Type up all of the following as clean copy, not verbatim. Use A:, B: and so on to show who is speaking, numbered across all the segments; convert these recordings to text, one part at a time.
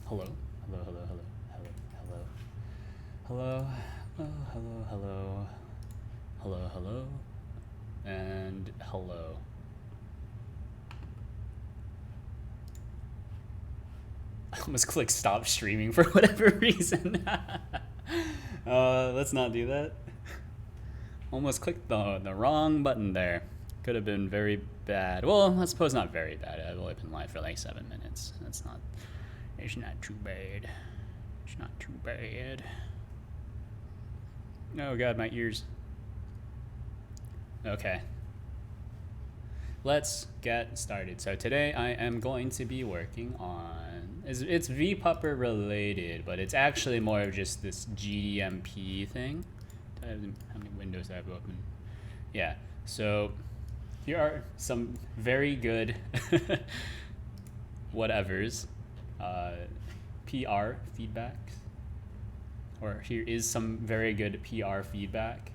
A: Hello, hello, hello, hello, hello, hello, hello, hello, hello, hello, hello, and hello. I almost clicked stop streaming for whatever reason. Let's not do that. Almost clicked the wrong button there. Could have been very bad. Well, I suppose not very bad. I've only been live for like 7 minutes. It's not too bad. It's not too bad. Oh god, my ears. Okay. Let's get started. So today I am going to be working on, it's vpuppr related, but it's actually more of just this GDMP thing. How many windows I have open? Yeah, so here are some very good whatevers, PR feedbacks, or here is some very good PR feedback.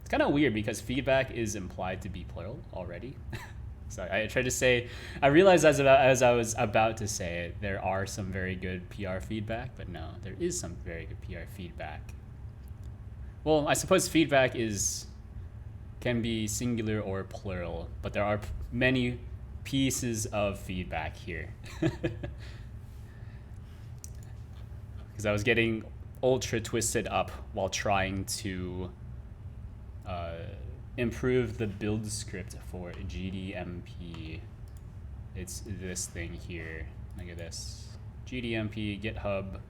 A: It's kind of weird because feedback is implied to be plural already. So I tried to say, I realized as I was about to say it, there are some very good PR feedback, but no, there is some very good PR feedback. Well, I suppose feedback can be singular or plural, but there are many pieces of feedback here. Because I was getting ultra twisted up while trying to improve the build script for GDMP. It's this thing here. Look at this. GDMP, GitHub,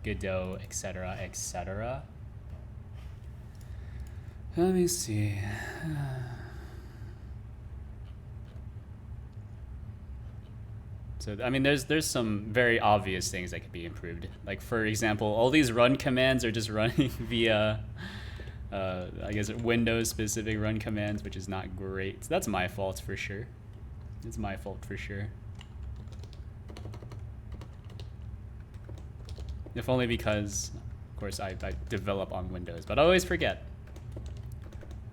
A: Godot, etc., etc. Let me see. So I mean, there's some very obvious things that could be improved. Like for example, all these run commands are just running via, I guess Windows specific run commands, which is not great. So that's my fault for sure. It's my fault for sure. If only because, of course, I develop on Windows, but I always forget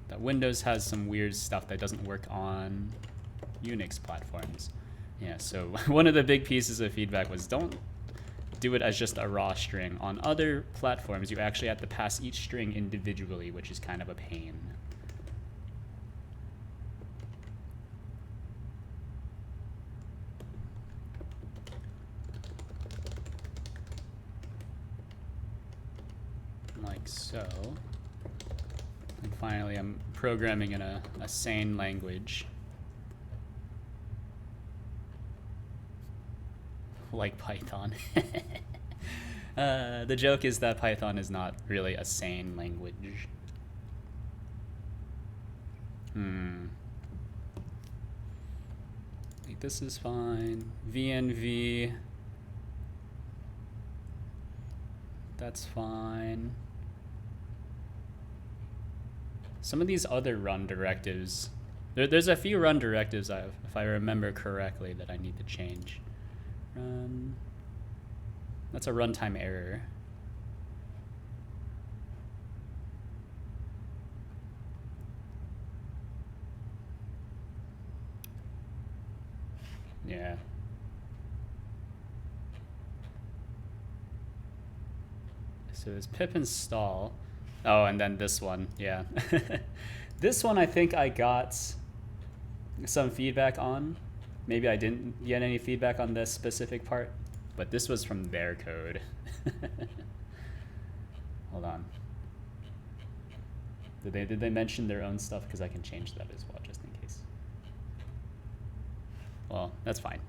A: that Windows has some weird stuff that doesn't work on Unix platforms. Yeah, so one of the big pieces of feedback was don't do it as just a raw string. On other platforms, you actually have to pass each string individually, which is kind of a pain. Like so. And finally, I'm programming in a sane language. Like Python. The joke is that Python is not really a sane language. Like this is fine. VNV. That's fine. Some of these other run directives, there's a few run directives, if I remember correctly, that I need to change. That's a runtime error. Yeah. So it's pip install. Oh, and then this one, yeah. This one I think I got some feedback on. Maybe I didn't get any feedback on this specific part, but this was from their code. Hold on. Did they mention their own stuff? Because I can change that as well, just in case. Well, that's fine.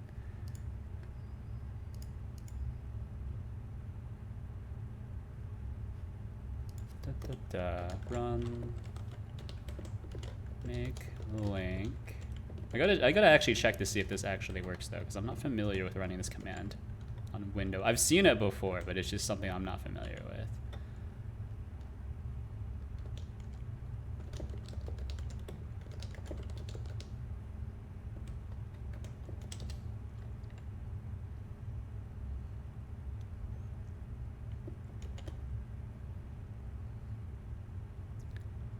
A: Run make link. I gotta actually check to see if this actually works though, because I'm not familiar with running this command on Windows. I've seen it before, but it's just something I'm not familiar with.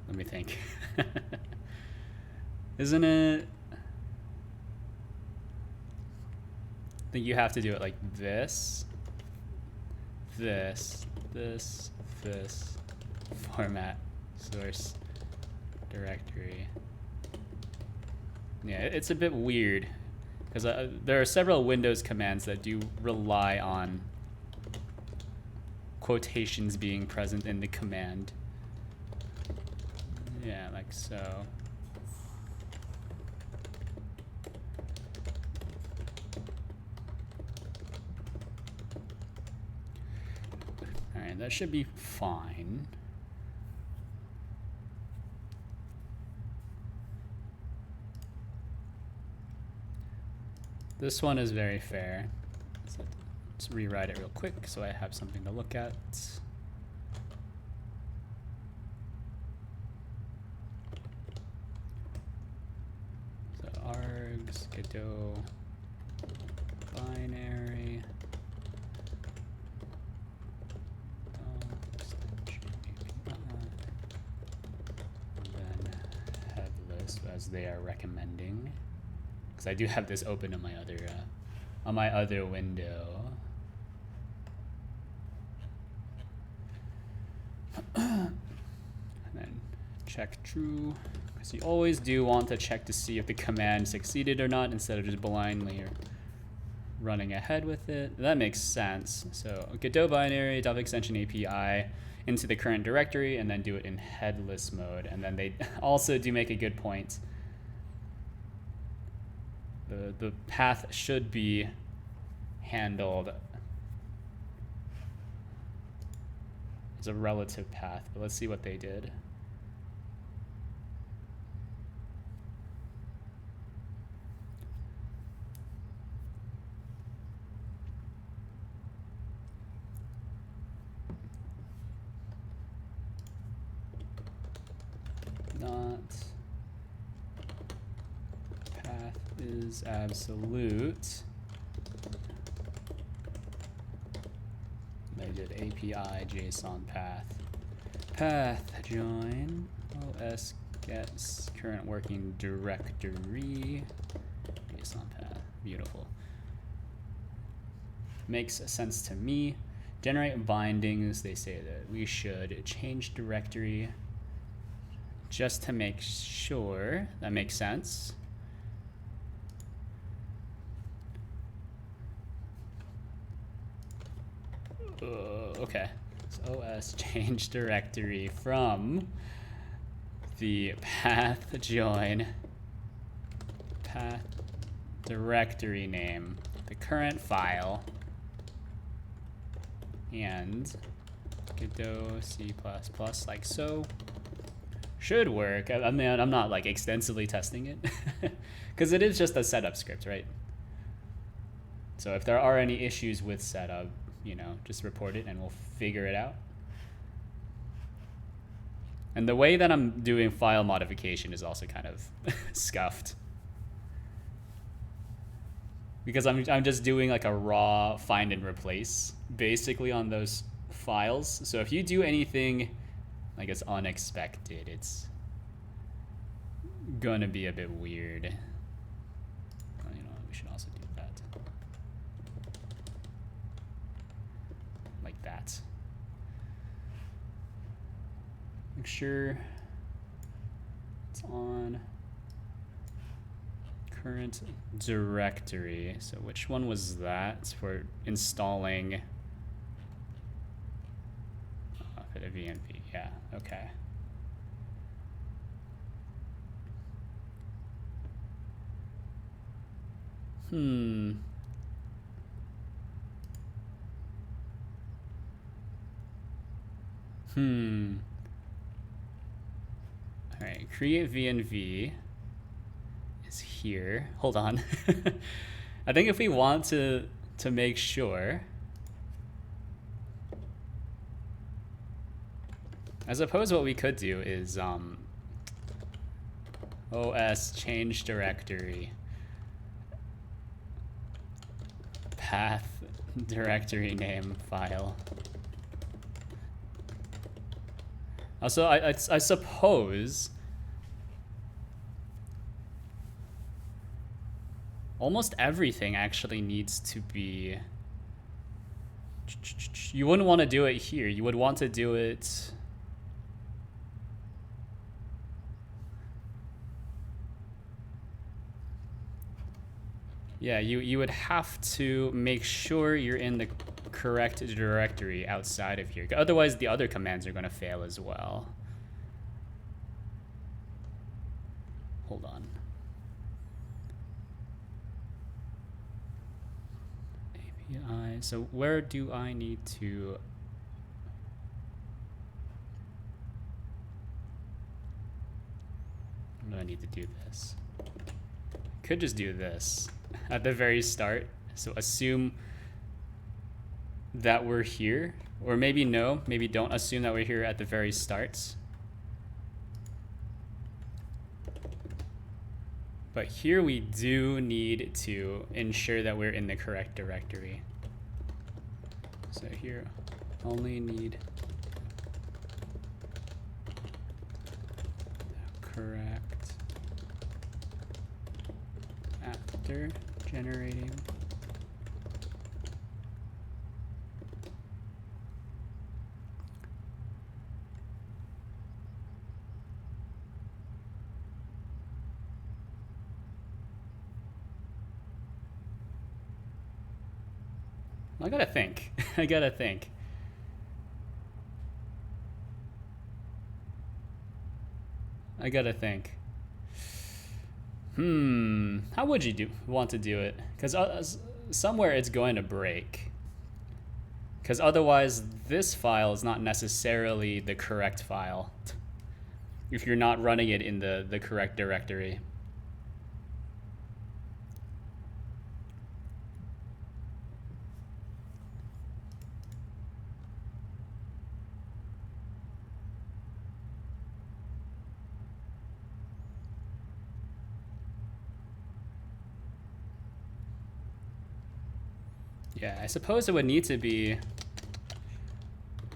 A: Let me think. Isn't it? think you have to do it like this, this, this, this, format, source, directory. Yeah, it's a bit weird because there are several Windows commands that do rely on quotations being present in the command. Yeah, like so. Alright, that should be fine. This one is very fair. So let's rewrite it real quick so I have something to look at. So args, Godot, binary, and then headless as they are recommending. Because I do have this open on my other window. And then check true, because you always do want to check to see if the command succeeded or not instead of just blindly running ahead with it. That makes sense. So Godot binary .extension API into the current directory and then do it in headless mode. And then they also do make a good point. The path should be handled as a relative path, but let's see what they did. Not path is absolute. They did API JSON path. Path join OS gets current working directory JSON path. Beautiful. Makes sense to me. Generate bindings. They say that we should change directory just to make sure. That makes sense. Okay, so OS change directory from the path join path directory name, the current file, and Godot C++ like so. Should work. I mean, I'm not like extensively testing it because it is just a setup script, right? So if there are any issues with setup, you know, just report it and we'll figure it out. And the way that I'm doing file modification is also kind of scuffed. Because I'm just doing like a raw find and replace basically on those files. So if you do anything like it's unexpected, it's gonna be a bit weird. You know, we should also do that. Like that. Make sure it's on current directory. So which one was that for installing for the VNV? Yeah, okay. All right, create VNV is here. Hold on. I think if we want to make sure, I suppose what we could do is OS change directory path directory name file. Also, I suppose almost everything actually needs to be... You wouldn't want to do it here. You would want to do it... Yeah, you would have to make sure you're in the correct directory outside of here. Otherwise, the other commands are going to fail as well. Hold on. API. So where do I need to... When do I need to do this? Could just do this at the very start. So assume that we're here, or maybe no, maybe don't assume that we're here at the very start. But here we do need to ensure that we're in the correct directory. So here, only need the correct after generating I gotta think. I gotta think. How would you want to do it? Because somewhere it's going to break. Because otherwise, this file is not necessarily the correct file if you're not running it in the correct directory. Yeah, I suppose it would need to be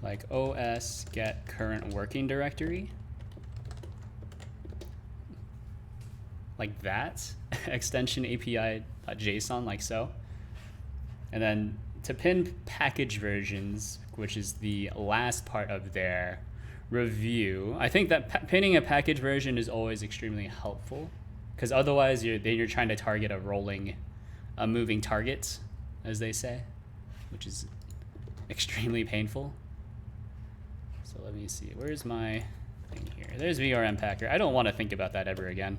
A: like os get current working directory. Like that. Extension API.json, like so. And then to pin package versions, which is the last part of their review, I think that pinning a package version is always extremely helpful, because otherwise you're trying to target a moving target, as they say, which is extremely painful. So let me see, where's my thing here? There's VRM Packer. I don't want to think about that ever again.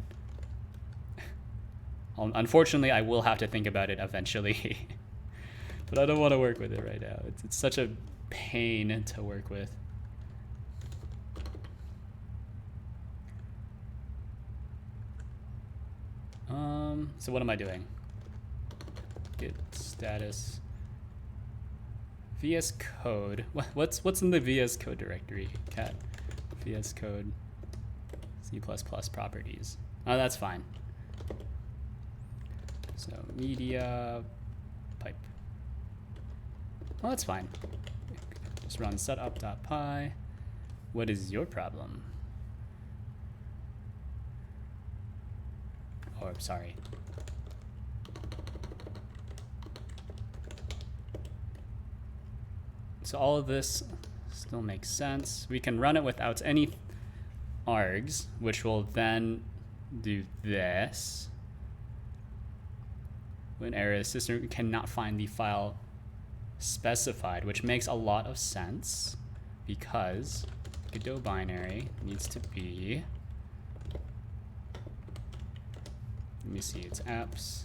A: Unfortunately, I will have to think about it eventually, but I don't want to work with it right now. It's such a pain to work with. So what am I doing? Git status VS Code. What's in the VS Code directory? Cat VS Code C++ properties. Oh, that's fine. So media pipe. Oh, that's fine. Just run setup.py. What is your problem? Oh, I'm sorry. So all of this still makes sense. We can run it without any args, which will then do this. When error, the system cannot find the file specified, which makes a lot of sense because Godot binary needs to be, let me see, it's apps,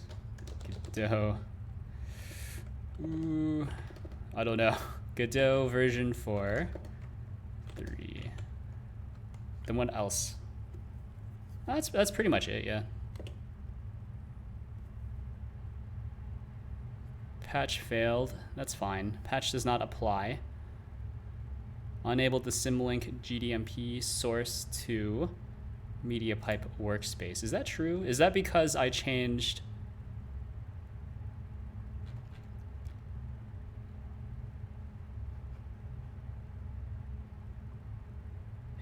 A: Godot, I don't know, Godot version 4, 3, then what else? That's pretty much it, yeah. Patch failed, that's fine. Patch does not apply. Unable to symlink GDMP source to mediapipe workspace. Is that true? Is that because I changed?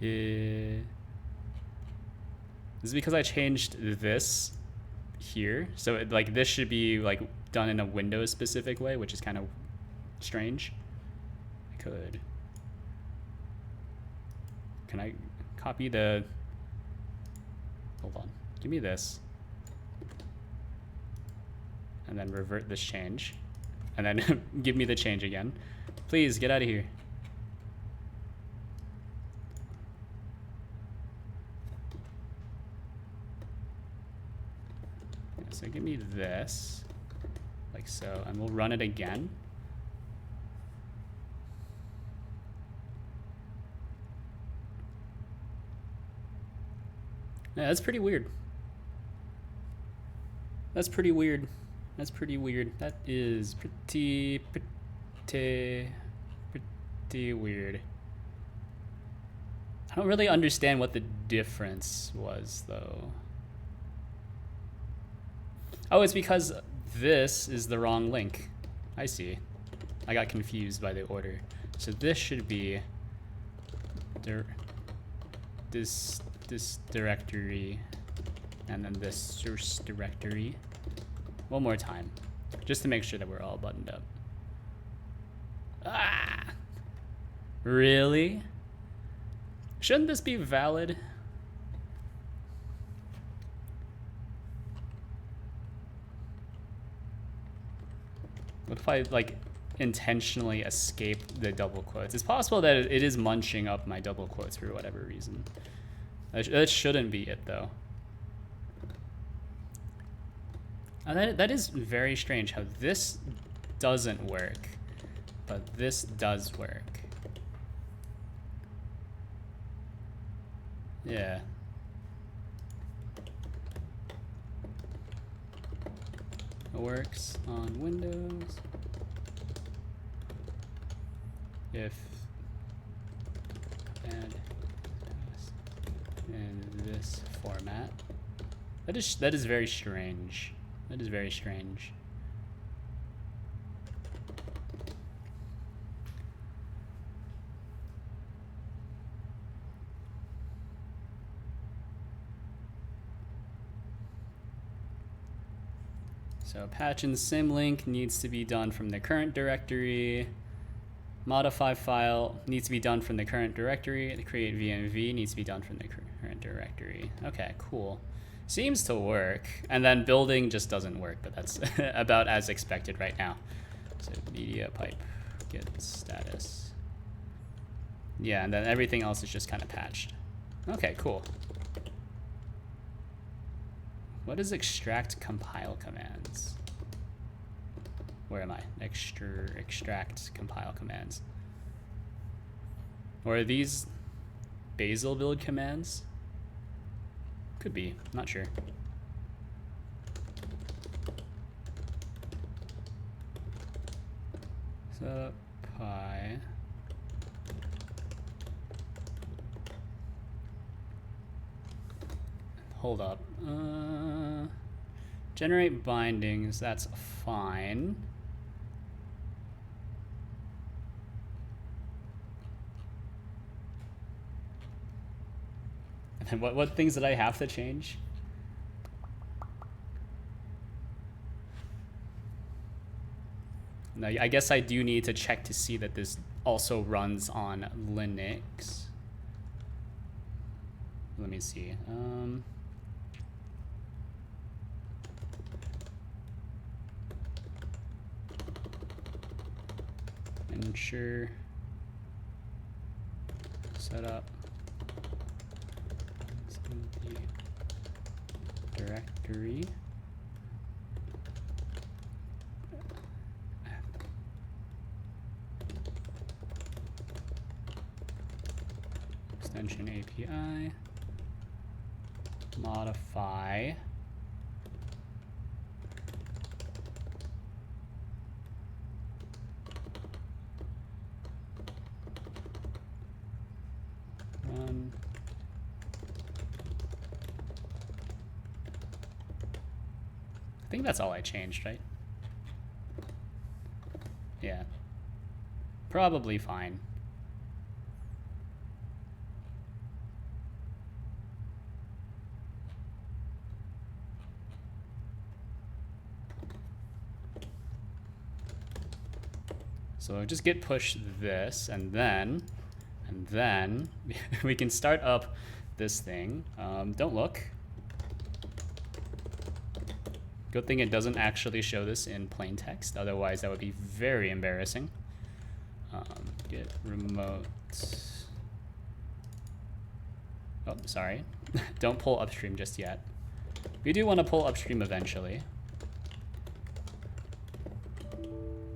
A: Is it because I changed this? here. So like this should be like done in a Windows specific way, which is kind of strange. I could. Can I copy the, hold on, give me this. And then revert this change. And then give me the change again. Please get out of here. So give me this, like so, and we'll run it again. Yeah, that's pretty weird. That's pretty weird. That's pretty weird. That is pretty weird. I don't really understand what the difference was, though. Oh, it's because this is the wrong link. I see. I got confused by the order. So this should be this directory, and then this source directory. One more time, just to make sure that we're all buttoned up. Ah! Really? Shouldn't this be valid? What if I like intentionally escape the double quotes? It's possible that it is munching up my double quotes for whatever reason. That shouldn't be it though. That is very strange how this doesn't work, but this does work. Yeah. It works on Windows. If add in this format. That is very strange. That is very strange. So patch and symlink needs to be done from the current directory. Modify file needs to be done from the current directory. The create VMV needs to be done from the current directory. Okay, cool. Seems to work. And then building just doesn't work, but that's about as expected right now. So mediapipe get status. Yeah, and then everything else is just kind of patched. Okay, cool. What is extract compile commands? Where am I? Extract compile commands. Or are these Bazel build commands? Could be, not sure. So pi. Hold up. Generate bindings, that's fine. And what things did I have to change? No, I guess I do need to check to see that this also runs on Linux. Let me see. Ensure setup in the directory. Extension API. Modify. Run. I think that's all I changed, right? Yeah. Probably fine. So just git push this, and then we can start up this thing. Don't look. Good thing it doesn't actually show this in plain text, otherwise that would be very embarrassing. Git remote. Oh, sorry. Don't pull upstream just yet. We do want to pull upstream eventually.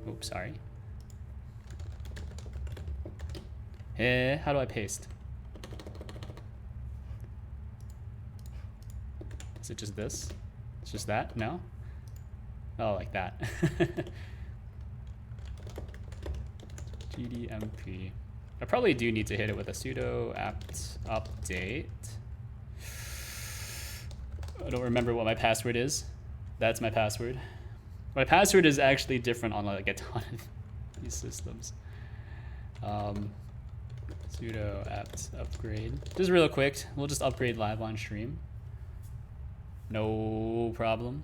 A: Oops, sorry. How do I paste? Is it just this? It's just that? No? Oh, like that. gdmp. I probably do need to hit it with a sudo apt update. I don't remember what my password is. That's my password. My password is actually different on like a ton of these systems. Sudo apt upgrade. Just real quick, we'll just upgrade live on stream. No problem.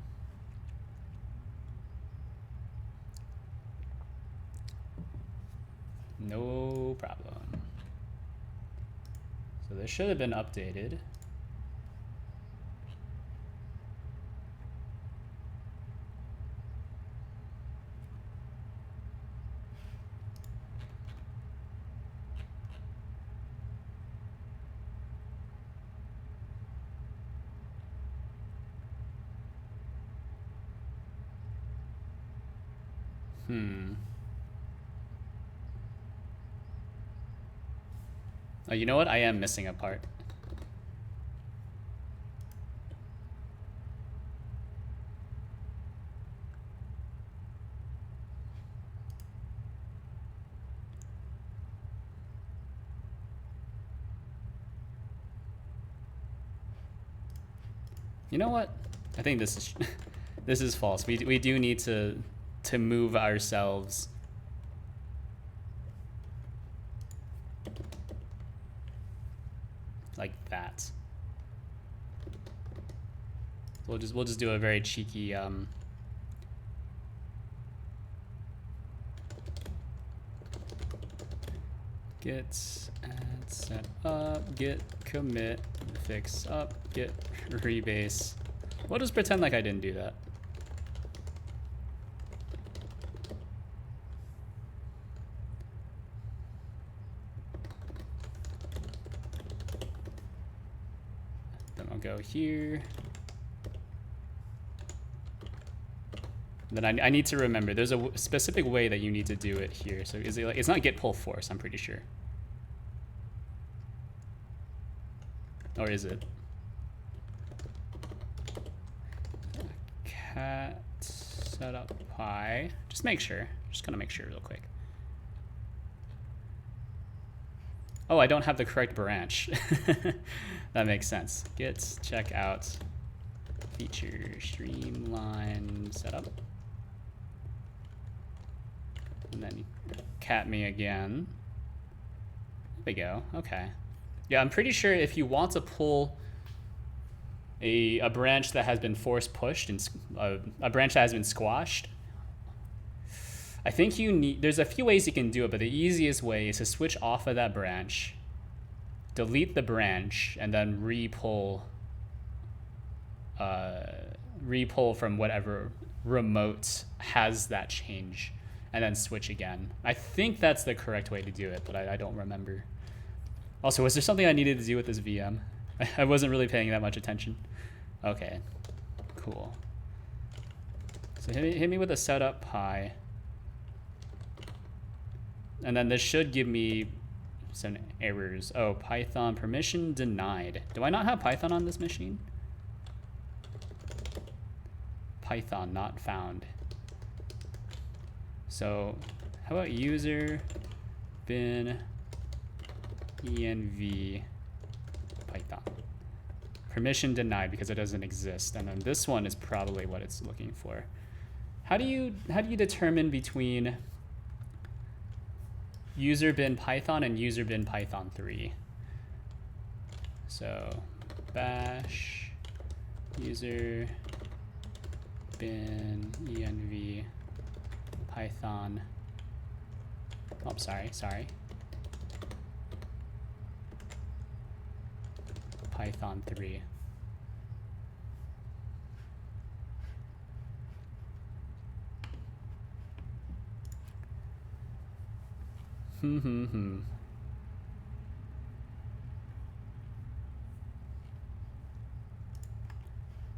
A: No problem. So this should have been updated. Oh, you know what? I am missing a part. You know what? I think this is this is false. We do need to move ourselves. Like that. We'll just do a very cheeky git add set up, git commit fix up, git rebase. We'll just pretend like I didn't do that. Go here. Then I need to remember there's a specific way that you need to do it here. So is it like, it's not git pull force, I'm pretty sure. Or is it? Cat setup pi. Just make sure. Just gonna make sure real quick. Oh, I don't have the correct branch. That makes sense. Git check out feature streamline setup. And then cat me again. There we go. Okay. Yeah, I'm pretty sure if you want to pull a branch that has been force pushed and a branch that has been squashed, I think you need, there's a few ways you can do it, but the easiest way is to switch off of that branch, delete the branch, and then re-pull from whatever remote has that change, and then switch again. I think that's the correct way to do it, but I don't remember. Also, was there something I needed to do with this VM? I wasn't really paying that much attention. Okay, cool. So hit me with a setup pi. And then this should give me some errors. Oh, Python permission denied. Do I not have Python on this machine? Python not found. So how about user bin env Python? Permission denied because it doesn't exist. And then this one is probably what it's looking for. How do you determine between user bin Python and user bin Python 3? So bash user bin env Python Oh, sorry. Python 3.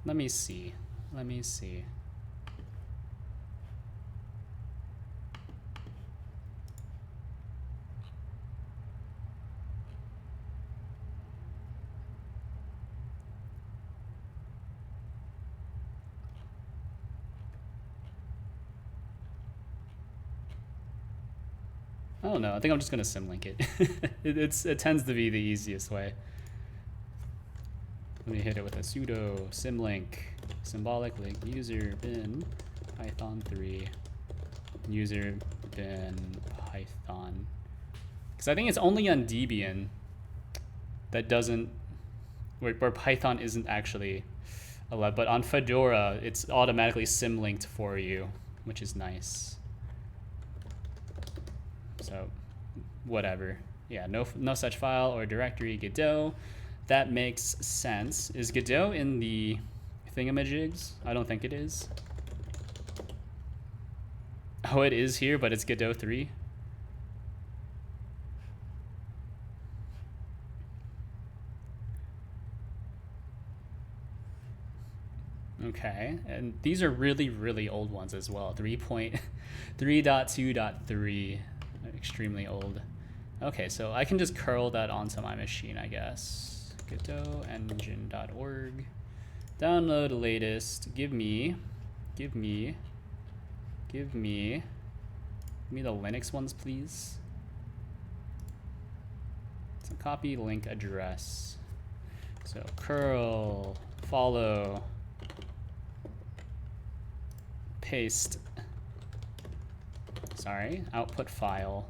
A: Let me see. I don't know. I think I'm just gonna symlink it. It tends to be the easiest way. Let me hit it with a sudo symlink symbolic link user bin python 3 user bin python. Because I think it's only on Debian that doesn't where Python isn't actually allowed, but on Fedora it's automatically symlinked for you, which is nice. So, whatever. Yeah, no such file or directory Godot. That makes sense. Is Godot in the thingamajigs? I don't think it is. Oh, it is here, but it's Godot 3. Okay, and these are really old ones as well. 3.3.2.3. Extremely old. Okay, so I can just curl that onto my machine, I guess. Godot engine.org. Download the latest. Give me the Linux ones, please. So copy link address. So curl, follow, paste. Sorry, output file.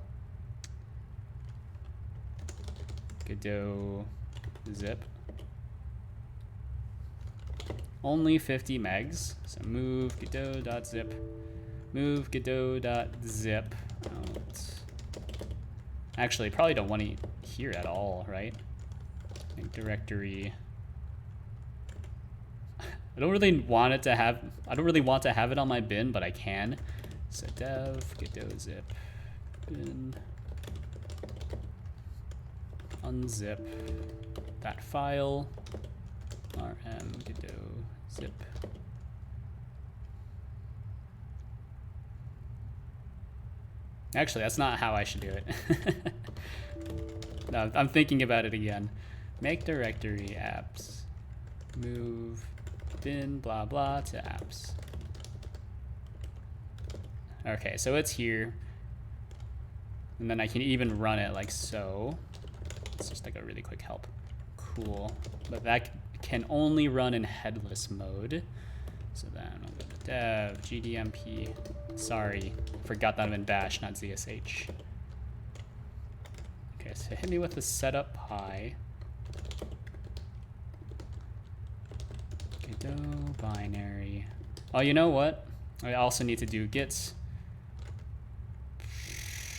A: Godot zip. Only 50 megs. So move godot.zip. Move godot.zip. Actually, probably don't want it here at all, right? Make directory. I don't really want to have it on my bin, but I can. So dev godot zip bin unzip that file rm godot zip. Actually, that's not how I should do it. No, I'm thinking about it again. Make directory apps. Move bin blah blah to apps. Okay, so it's here. And then I can even run it like so. It's just like a really quick help. Cool. But that can only run in headless mode. So then I'll go to dev, gdmp. Sorry, forgot that I'm in bash, not zsh. Okay, so hit me with the setup pi. Godot binary. Oh, you know what? I also need to do git.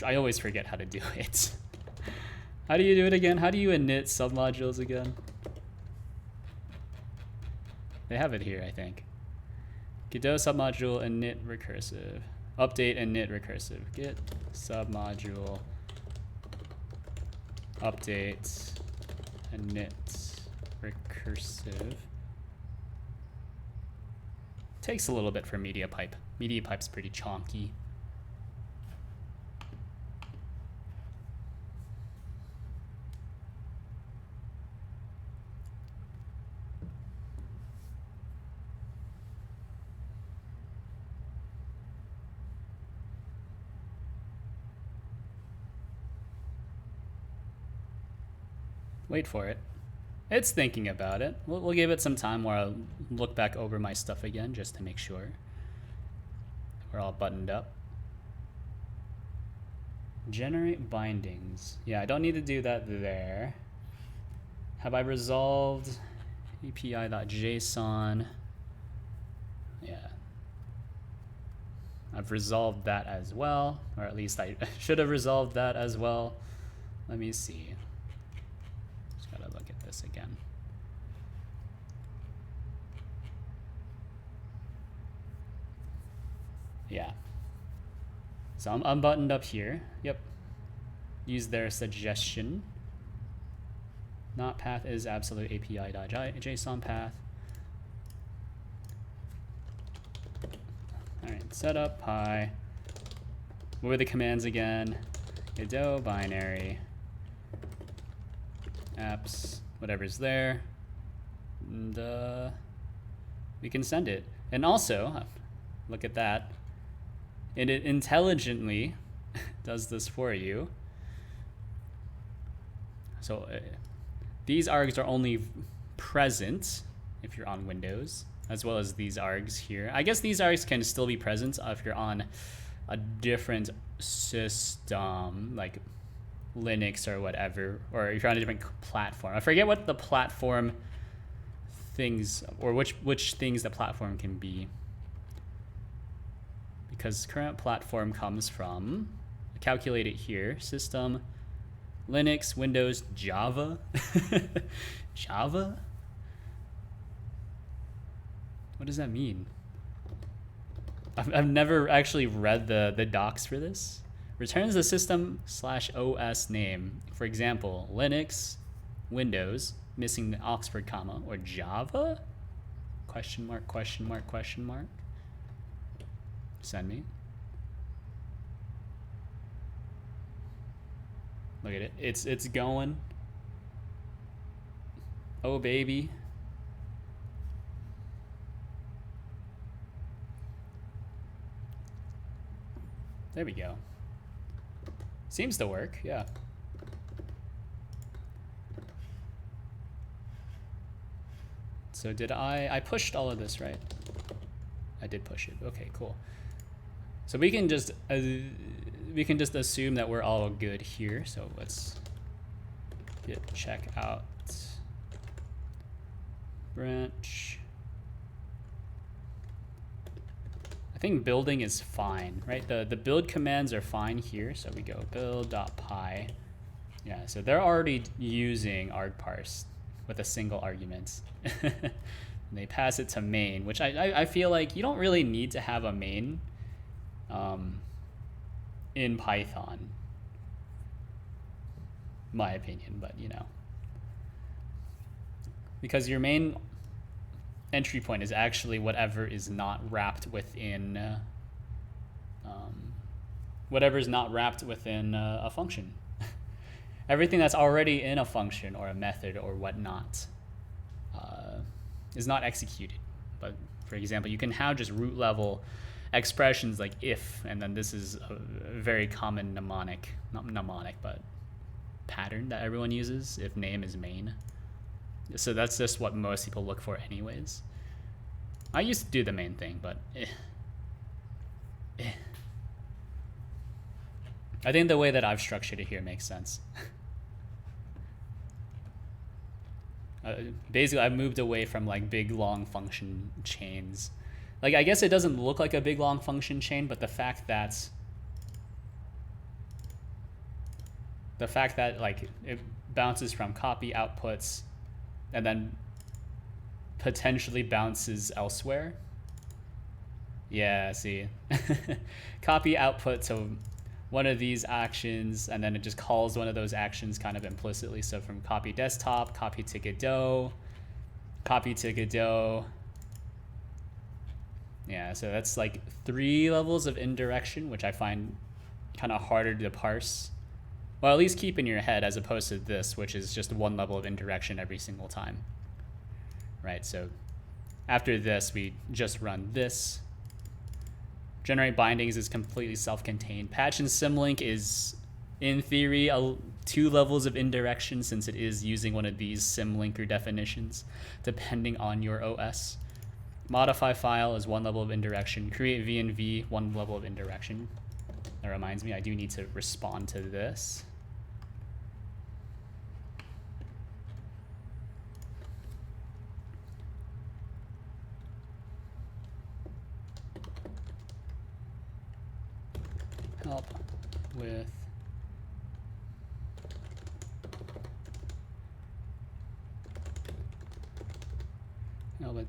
A: I always forget how to do it. How do you do it again? How do you init submodules again? They have it here, I think. Godot submodule init recursive. Update init recursive. Git submodule update init recursive. Takes a little bit for mediapipe. Mediapipe's pretty chonky. Wait for it. It's thinking about it. We'll give it some time where I'll look back over my stuff again just to make sure we're all buttoned up. Generate bindings. Yeah, I don't need to do that there. Have I resolved API.json? Yeah. I've resolved that as well, or at least I should have resolved that as well. Let me see. Just gotta look at this again. Yeah. So I'm unbuttoned up here. Yep. Use their suggestion. Not path is absolute API.json path. All right, setup pi. What were the commands again? Godot binary apps, whatever's there, and we can send it. And also, look at that. And it intelligently does this for you. So these args are only present if you're on Windows, as well as these args here. I guess these args can still be present if you're on a different system, like Linux or whatever, or if you're on a different platform. I forget what the platform things, or which things the platform can be. Because current platform comes from, calculate it here, system, Linux, Windows, Java. Java? What does that mean? I've never actually read the docs for this. Returns the system/OS name. For example, Linux, Windows, missing the Oxford comma, or Java? Question mark, question mark, question mark. Send me. Look at it. It's going. Oh baby. There we go. Seems to work, yeah. So did I pushed all of this, right? I did push it. Okay, cool. So we can just assume that we're all good here. So let's git check out branch. I think building is fine, right? The build commands are fine here. So we go build.py. Yeah, so they're already using argparse with a single argument. And they pass it to main, which I feel like you don't really need to have a main in Python, my opinion, but you know, because your main entry point is actually whatever is not wrapped within a function. Everything that's already in a function or a method or whatnot is not executed. But for example, you can have just root level expressions like if, and then this is a very common mnemonic, not mnemonic, but pattern that everyone uses if name is main. So that's just what most people look for anyways. I used to do the main thing, but I think the way that I've structured it here makes sense. Basically, I've moved away from like big long function chains. Like, I guess it doesn't look like a big long function chain, but the fact that like it bounces from copy outputs and then potentially bounces elsewhere. Yeah, see. Copy output to one of these actions, and then it just calls one of those actions kind of implicitly. So from copy desktop, copy to Godot, copy to Godot. Yeah, so that's like 3 levels of indirection, which I find kind of harder to parse. Well, at least keep in your head, as opposed to this, which is just 1 level of indirection every single time. Right, so after this, we just run this. Generate bindings is completely self-contained. Patch and symlink is, in theory, 2 levels of indirection, since it is using one of these symlinker definitions, depending on your OS. Modify file is 1 level of indirection. Create v&v, 1 level of indirection. That reminds me, I do need to respond to this. help with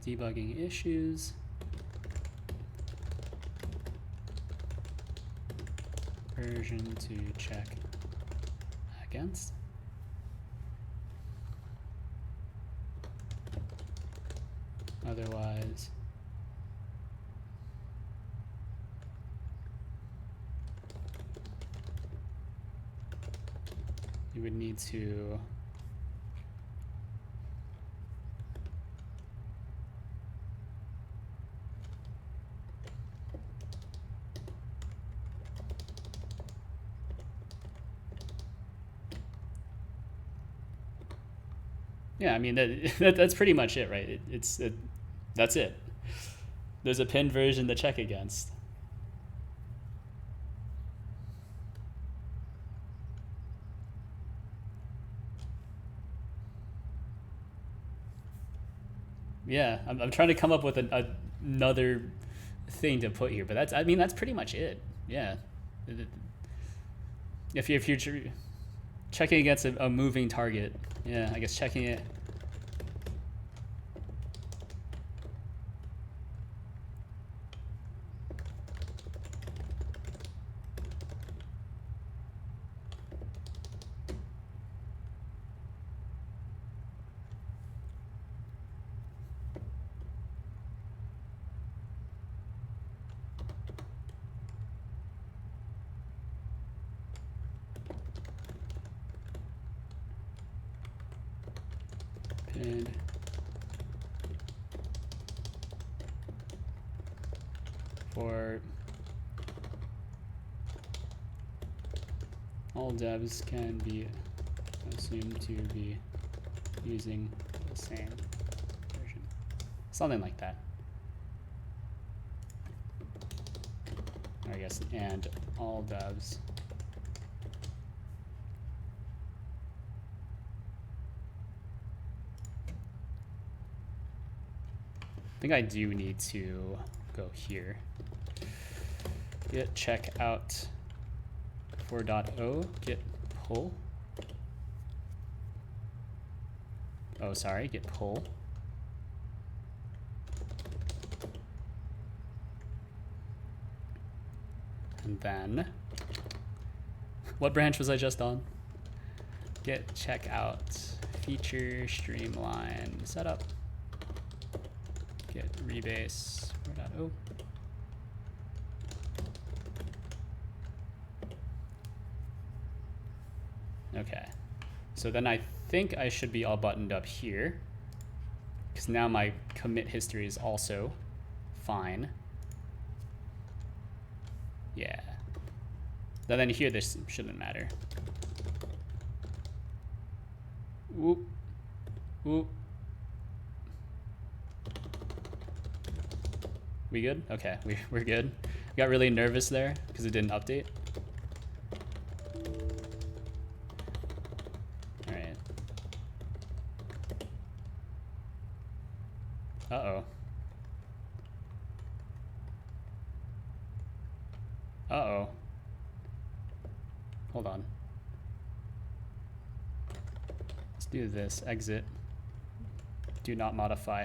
A: debugging issues. Version to check against. Otherwise, you would need to yeah, I mean that's pretty much it, right? That's it. There's a pinned version to check against. Yeah, I'm trying to come up with another thing to put here, but that's pretty much it. Yeah. If you're checking against a moving target, yeah, I guess checking it. Pinned for all devs can be assumed to be using the same version. Something like that. I guess, and all devs I think I do need to go here. Git check out 4.0 git pull. Oh, sorry, git pull. And then, what branch was I just on? Git check out feature streamline setup. Git rebase 4.0. Okay, so then I think I should be all buttoned up here, because now my commit history is also fine. Yeah. Then here, this shouldn't matter. Whoop. Whoop. We good? Okay, we're good. Got really nervous there because it didn't update. All right. Uh-oh. Uh-oh. Hold on. Let's do this. Exit. Do not modify.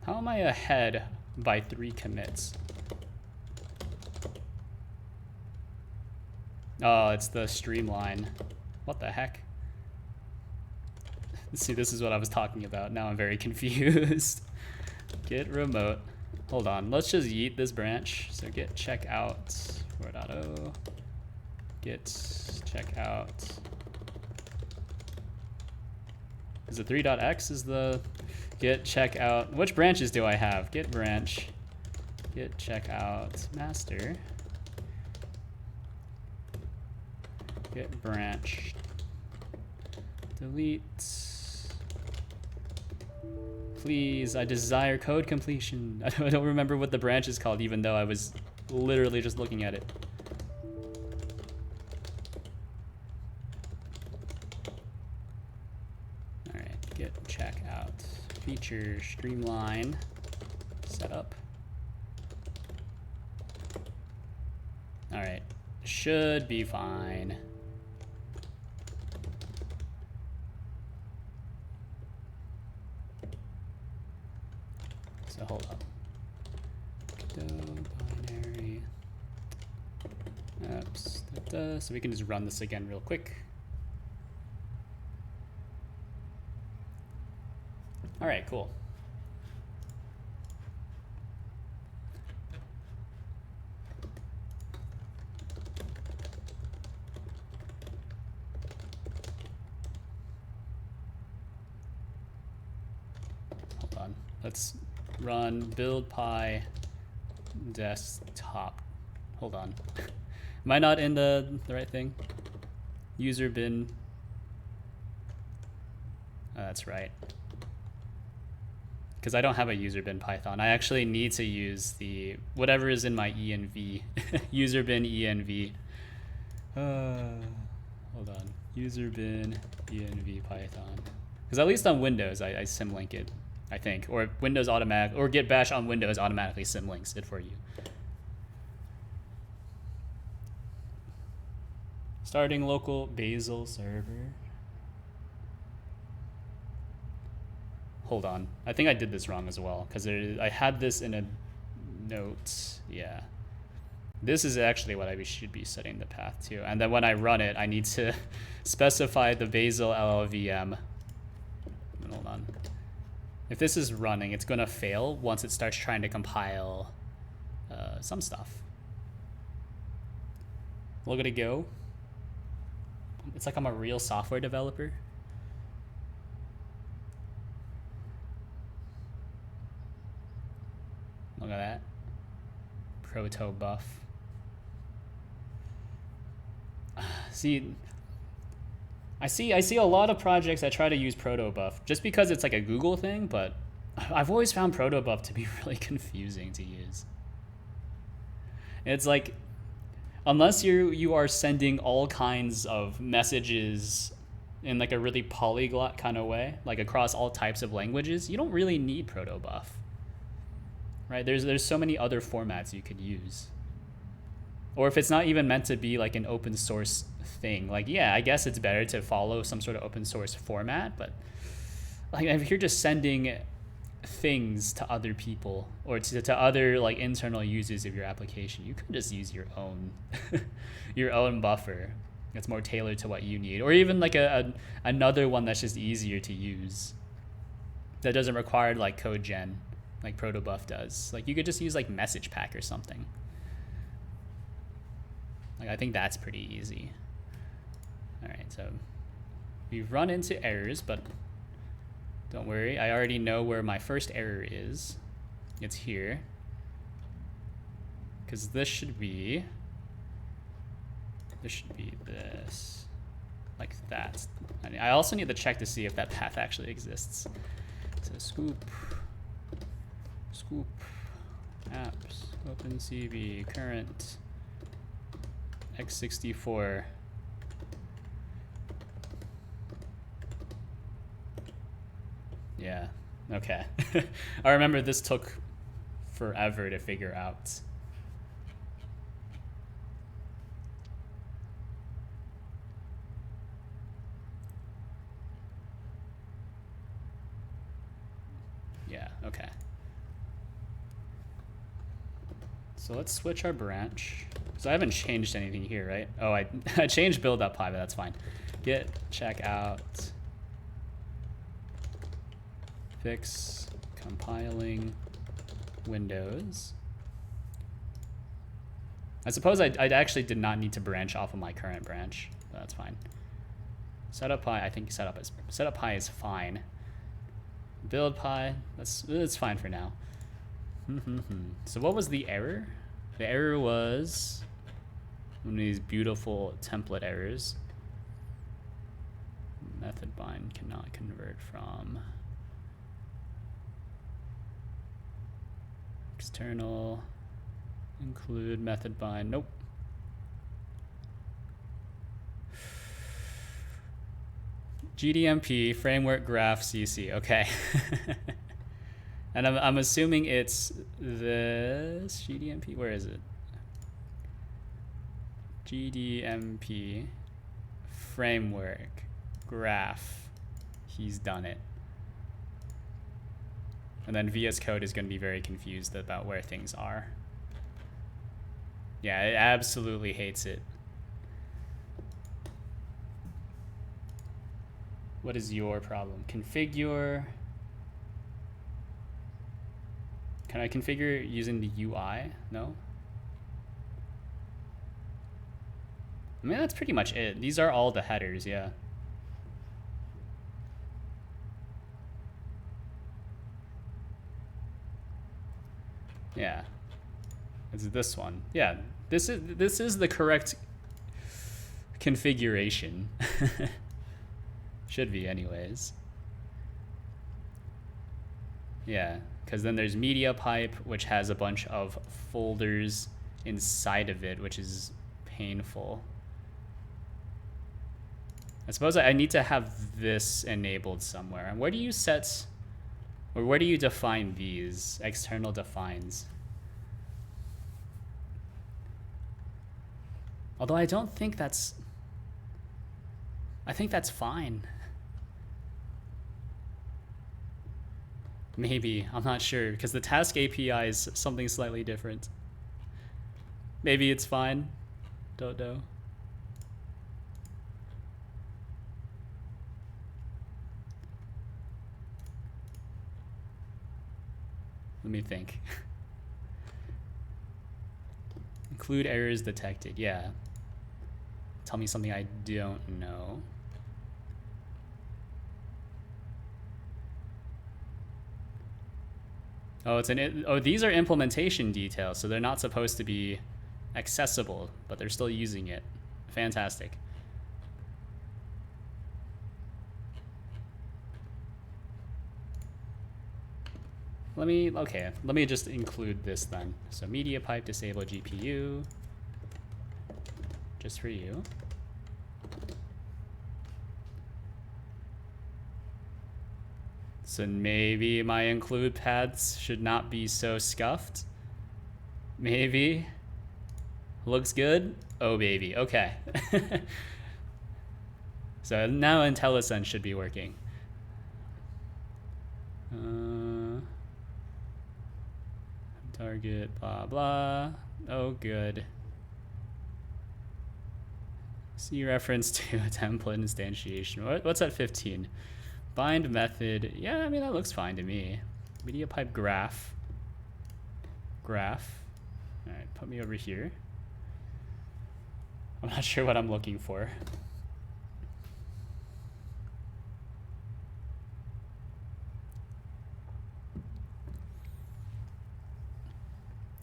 A: How am I ahead by 3 commits? Oh, it's the streamline. What the heck? See, this is what I was talking about. Now I'm very confused. Git remote. Hold on, let's just yeet this branch. So git check out 4.0. Git check out. Is it 3.x is the git check out? Which branches do I have? Git branch. Git check out master. Git branch. Delete. Please, I desire code completion. I don't remember what the branch is called, even though I was literally just looking at it. All right, git check out feature streamline setup. All right, should be fine. So hold up. Binary. Oops. So we can just run this again real quick. All right, cool. Hold on. Let's run build pi desktop. Hold on. Am I not in the right thing? User bin. Oh, that's right. Because I don't have a user bin Python. I actually need to use the whatever is in my env. User bin env. Hold on. User bin env Python. Because at least on Windows, I symlink it, I think. Or Windows automatic, or Git bash on Windows automatically symlinks it for you. Starting local Bazel server. Hold on. I think I did this wrong as well, because I had this in a note. Yeah. This is actually what I should be setting the path to. And then when I run it, I need to specify the Bazel LLVM. Hold on. If this is running, it's going to fail once it starts trying to compile some stuff. Look at it go. It's like I'm a real software developer. Look at that. Proto buff. See, I see a lot of projects that try to use protobuf just because it's like a Google thing, but I've always found protobuf to be really confusing to use. It's like, unless you are sending all kinds of messages in like a really polyglot kind of way, like across all types of languages, you don't really need protobuf, right? There's so many other formats you could use. Or if it's not even meant to be like an open source thing, like, yeah, I guess it's better to follow some sort of open source format, but like if you're just sending things to other people or to other like internal users of your application, you could just use your own your own buffer that's more tailored to what you need, or even like another one that's just easier to use that doesn't require like code gen like protobuf does. Like you could just use like message pack or something. Like I think that's pretty easy. All right, so we've run into errors, but don't worry, I already know where my first error is. It's here. Because this should be this, like that. I also need to check to see if that path actually exists. So scoop, apps, OpenCV, current, x64. Yeah, okay. I remember this took forever to figure out. Yeah, okay. So let's switch our branch. So I haven't changed anything here, right? Oh, I changed build.py, but that's fine. Git check out. Fix compiling Windows. I suppose I actually did not need to branch off of my current branch, but that's fine. Setup pi, I think setup pi is fine. Build pi, that's fine for now. So what was the error? The error was one of these beautiful template errors. Method bind cannot convert from external include method bind. Nope. GDMP framework graph CC. Okay. And I'm assuming it's this GDMP. Where is it? GDMP framework graph. He's done it. And then VS Code is going to be very confused about where things are. Yeah, it absolutely hates it. What is your problem? Configure. Can I configure using the UI? No? I mean, that's pretty much it. These are all the headers, yeah. Yeah. It's this one. Yeah, this is the correct configuration. Should be anyways. Yeah, because then there's mediapipe, which has a bunch of folders inside of it, which is painful. I suppose I need to have this enabled somewhere. And where do you set, or where do you define these? External defines. Although I don't think that's, I think that's fine. Maybe, I'm not sure, because the task API is something slightly different. Maybe it's fine, don't know. Let me think. Include errors detected, yeah. Tell me something I don't know. Oh, these are implementation details, so they're not supposed to be accessible, but they're still using it. Fantastic. Let me just include this then. So mediapipe disable GPU, just for you. So maybe my include paths should not be so scuffed. Maybe. Looks good. Oh baby, okay. So now IntelliSense should be working. Target, blah, blah. Oh, good. See reference to a template instantiation. What's at 15? Bind method. Yeah, I mean, that looks fine to me. Mediapipe graph. Graph. All right, put me over here. I'm not sure what I'm looking for.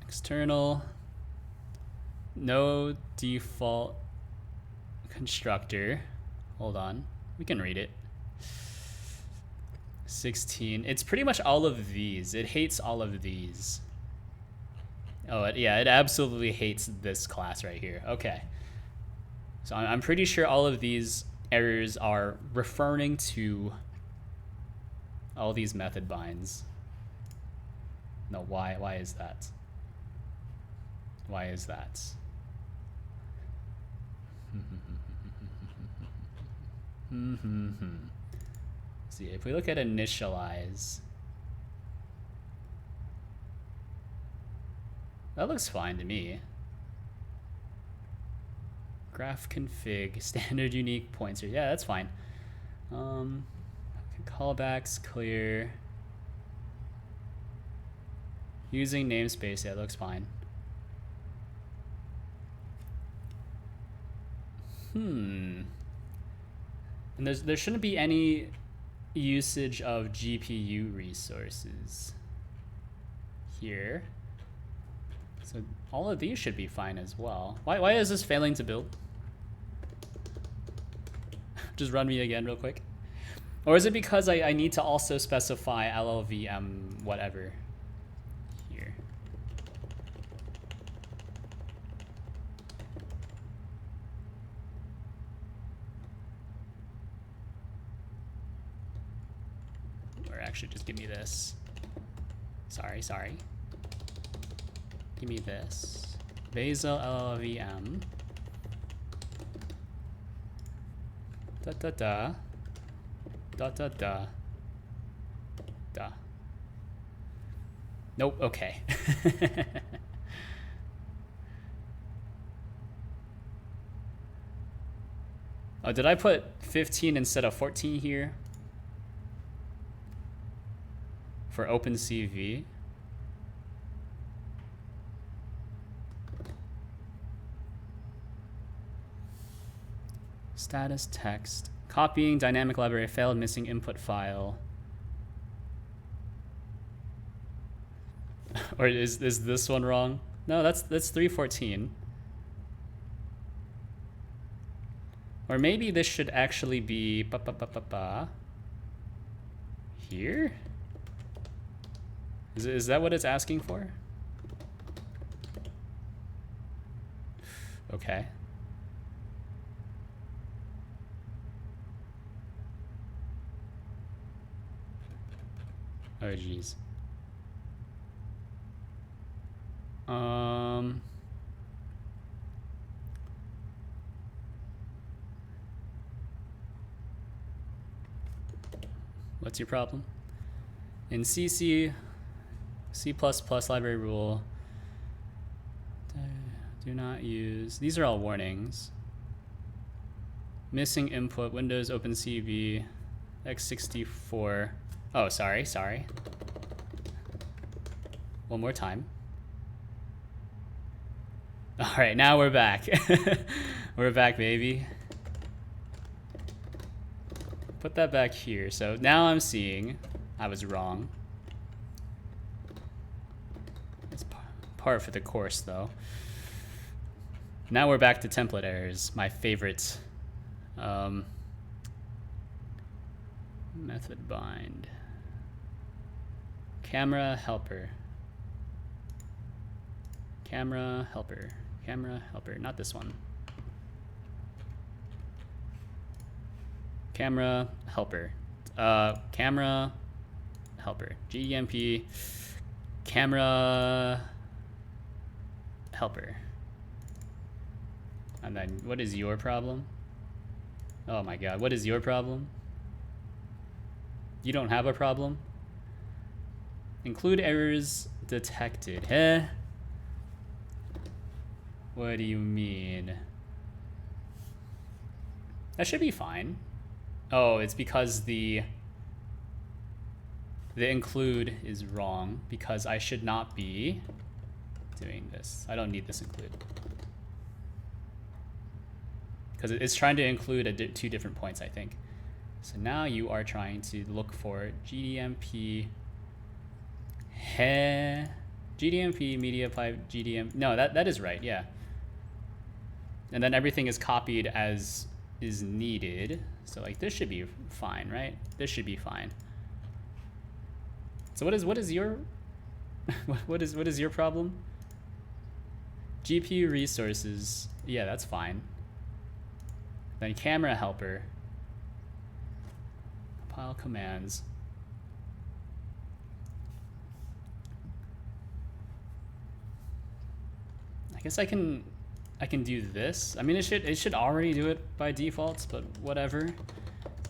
A: External. No default constructor. Hold on. We can read it. 16. It's pretty much all of these. It hates all of these. Oh, yeah, it absolutely hates this class right here. Okay. So I'm pretty sure all of these errors are referring to all these method binds. No, why is that? Why is that? See, if we look at initialize, that looks fine to me. Graph config, standard unique pointer. Yeah, that's fine. Callbacks clear. Using namespace, yeah, looks fine. And there shouldn't be any usage of GPU resources here. So all of these should be fine as well. Why is this failing to build? Just run me again real quick. Or is it because I need to also specify LLVM whatever here? Or actually just give me this. Sorry. Give me this. Basal LLVM. Da. Nope, okay. Oh, did I put 15 instead of 14 here? For OpenCV? Status text. Copying dynamic library failed, missing input file. Or is this one wrong? No, that's 314. Or maybe this should actually be here? Is that what it's asking for? Okay. Oh geez. What's your problem? In C++ library rule, do not use, these are all warnings. Missing input, Windows, OpenCV, x64. Oh, sorry. One more time. All right, now we're back. We're back, baby. Put that back here. So now I'm seeing I was wrong. It's par for the course, though. Now we're back to template errors, my favorite. Method bind. Camera helper. Camera helper. Camera helper. Not this one. Camera helper. Camera helper. GEMP. Camera helper. And then what is your problem? Oh my god, what is your problem? You don't have a problem? Include errors detected. Huh? What do you mean? That should be fine. Oh, it's because the include is wrong because I should not be doing this. I don't need this include. Because it's trying to include two different points, I think. So now you are trying to look for GDMP, GDMP, mediapipe, GDM. No, that is right, yeah. And then everything is copied as is needed. So like this should be fine, right? This should be fine. So what is your what is your problem? GPU resources. Yeah, that's fine. Then camera helper. Compile commands. I guess I can do this. I mean, it should already do it by default, but whatever.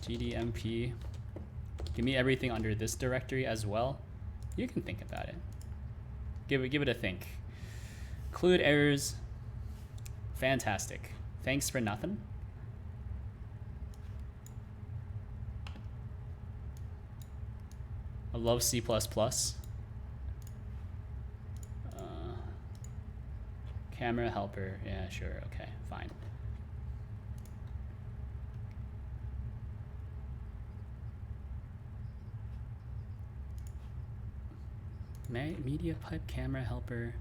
A: GDMP. Give me everything under this directory as well. You can think about it. Give it a think. Include errors. Fantastic. Thanks for nothing. I love C++. Camera helper. Yeah, sure. Okay, fine. Mediapipe camera helper.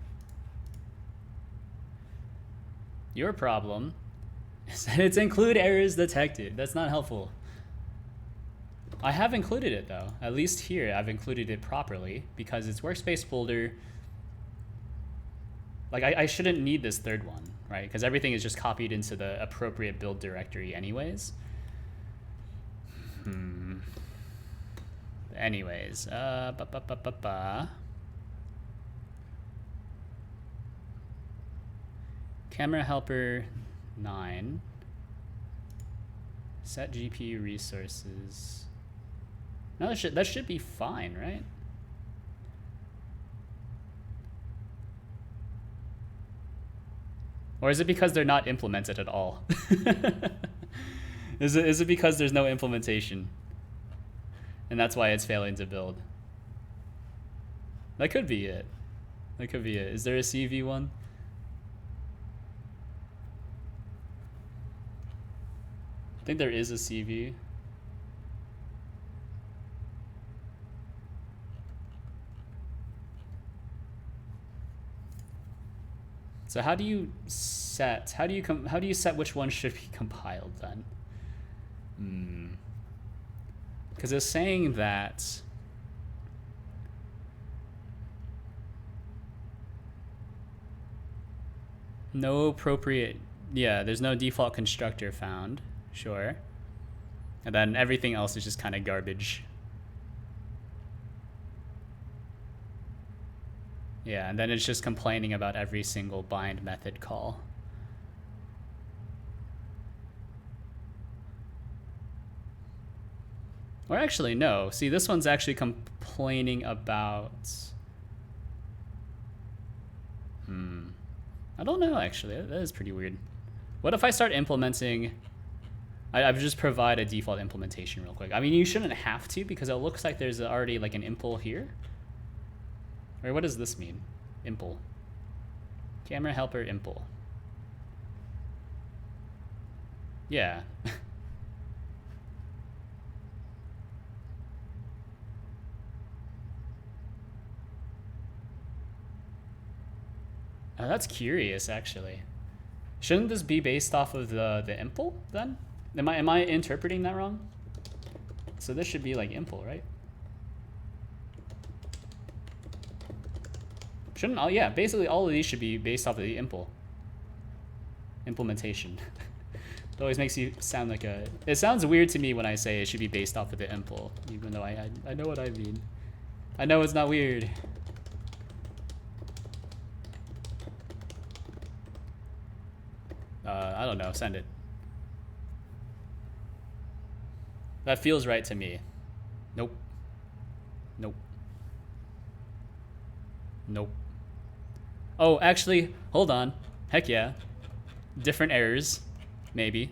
A: Your problem is that it's include errors detected. That's not helpful. I have included it though. At least here I've included it properly because it's workspace folder. Like I shouldn't need this third one, right? Because everything is just copied into the appropriate build directory anyways. The anyways, camera helper 9. Set GPU resources. No, that should be fine, right? Or is it because they're not implemented at all? Is it because there's no implementation? And that's why it's failing to build? That could be it. That could be it. Is there a CV one? I think there is a CV. So how do you set which one should be compiled then? Because it's saying that no appropriate, yeah, there's no default constructor found, sure. And then everything else is just kind of garbage. Yeah, and then it's just complaining about every single bind method call. Or actually, no. See, this one's actually complaining about... I don't know, actually. That is pretty weird. What if I start implementing... I just provide a default implementation real quick. I mean, you shouldn't have to, because it looks like there's already like an impl here. Or what does this mean? Impl. Camera helper impl. Yeah. Oh, that's curious, actually. Shouldn't this be based off of the impl then? Am I interpreting that wrong? So this should be like impl, right? Shouldn't all, yeah, basically all of these should be based off of the implementation. It always makes you sound like a... It sounds weird to me when I say it should be based off of the impl, even though I know what I mean. I know it's not weird. I don't know, send it. That feels right to me. Nope. Nope. Nope. Oh, actually, hold on. Heck yeah. Different errors, maybe.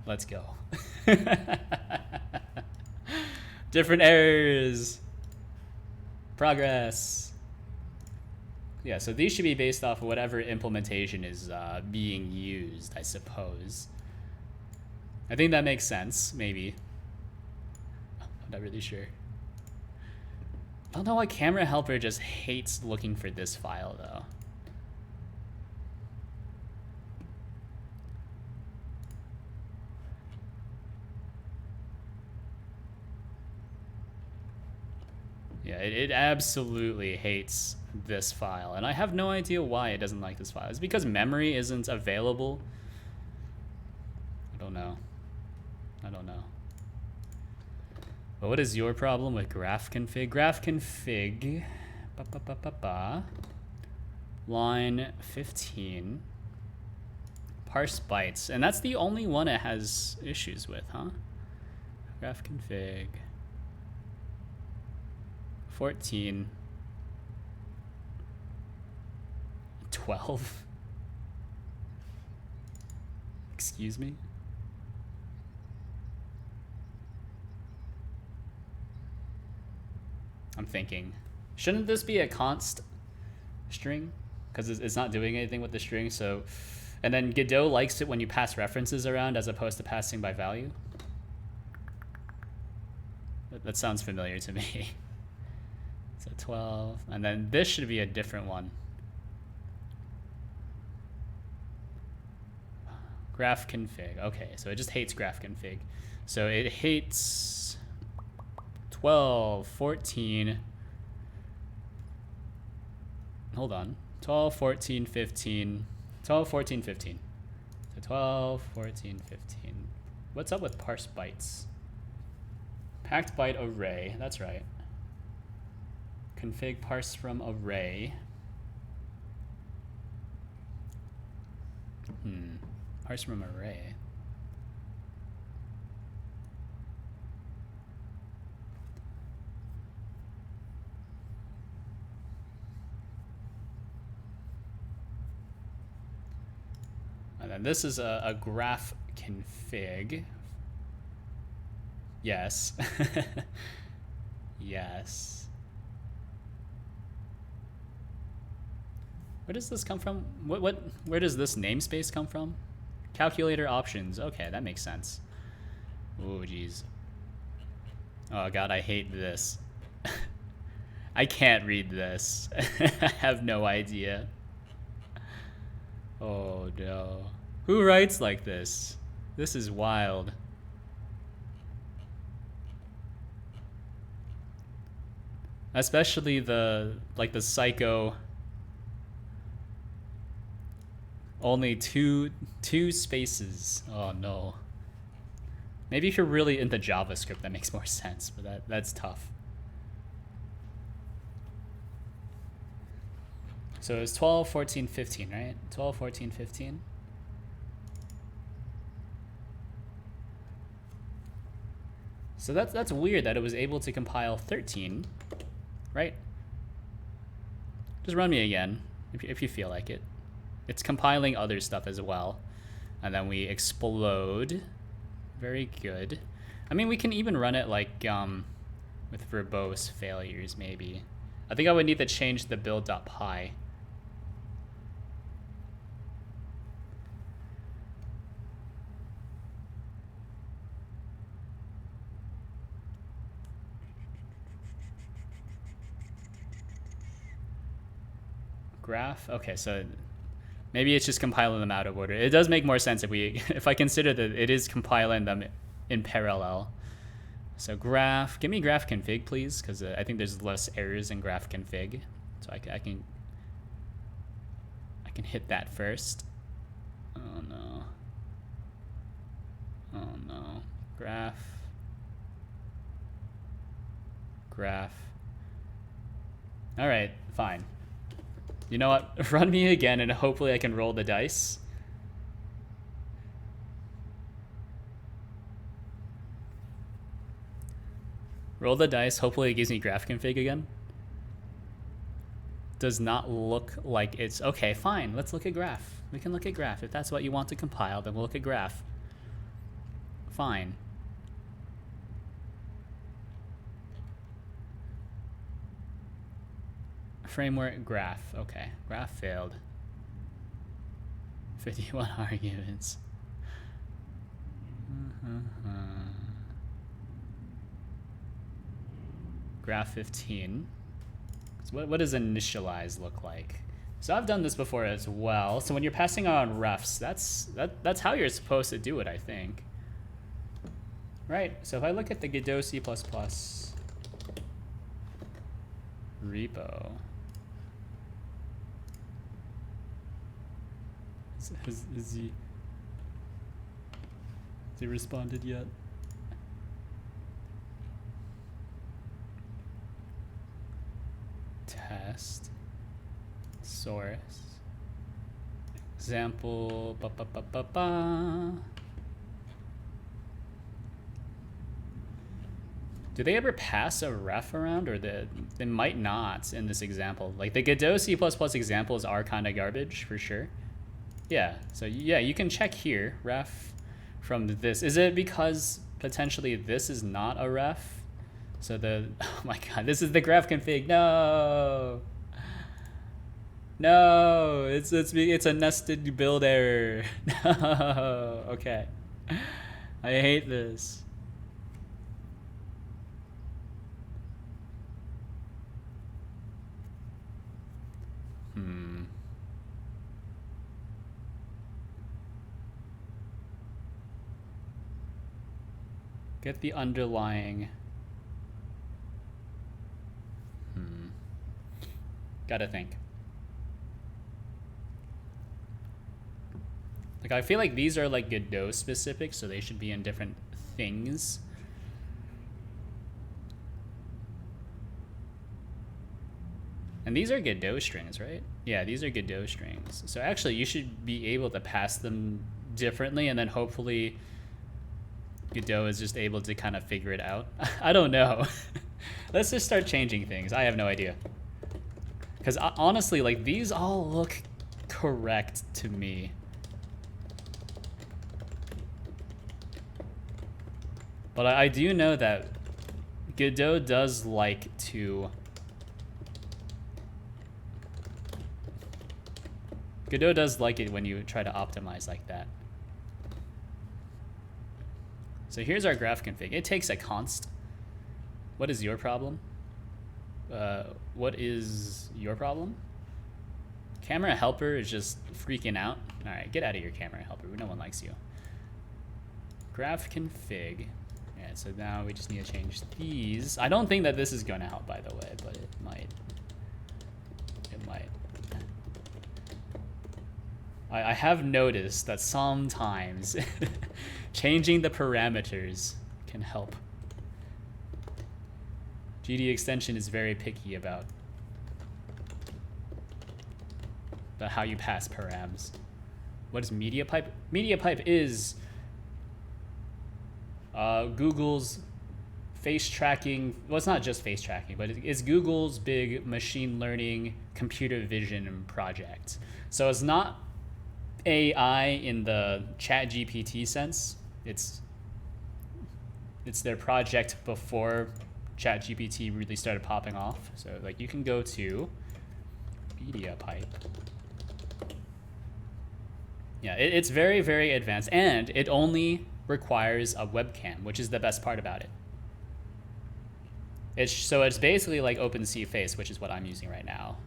A: Let's go. Different errors. Progress. Yeah, so these should be based off of whatever implementation is being used, I suppose. I think that makes sense, maybe. I'm not really sure. I don't know why Camera Helper just hates looking for this file, though. Yeah, it absolutely hates this file, and I have no idea why it doesn't like this file. It's because memory isn't available. I don't know. I don't know. But what is your problem with graph config? Graph config, line 15, parse bytes, and that's the only one it has issues with, huh? Graph config 14, 12. Excuse me? I'm thinking, shouldn't this be a const string? Because it's not doing anything with the string, so... And then Godot likes it when you pass references around as opposed to passing by value. That sounds familiar to me. So 12, and then this should be a different one. Graph config, okay, so it just hates graph config. So it hates 12, 14, hold on, 12, 14, 15, 12, 14, 15. So 12, 14, 15. What's up with parse bytes? Packed byte array, that's right. Config parse from array. Parse from array. And then this is a graph config. Yes. Yes. Where does this come from? Where does this namespace come from? Calculator options. Okay, that makes sense. Oh, geez. Oh, God, I hate this. I can't read this. I have no idea. Oh, no. Who writes like this? This is wild. Especially the psycho. Only two spaces. Oh no. Maybe if you're really into JavaScript, that makes more sense, but that's tough. So it's 12, 14, 15, right? 12, 14, 15. So that's weird that it was able to compile 13, right? Just run me again if you feel like it. It's compiling other stuff as well. And then we explode. Very good. I mean, we can even run it like with verbose failures, maybe. I think I would need to change the build.py. Graph? Okay, so maybe it's just compiling them out of order. It does make more sense if I consider that it is compiling them in parallel. So graph, give me graph config, please, because I think there's less errors in graph config. So I can hit that first. Oh no. Oh no. Graph. All right, fine. You know what? Run me again, and hopefully I can roll the dice. Roll the dice. Hopefully it gives me graph config again. Does not look like it's... Okay, fine. Let's look at graph. We can look at graph. If that's what you want to compile, then we'll look at graph. Fine. Framework graph. Okay, graph failed. 51 arguments. Graph 15. So what does initialize look like? So I've done this before as well. So when you're passing on refs, that's how you're supposed to do it, I think. Right. So if I look at the Godot C++ repo. Has he responded yet? Test source example Do they ever pass a ref around, or they might not in this example? Like the Godot C++ examples are kind of garbage for sure. Yeah, so yeah, you can check here, ref from this. Is it because potentially this is not a ref? So oh my God, this is the graph config. No, no, it's a nested build error. No, okay, I hate this. Get the underlying. Gotta think. Like, I feel like these are like Godot specific, so they should be in different things. And these are Godot strings, right? Yeah, these are Godot strings. So actually, you should be able to pass them differently, and then hopefully Godot is just able to kind of figure it out. I don't know. Let's just start changing things. I have no idea. Because honestly, like, these all look correct to me. But I do know that Godot does like to... Godot does like it when you try to optimize like that. So here's our graph config. It takes a const. What is your problem? What is your problem? Camera helper is just freaking out. All right, get out of here, camera helper. No one likes you. Graph config. Yeah, so now we just need to change these. I don't think that this is going to help, by the way, but it might. It might. I have noticed that sometimes changing the parameters can help. GD extension is very picky about how you pass params. What is mediapipe? Mediapipe is Google's face tracking. Well, it's not just face tracking, but it's Google's big machine learning computer vision project. So it's not AI in the ChatGPT sense. It's their project before ChatGPT really started popping off. So like you can go to mediapipe. Yeah, it's very, very advanced, and it only requires a webcam, which is the best part about it. So it's basically like OpenSea Face, which is what I'm using right now.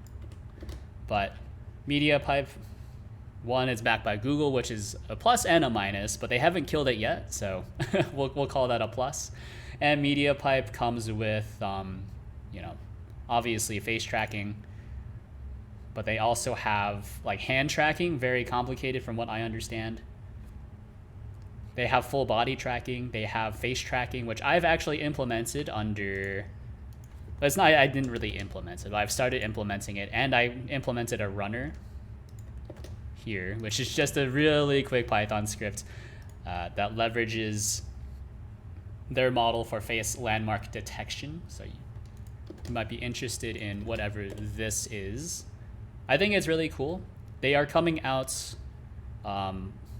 A: But mediapipe 1 is backed by Google, which is a plus and a minus, but they haven't killed it yet, so we'll call that a plus. And mediapipe comes with, you know, obviously face tracking, but they also have like hand tracking, very complicated from what I understand. They have full body tracking. They have face tracking, which I've actually implemented under. But it's not. I didn't really implement it. But I've started implementing it, and I implemented a runner here, which is just a really quick Python script that leverages their model for face landmark detection. So you might be interested in whatever this is. I think it's really cool. They are coming out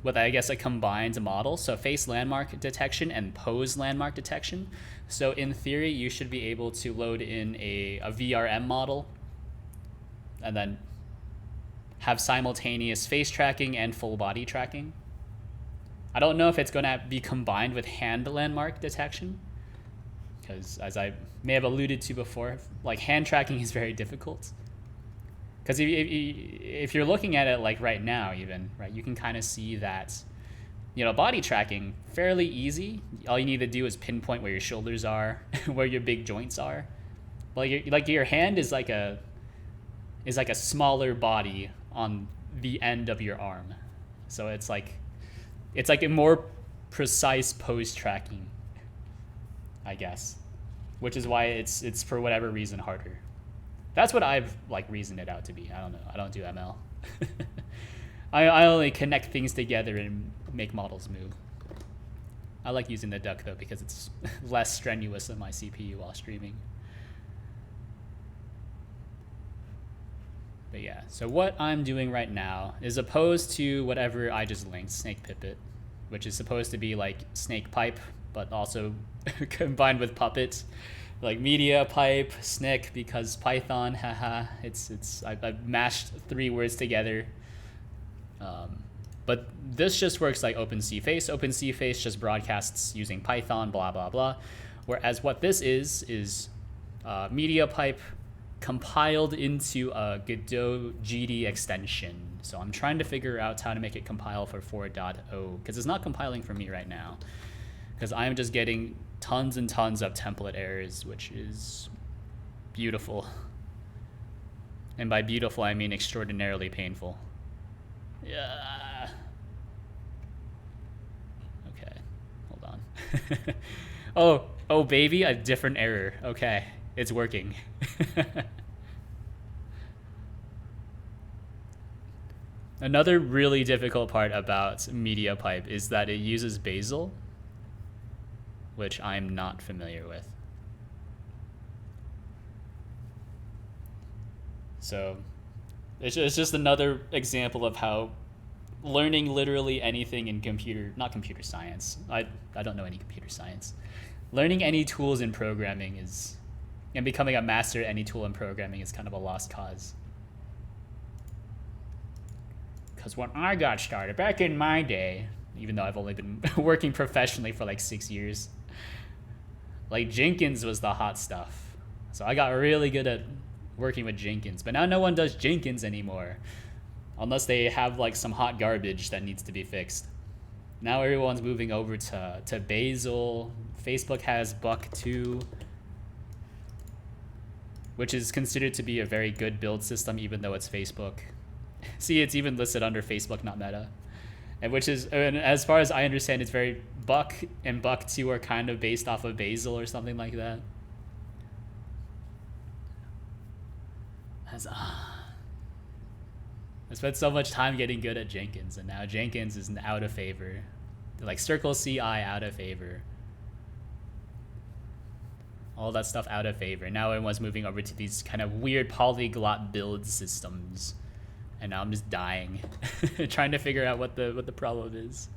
A: with, I guess, a combined model. So face landmark detection and pose landmark detection. So in theory, you should be able to load in a VRM model and then have simultaneous face tracking and full body tracking. I don't know if it's going to be combined with hand landmark detection, because as I may have alluded to before, like hand tracking is very difficult. Because if you're looking at it like right now, even, right, you can kind of see that, you know, body tracking, fairly easy. All you need to do is pinpoint where your shoulders are, where your big joints are. Like your hand is like a smaller body on the end of your arm. So it's like a more precise pose tracking, I guess, which is why it's for whatever reason harder. That's what I've like reasoned it out to be. I don't know. I don't do ML. I only connect things together and make models move. I like using the duck though because it's less strenuous than my CPU while streaming. But yeah, so what I'm doing right now is opposed to whatever I just linked, snake pipit, which is supposed to be like snake pipe, but also combined with puppet, like media pipe, snick, because Python, haha, I've mashed 3 words together. But this just works like OpenSea Face. OpenSea Face just broadcasts using Python, blah, blah, blah. Whereas what this is media pipe compiled into a Godot GD extension. So I'm trying to figure out how to make it compile for 4.0, because it's not compiling for me right now, because I'm just getting tons and tons of template errors, which is beautiful. And by beautiful, I mean extraordinarily painful. Yeah. Okay, hold on. oh baby, a different error. Okay, it's working. Another really difficult part about mediapipe is that it uses Bazel, which I'm not familiar with. So it's just another example of how learning literally anything in not computer science. I don't know any computer science. Learning any tools in programming and becoming a master at any tool in programming is kind of a lost cause. Because when I got started, back in my day, even though I've only been working professionally for like 6 years, like Jenkins was the hot stuff. So I got really good at working with Jenkins. But now no one does Jenkins anymore, unless they have like some hot garbage that needs to be fixed. Now everyone's moving over to Bazel. Facebook has Buck 2, which is considered to be a very good build system, even though it's Facebook. See, it's even listed under Facebook, not Meta. And as far as I understand, it's very Buck and Buck 2 are kind of based off of Bazel or something like that. I spent so much time getting good at Jenkins, and now Jenkins is out of favor. Like Circle CI out of favor. All that stuff out of favor. Now everyone's moving over to these kind of weird polyglot build systems. And now I'm just dying, trying to figure out what the problem is.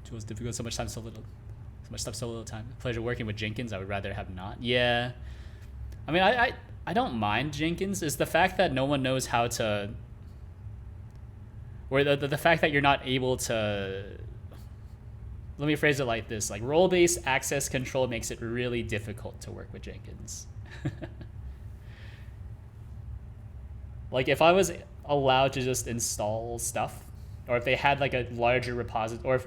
A: Tools difficult, so much time, so much stuff, so little time. Pleasure working with Jenkins. I would rather have not. Yeah, I mean, I don't mind Jenkins. It's the fact that no one knows how to, or the fact that you're not able to. Let me phrase it like this: like role-based access control makes it really difficult to work with Jenkins. Like if I was allowed to just install stuff, or if they had like a larger repository, or if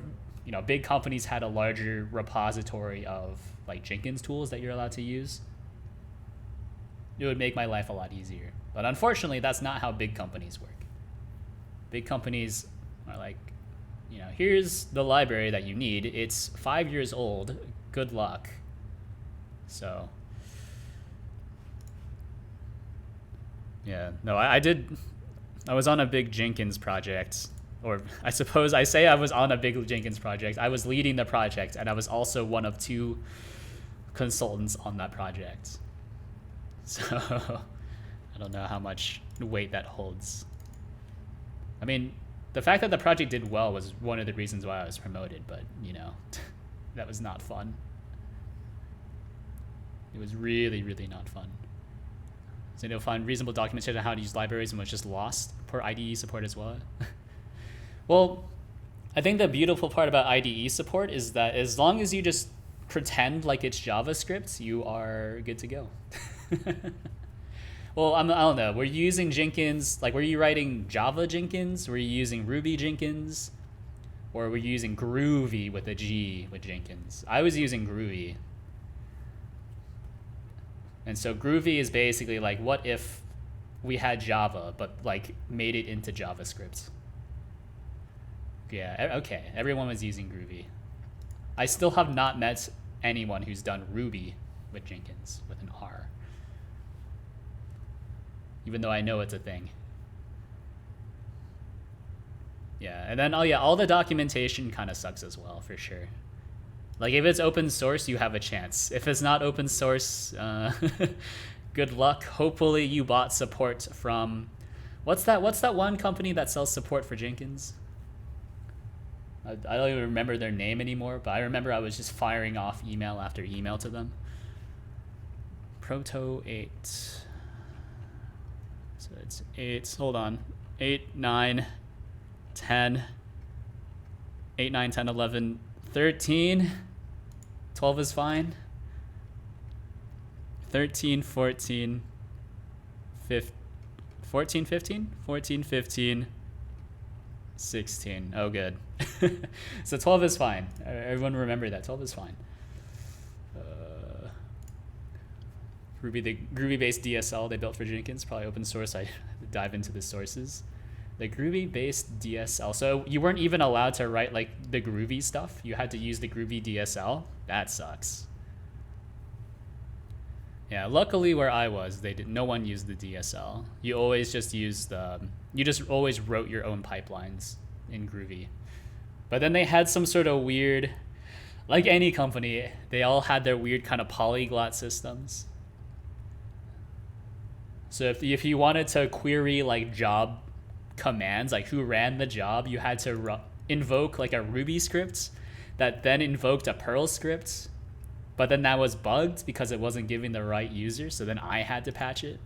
A: big companies had a larger repository of like Jenkins tools that you're allowed to use, it would make my life a lot easier. But unfortunately, that's not how big companies work. Big companies are like, here's the library that you need. It's 5 years old. Good luck. So. Yeah, no, I was on a big Jenkins project, or I suppose I say I was on a big Jenkins project. I was leading the project, and I was also one of 2 consultants on that project. So I don't know how much weight that holds. I mean, the fact that the project did well was one of the reasons why I was promoted, but, that was not fun. It was really, really not fun. So you'll find reasonable documentation on how to use libraries and was just lost. Poor IDE support as well. Well, I think the beautiful part about IDE support is that as long as you just pretend like it's JavaScript, you are good to go. Well, I don't know. Were you using Jenkins? Like, were you writing Java Jenkins? Were you using Ruby Jenkins? Or were you using Groovy with a G with Jenkins? I was using Groovy. And so Groovy is basically like, what if we had Java, but like made it into JavaScript? Yeah, okay. Everyone was using Groovy. I still have not met anyone who's done Ruby with Jenkins with an R. Even though I know it's a thing. Yeah, and then, all the documentation kind of sucks as well, for sure. Like, if it's open source, you have a chance. If it's not open source, good luck. Hopefully you bought support from... What's that one company that sells support for Jenkins? I don't even remember their name anymore, but I remember I was just firing off email after email to them. Proto 8. So it's 8, hold on. 8, 9, 10. 8, 9, 10, 11, 13. 12 is fine. 13, 14, 15, 14, 15? 14, 15, 16. Oh, good. So 12 is fine. Everyone remember that. 12 is fine. The Groovy-based DSL they built for Jenkins, probably open source. I dive into the sources. The Groovy-based DSL. So you weren't even allowed to write like the Groovy stuff. You had to use the Groovy DSL. That sucks. Yeah, luckily where I was, no one used the DSL. You always just use the You just always wrote your own pipelines in Groovy. But then they had some sort of weird, like any company, they all had their weird kind of polyglot systems. So if you wanted to query like job commands, like who ran the job, you had to invoke like a Ruby script that then invoked a Perl script. But then that was bugged because it wasn't giving the right user, so then I had to patch it.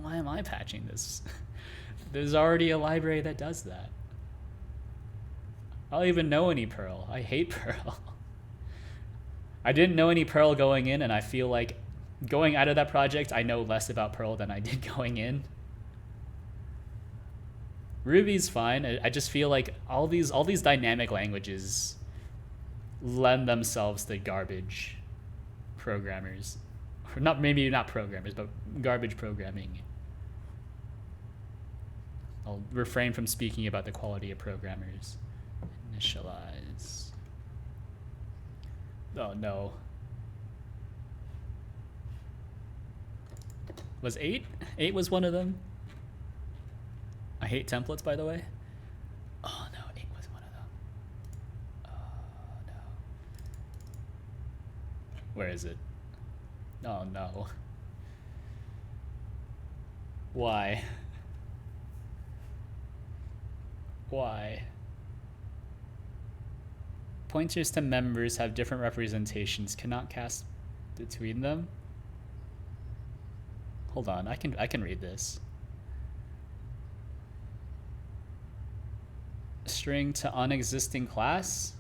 A: Why am I patching this? There's already a library that does that. I don't even know any Perl. I hate Perl. I didn't know any Perl going in, and I feel like going out of that project, I know less about Perl than I did going in. Ruby's fine. I just feel like all these dynamic languages lend themselves to garbage programmers. Or maybe not programmers, but garbage programming. I'll refrain from speaking about the quality of programmers. Initialize. Oh no. Was 8? 8 was one of them? I hate templates, by the way. Oh no, 8 was one of them. Oh no. Where is it? Oh no. Why? Why? Pointers to members have different representations. Cannot cast between them. Hold on, I can read this. String to unexisting class?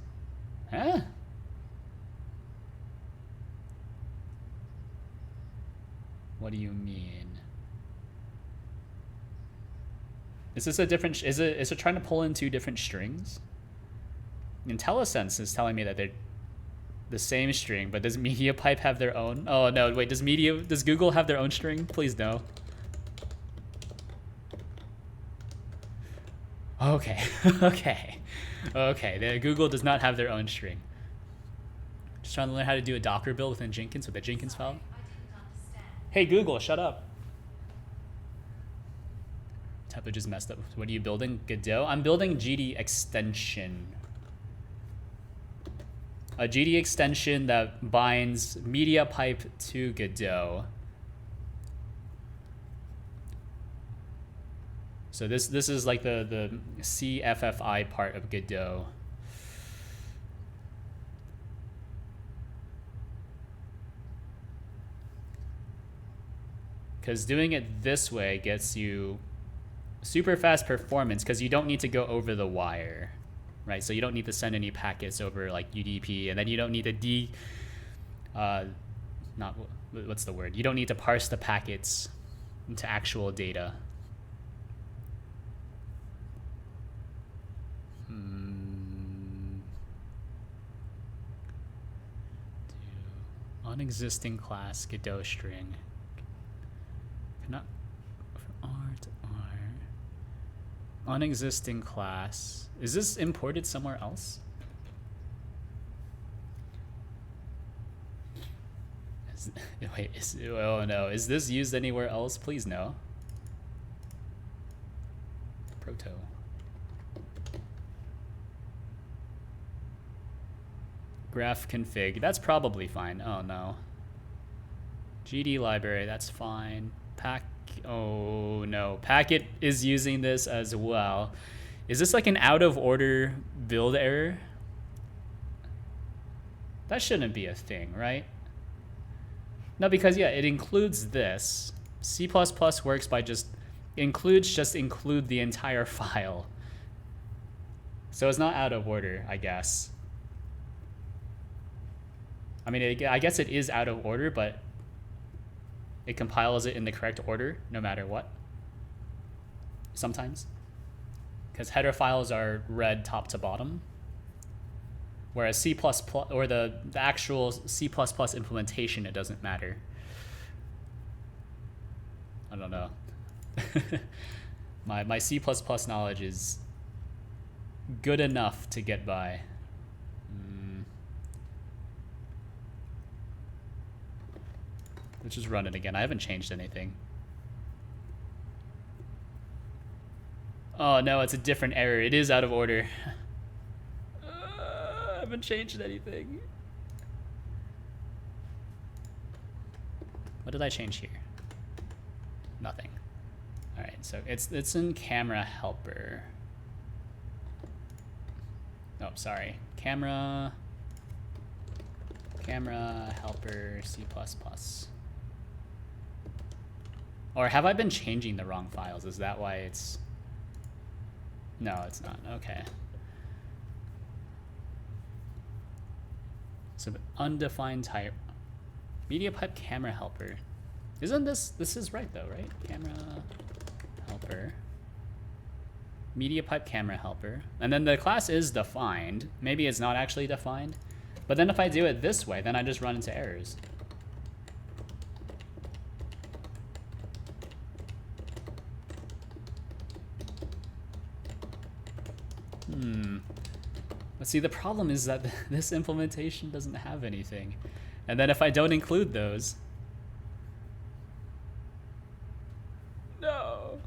A: Huh? What do you mean? Is this a different, is it trying to pull in 2 different strings? IntelliSense is telling me that they're the same string, but does mediapipe have their own? Oh no, wait, does Google have their own string? Please no. Okay, okay, Google does not have their own string. Just trying to learn how to do a Docker build within Jenkins with a Jenkins file. Hey Google, shut up. Typo just messed up. What are you building? Godot? I'm building GD extension. A GD extension that binds mediapipe to Godot. So this is like the CFFI part of Godot. Because doing it this way gets you super fast performance because you don't need to go over the wire, right? So you don't need to send any packets over like UDP, and then you don't need to what's the word? You don't need to parse the packets into actual data. Unexisting class Godot string. Cannot from R to R. Unexisting class. Is this imported somewhere else? Oh no, is this used anywhere else? Please no. Proto. Graph config, that's probably fine. Oh no. GD library, that's fine. Oh no, Packet is using this as well. Is this like an out of order build error? That shouldn't be a thing, right? No, because yeah, it includes this. C++ works by just include the entire file. So it's not out of order, I guess. I mean, I guess it is out of order, but it compiles it in the correct order no matter what. Sometimes. Because header files are read top to bottom. Whereas C++, or the actual C++ implementation, it doesn't matter. I don't know. My C++ knowledge is good enough to get by. Let's just run it again. I haven't changed anything. Oh no, it's a different error. It is out of order. I haven't changed anything. What did I change here? Nothing. All right, so it's in camera helper. Oh, sorry. Camera helper C++. Or have I been changing the wrong files? Is that why it's... No, it's not. Okay. So undefined type. Mediapipe camera helper. Isn't this is right though, right? Camera helper. Mediapipe camera helper. And then the class is defined. Maybe it's not actually defined. But then if I do it this way, then I just run into errors. But see, the problem is that this implementation doesn't have anything. And then if I don't include those... No.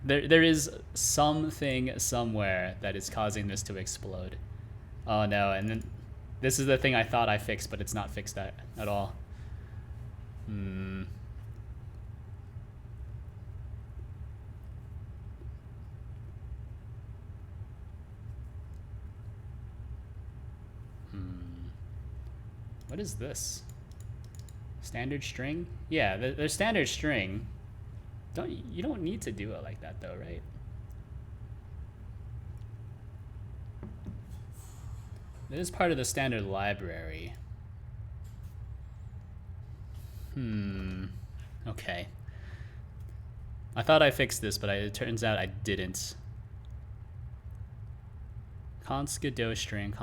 A: There is something somewhere that is causing this to explode. Oh no, and then this is the thing I thought I fixed, but it's not fixed at all. What is this? Standard string? Yeah, the standard string. You don't need to do it like that though, right? It is part of the standard library. Okay. I thought I fixed this, but it turns out I didn't. Const Godot string,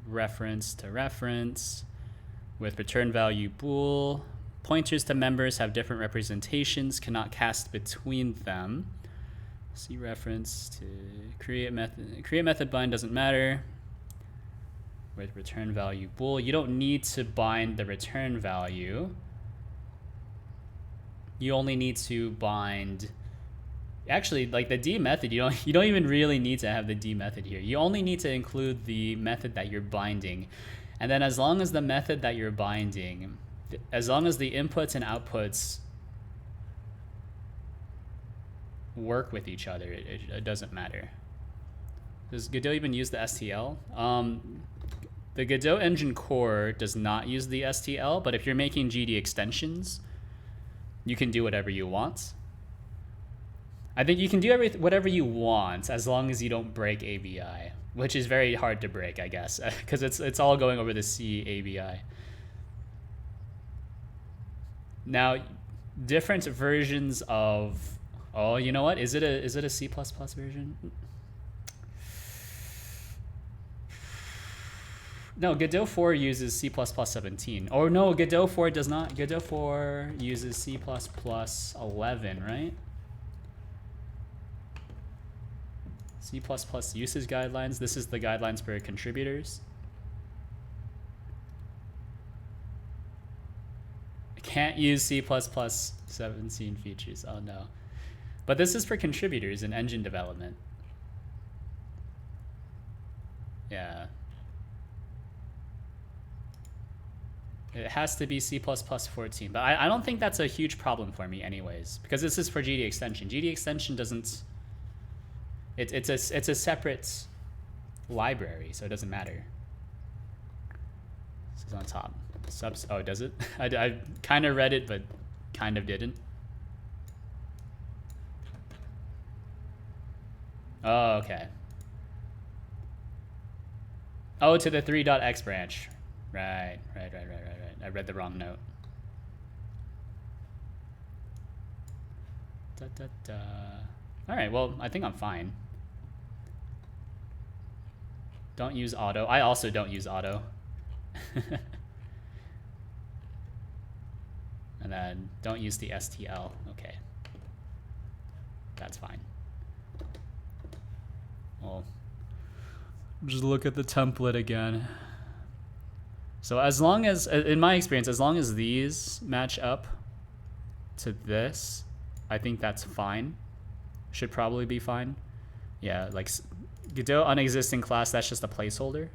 A: reference to reference, with return value bool. Pointers to members have different representations, cannot cast between them. See reference to create method bind doesn't matter. With return value bool, you don't need to bind the return value. You only need to bind. Actually, like the D method, you don't even really need to have the D method here. You only need to include the method that you're binding. And then as long as the method that you're binding, as long as the inputs and outputs work with each other, it doesn't matter. Does Godot even use the STL? The Godot engine core does not use the STL, but if you're making GD extensions, you can do whatever you want. I think you can do whatever you want as long as you don't break ABI, which is very hard to break, I guess, because it's all going over the C ABI. Now, different versions of... Oh, you know what? Is it a C++ version? No, Godot 4 uses C++ 17. Or no, Godot 4 does not. Godot 4 uses C++ 11, right? C++ usage guidelines. This is the guidelines for contributors. I can't use C++ 17 features. Oh no. But this is for contributors in engine development. Yeah. It has to be C++ 14, but I don't think that's a huge problem for me anyways, because this is for GD extension. GD extension doesn't... It's a separate library, so it doesn't matter. This is on top. Subs. Oh, does it? I kind of read it, but kind of didn't. Oh, okay. Oh, to the 3.x branch. Right. I read the wrong note. All right, well, I think I'm fine. Don't use auto. I also don't use auto. And then don't use the STL. Okay. That's fine. Well, just look at the template again. So as long as, in my experience, as long as these match up to this, I think that's fine. Should probably be fine. Yeah, like Godot unexisting class, that's just a placeholder.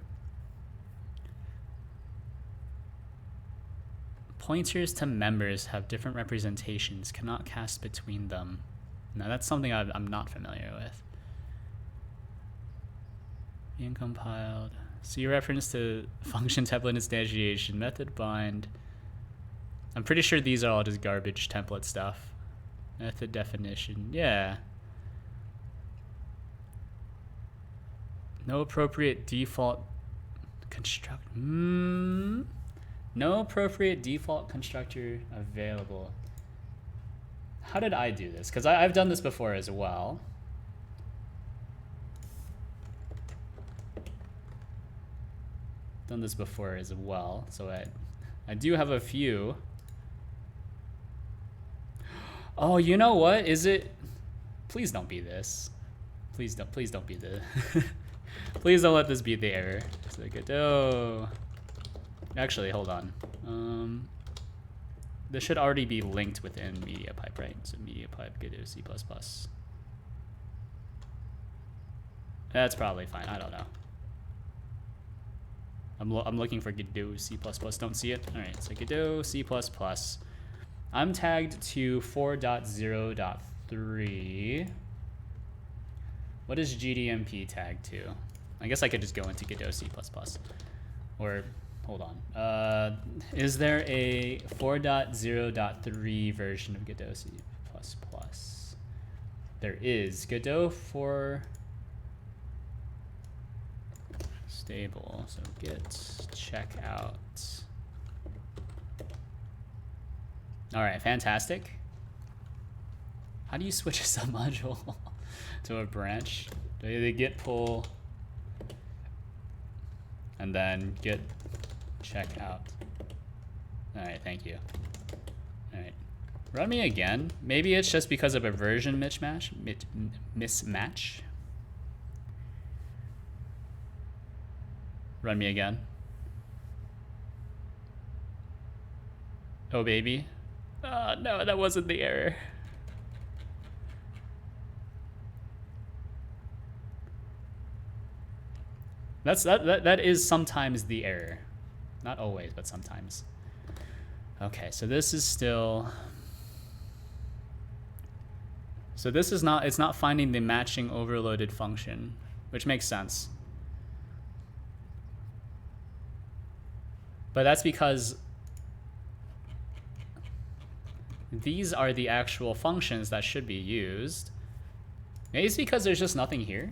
A: Pointers to members have different representations, cannot cast between them. Now that's something I'm not familiar with. Being compiled. See reference to function template instantiation, method bind. I'm pretty sure these are all just garbage template stuff. Method definition, yeah. No appropriate default construct. No appropriate default constructor available. How did I do this? Because I've done this before as well. Done this before as well, so I do have a few. Oh, you know what? Is it? Please don't be this. Please don't be the. Please don't let this be the error. So Godot. Actually, hold on. This should already be linked within mediapipe, right? So mediapipe Godot C++. That's probably fine. I don't know. I'm looking for Godot C++. Don't see it. All right. So Godot C++. I'm tagged to 4.0.3. What is GDMP tagged to? I guess I could just go into Godot C++. Or, hold on. Is there a 4.0.3 version of Godot C++? There is. Godot for stable. So git check out. All right, fantastic. How do you switch a submodule to a branch? Do you git pull and then git check out? All right, thank you. All right, run me again. Maybe it's just because of a version mismatch. Run me again. Oh, baby. No, that wasn't the error. That is sometimes the error. Not always, but sometimes. Okay, so this is still... So this is not, it's not finding the matching overloaded function, which makes sense. But that's because these are the actual functions that should be used. Maybe it's because there's just nothing here.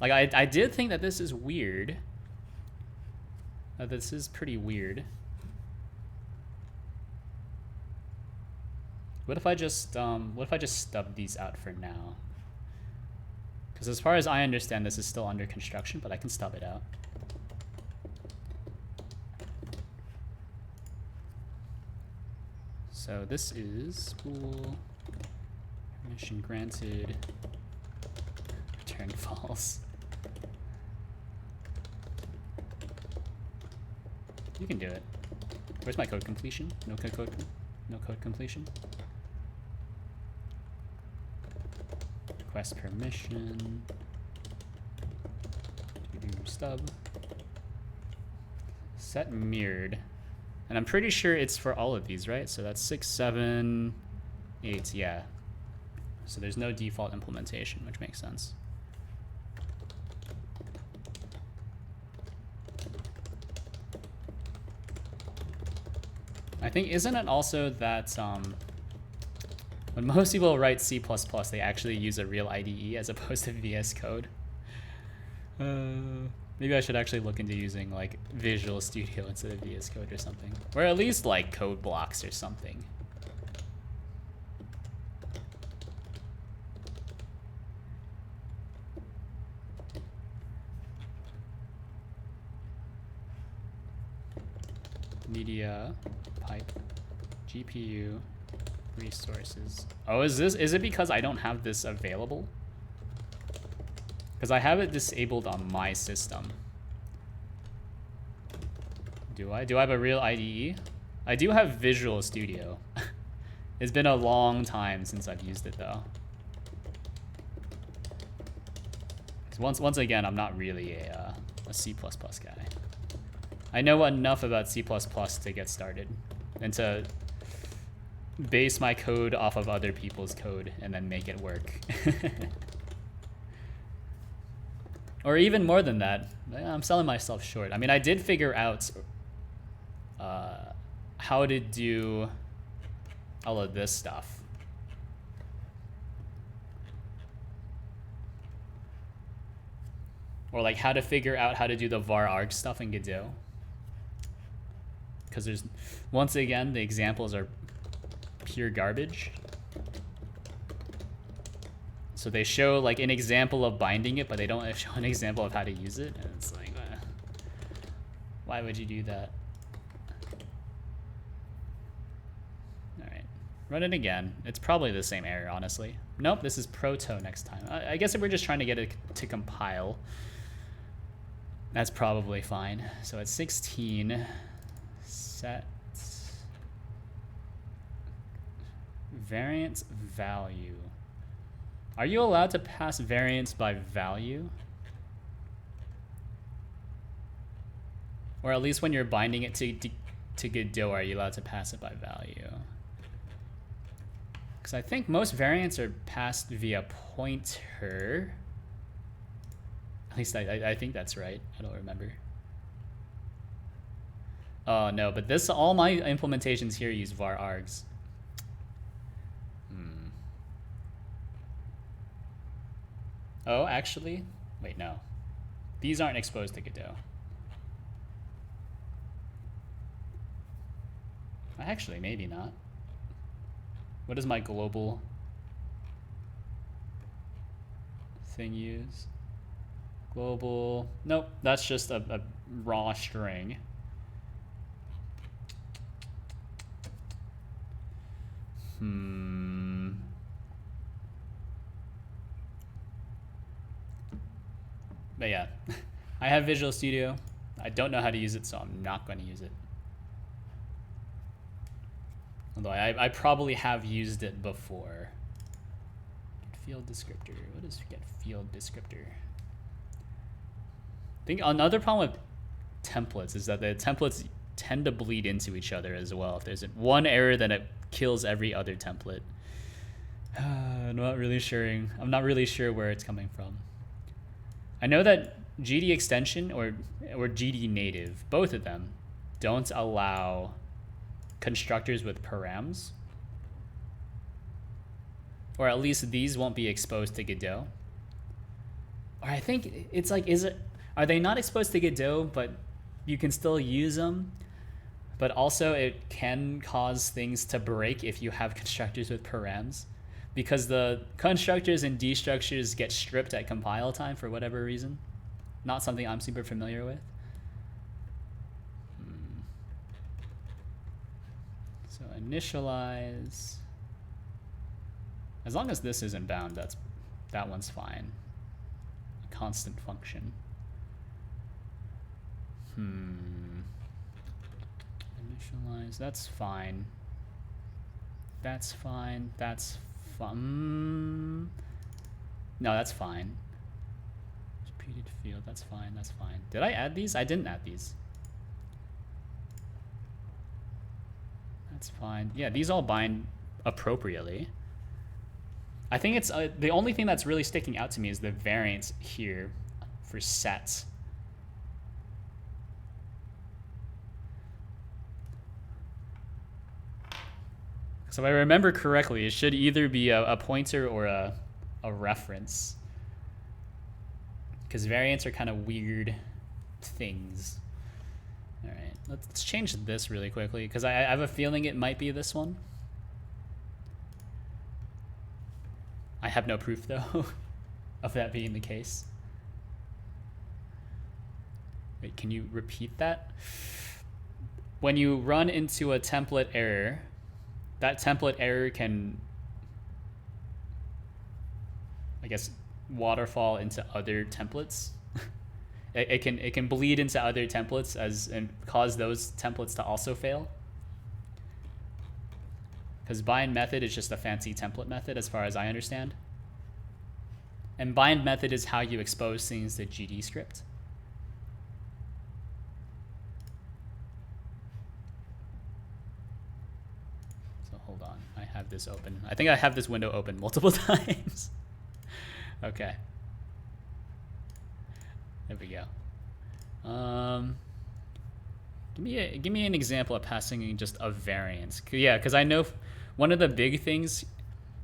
A: Like, I did think that this is weird. This is pretty weird. What if I just stub these out for now? Because as far as I understand, this is still under construction, but I can stub it out. So this is spool, permission granted, return false. You can do it. Where's my code completion? No code completion. Request permission. To do stub. Set mirrored. And I'm pretty sure it's for all of these, right? So that's 6, 7, 8, yeah. So there's no default implementation, which makes sense. I think, isn't it also that when most people write C++, they actually use a real IDE as opposed to VS Code? Maybe I should actually look into using like Visual Studio instead of VS Code or something. Or at least like code blocks or something. Media pipe GPU resources. Oh, is it because I don't have this available? Because I have it disabled on my system. Do I? Do I have a real IDE? I do have Visual Studio. It's been a long time since I've used it though. 'Cause once again, I'm not really a C++ guy. I know enough about C++ to get started and to base my code off of other people's code and then make it work. Or even more than that. I'm selling myself short. I mean, I did figure out how to do all of this stuff. Or like how to figure out how to do the var arg stuff in Godot. Because there's, once again, the examples are pure garbage. So they show like an example of binding it, but they don't show an example of how to use it. And it's like, why would you do that? All right, run it again. It's probably the same error, honestly. Nope, this is proto next time. I guess if we're just trying to get it to compile, that's probably fine. So at 16, set variance value. Are you allowed to pass variance by value? Or at least when you're binding it to Godot, are you allowed to pass it by value? Because I think most variants are passed via pointer. At least I think that's right. I don't remember. Oh no, but this, all my implementations here use var args. Oh, actually, wait, no. These aren't exposed to Godot. Actually, maybe not. What does my global thing use? Global, nope, that's just a raw string. But yeah, I have Visual Studio. I don't know how to use it, so I'm not going to use it. Although I probably have used it before. Get field descriptor. What is get field descriptor? I think another problem with templates is that the templates tend to bleed into each other as well. If there's one error, then it kills every other template. I'm not really sure where it's coming from. I know that GD extension or GD native, both of them, don't allow constructors with params. Or at least these won't be exposed to Godot. Or I think it's like, are they not exposed to Godot, but you can still use them? But also it can cause things to break if you have constructors with params, because the constructors and destructures get stripped at compile time for whatever reason. Not something I'm super familiar with. So initialize. As long as this isn't bound, that one's fine. A constant function. Initialize, that's fine. That's fine. That's fun. No, that's fine. Repeated field, that's fine. That's fine. Did I add these? I didn't add these. That's fine. Yeah, these all bind appropriately. I think it's the only thing that's really sticking out to me is the variance here for sets. So if I remember correctly, it should either be a pointer or a reference, because variants are kind of weird things. All right, let's change this really quickly, because I have a feeling it might be this one. I have no proof, though, of that being the case. Wait, can you repeat that? When you run into a template error, that template error can, I guess, waterfall into other templates. it can bleed into other templates and cause those templates to also fail. because bind method is just a fancy template method as far as I understand. And bind method is how you expose things to GD script. So hold on, I have this open. I think I have this window open multiple times. Okay. There we go. Give me an example of passing just a variance. Yeah, because I know one of the big things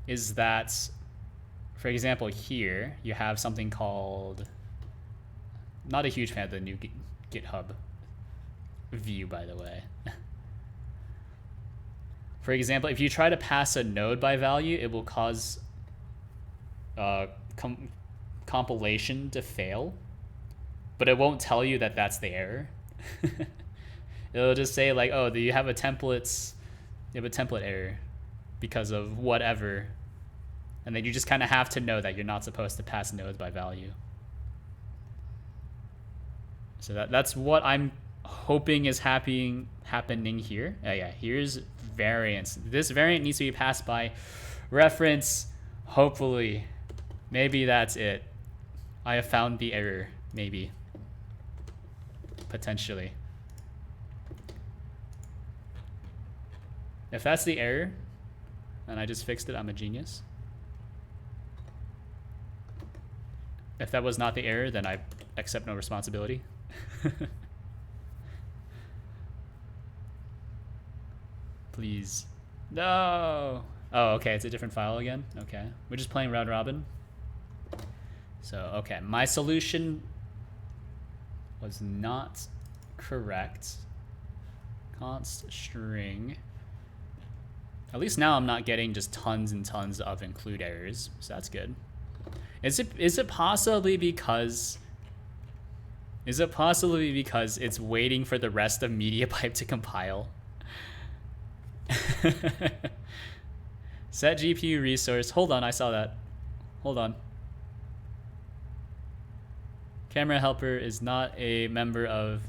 A: is that, for example, here you have something called, not a huge fan of the new GitHub view, by the way. For example, if you try to pass a node by value, it will cause compilation to fail, but it won't tell you that that's the error. It'll just say like, oh, do you have a template error because of whatever. And then you just kind of have to know that you're not supposed to pass nodes by value. So that's what I'm hoping is happening here. Yeah, here's variance. This variant needs to be passed by reference. Hopefully, maybe that's it. I have found the error, maybe, potentially. If that's the error, and I just fixed it, I'm a genius. If that was not the error, then I accept no responsibility. Please. No! Oh, okay, it's a different file again. Okay, we're just playing round robin. So, okay, my solution was not correct. Const string. At least now I'm not getting just tons and tons of include errors, so that's good. Is it possibly because it's waiting for the rest of mediapipe to compile? Set GPU resource. Hold on, I saw that. Hold on. Camera helper is not a member of.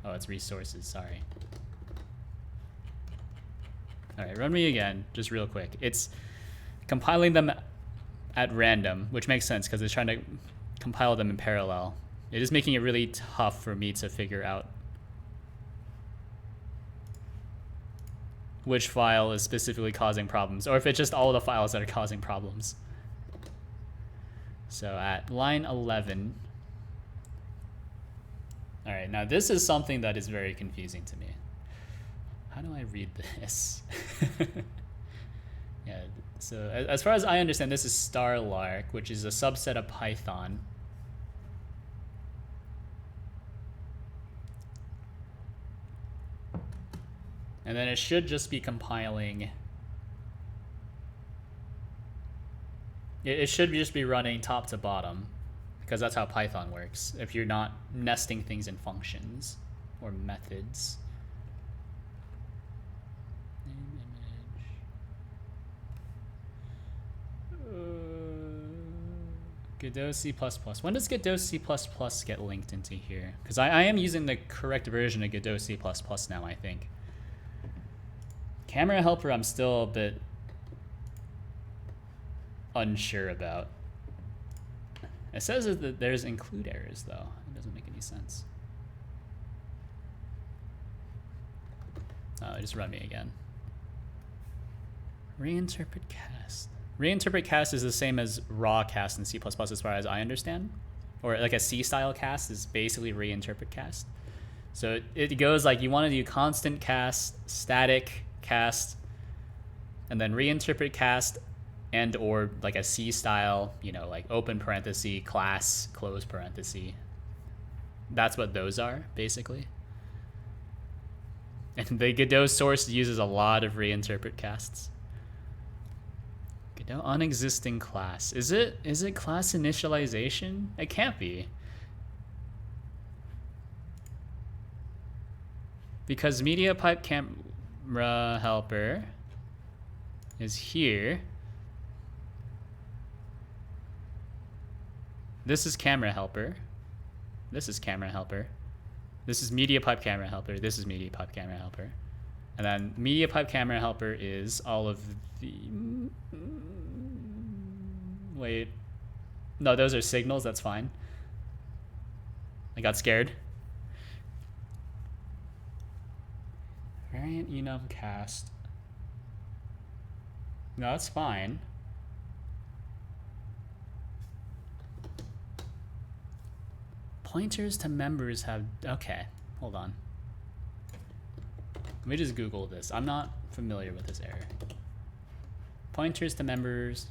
A: Oh, it's resources, sorry. All right, run me again, just real quick. It's compiling them at random, which makes sense because it's trying to compile them in parallel. It is making it really tough for me to figure out which file is specifically causing problems, or if it's just all the files that are causing problems. So at line 11, all right, now this is something that is very confusing to me. How do I read this? Yeah, so as far as I understand, this is Starlark, which is a subset of Python. And then it should just be compiling. It should just be running top to bottom, because that's how Python works, if you're not nesting things in functions or methods. Godot C++. When does Godot C++ get linked into here? Because I am using the correct version of Godot C++ now, I think. Camera helper, I'm still a bit unsure about. It says that there's include errors, though. It doesn't make any sense. Oh, just run me again. Reinterpret cast. Reinterpret cast is the same as raw cast in C++ as far as I understand. Or like a C-style cast is basically reinterpret cast. So it goes like you want to do constant cast, static cast, and then reinterpret cast, and or like a C-style, you know, like open parenthesis, class, close parenthesis. That's what those are, basically. And the Godot source uses a lot of reinterpret casts. Godot unexisting class. Is it class initialization? It can't be. Because mediapipe camera helper is here. This is camera helper. This is camera helper. This is mediapipe camera helper. This is mediapipe camera helper. And then mediapipe camera helper is all of the... Wait. No, those are signals. That's fine. I got scared. Variant enum cast. No, that's fine. Pointers to members have... Okay, hold on. Let me just Google this. I'm not familiar with this error. Pointers to members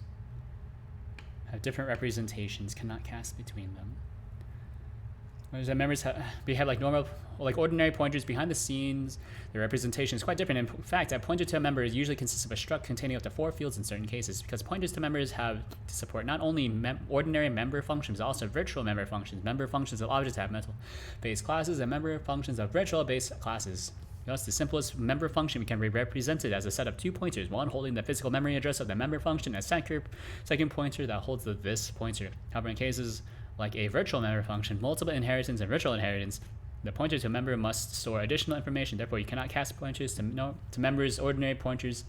A: have different representations, cannot cast between them. Whereas members have like normal, like ordinary pointers behind the scenes. Their representation is quite different. In fact, a pointer to a member usually consists of a struct containing up to 4 fields in certain cases, because pointers to members have to support not only ordinary member functions, but also virtual member functions. Member functions of objects have mental-based classes, and member functions of virtual-based classes. Thus, the simplest member function can be represented as a set of 2 pointers, one holding the physical memory address of the member function, and a second pointer that holds the this pointer. However, in cases like a virtual member function, multiple inheritance, and virtual inheritance, the pointer to a member must store additional information. Therefore, you cannot cast pointers to members. Ordinary pointers.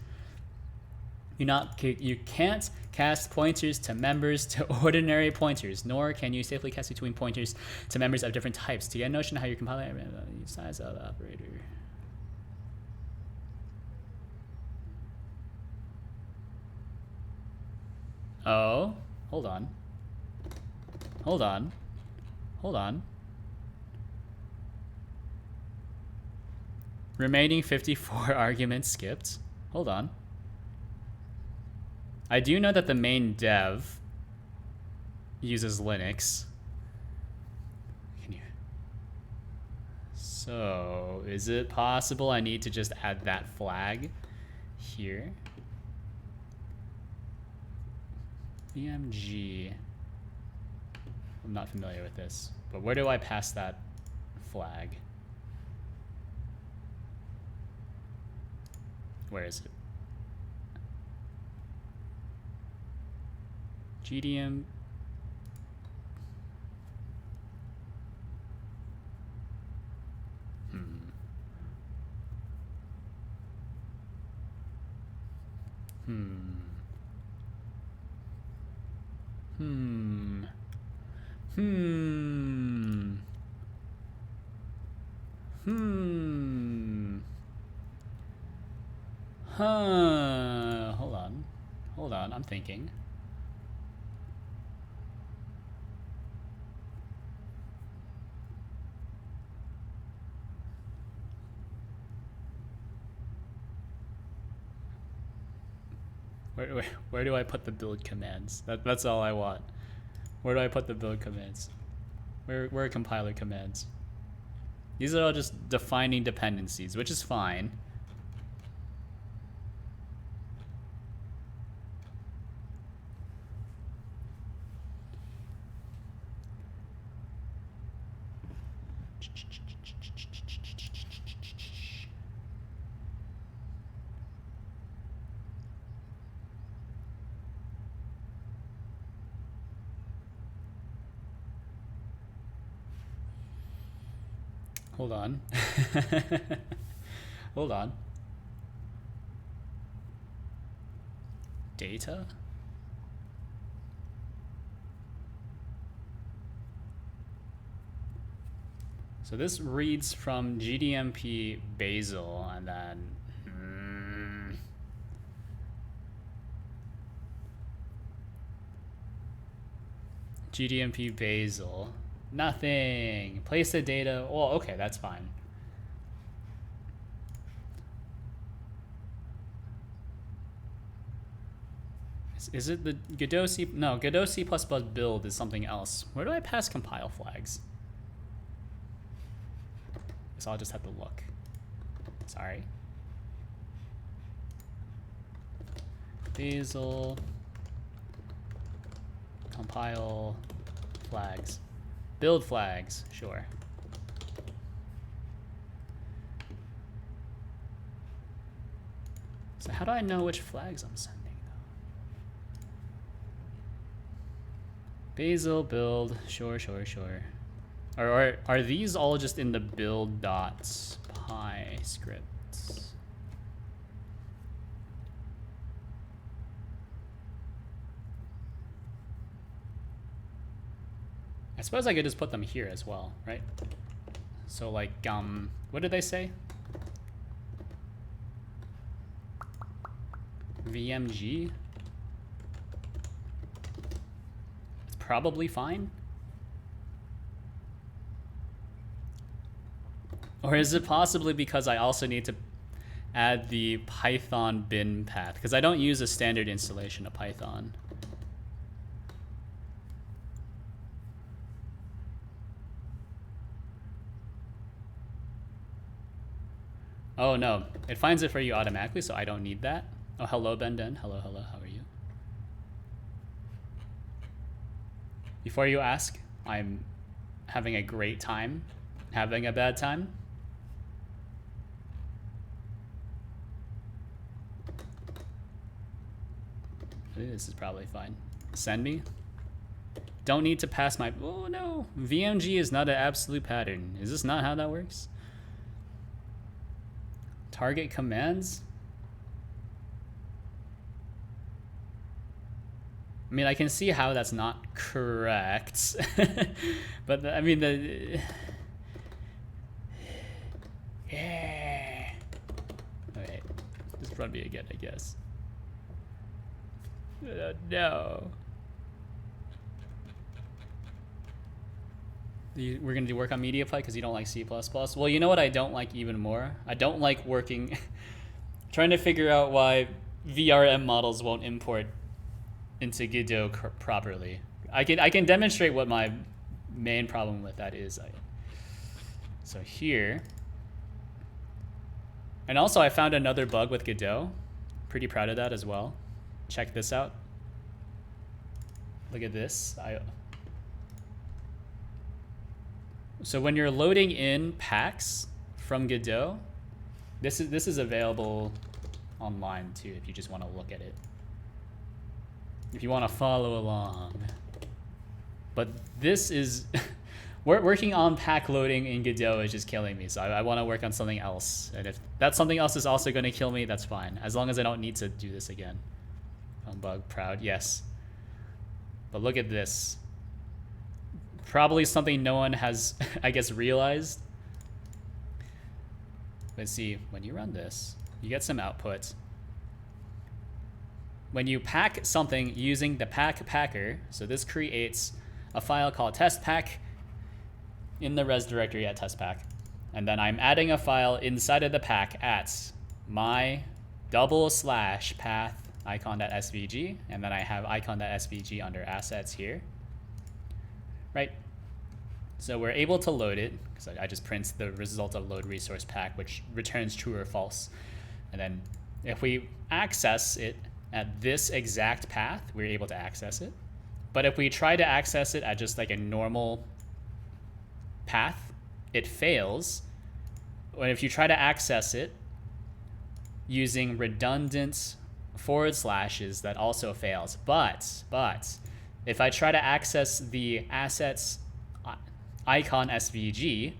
A: You can't cast pointers to members to ordinary pointers, nor can you safely cast between pointers to members of different types. To get a notion of how you're compiling the size of the operator. Oh, hold on. Hold on. Hold on. Remaining 54 arguments skipped. Hold on. I do know that the main dev uses Linux. Can you... So, is it possible I need to just add that flag here? BMG. I'm not familiar with this, but where do I pass that flag? Where is it? GDM. Hold on, I'm thinking. Where do I put the build commands? That's all I want. Where do I put the build commands? Where are compiler commands? These are all just defining dependencies, which is fine. Hold on. Hold on. Data? So this reads from GDMP Bazel and then GDMP Bazel. Nothing. Place the data. Oh, okay, that's fine. Is it the Godot C? No, Godot C++ build is something else. Where do I pass compile flags? Guess I'll just have to look. Sorry. Bazel. Compile flags. Build flags, sure. So how do I know which flags I'm sending though? Bazel build, sure. Or are these all just in the build.py scripts? I suppose I could just put them here as well, right? So like, what did they say? VMG? It's probably fine. Or is it possibly because I also need to add the Python bin path? Because I don't use a standard installation of Python. Oh no, it finds it for you automatically, so I don't need that. Oh, hello, Benden. Hello, hello, how are you? Before you ask, I'm having a great time. Having a bad time? This is probably fine. Send me. Don't need to pass my... Oh no, VMG is not an absolute pattern. Is this not how that works? Target commands? I mean, I can see how that's not correct. But I mean, yeah. Okay, just run me again, I guess. No. We're gonna do work on mediapipe because you don't like C++. Well, you know what I don't like even more? I don't like working, trying to figure out why VRM models won't import into Godot properly. I can demonstrate what my main problem with that is. So here, and also I found another bug with Godot. Pretty proud of that as well. Check this out. Look at this. So when you're loading in packs from Godot, this is available online too if you just want to look at it. If you want to follow along. But this is working on pack loading in Godot is just killing me. So I want to work on something else. And if that something else is also going to kill me, that's fine. As long as I don't need to do this again. Bug proud, yes. But look at this. Probably something no one has, I guess, realized. Let's see, when you run this, you get some output. When you pack something using the pack packer, so this creates a file called testpack in the res directory at testpack. And then I'm adding a file inside of the pack at my /path icon.svg, and then I have icon.svg under assets here. Right? So we're able to load it, because I just print the result of load resource pack, which returns true or false. And then if we access it at this exact path, we're able to access it. But if we try to access it at just like a normal path, it fails. Or if you try to access it using redundant /, that also fails. But if I try to access the assets icon svg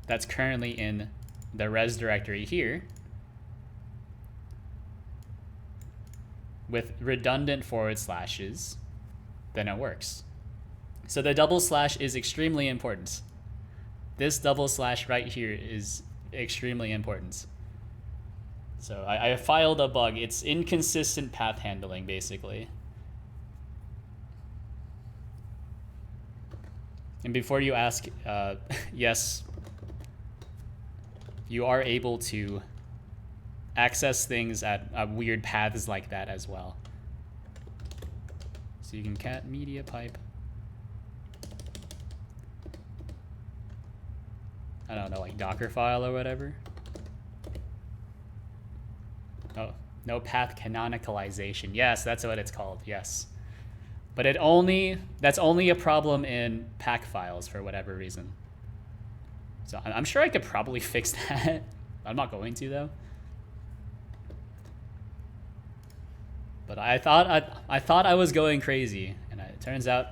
A: that's currently in the res directory here with redundant /, then it works. So the / is extremely important. This / right here is extremely important. So I filed a bug. It's inconsistent path handling, basically. And before you ask, yes, you are able to access things at weird paths like that as well. So you can cat mediapipe. I don't know, like Docker file or whatever. Oh, no path canonicalization. Yes, that's what it's called. Yes. But that's only a problem in pack files for whatever reason. So I'm sure I could probably fix that. I'm not going to though. But I thought I was going crazy, and it turns out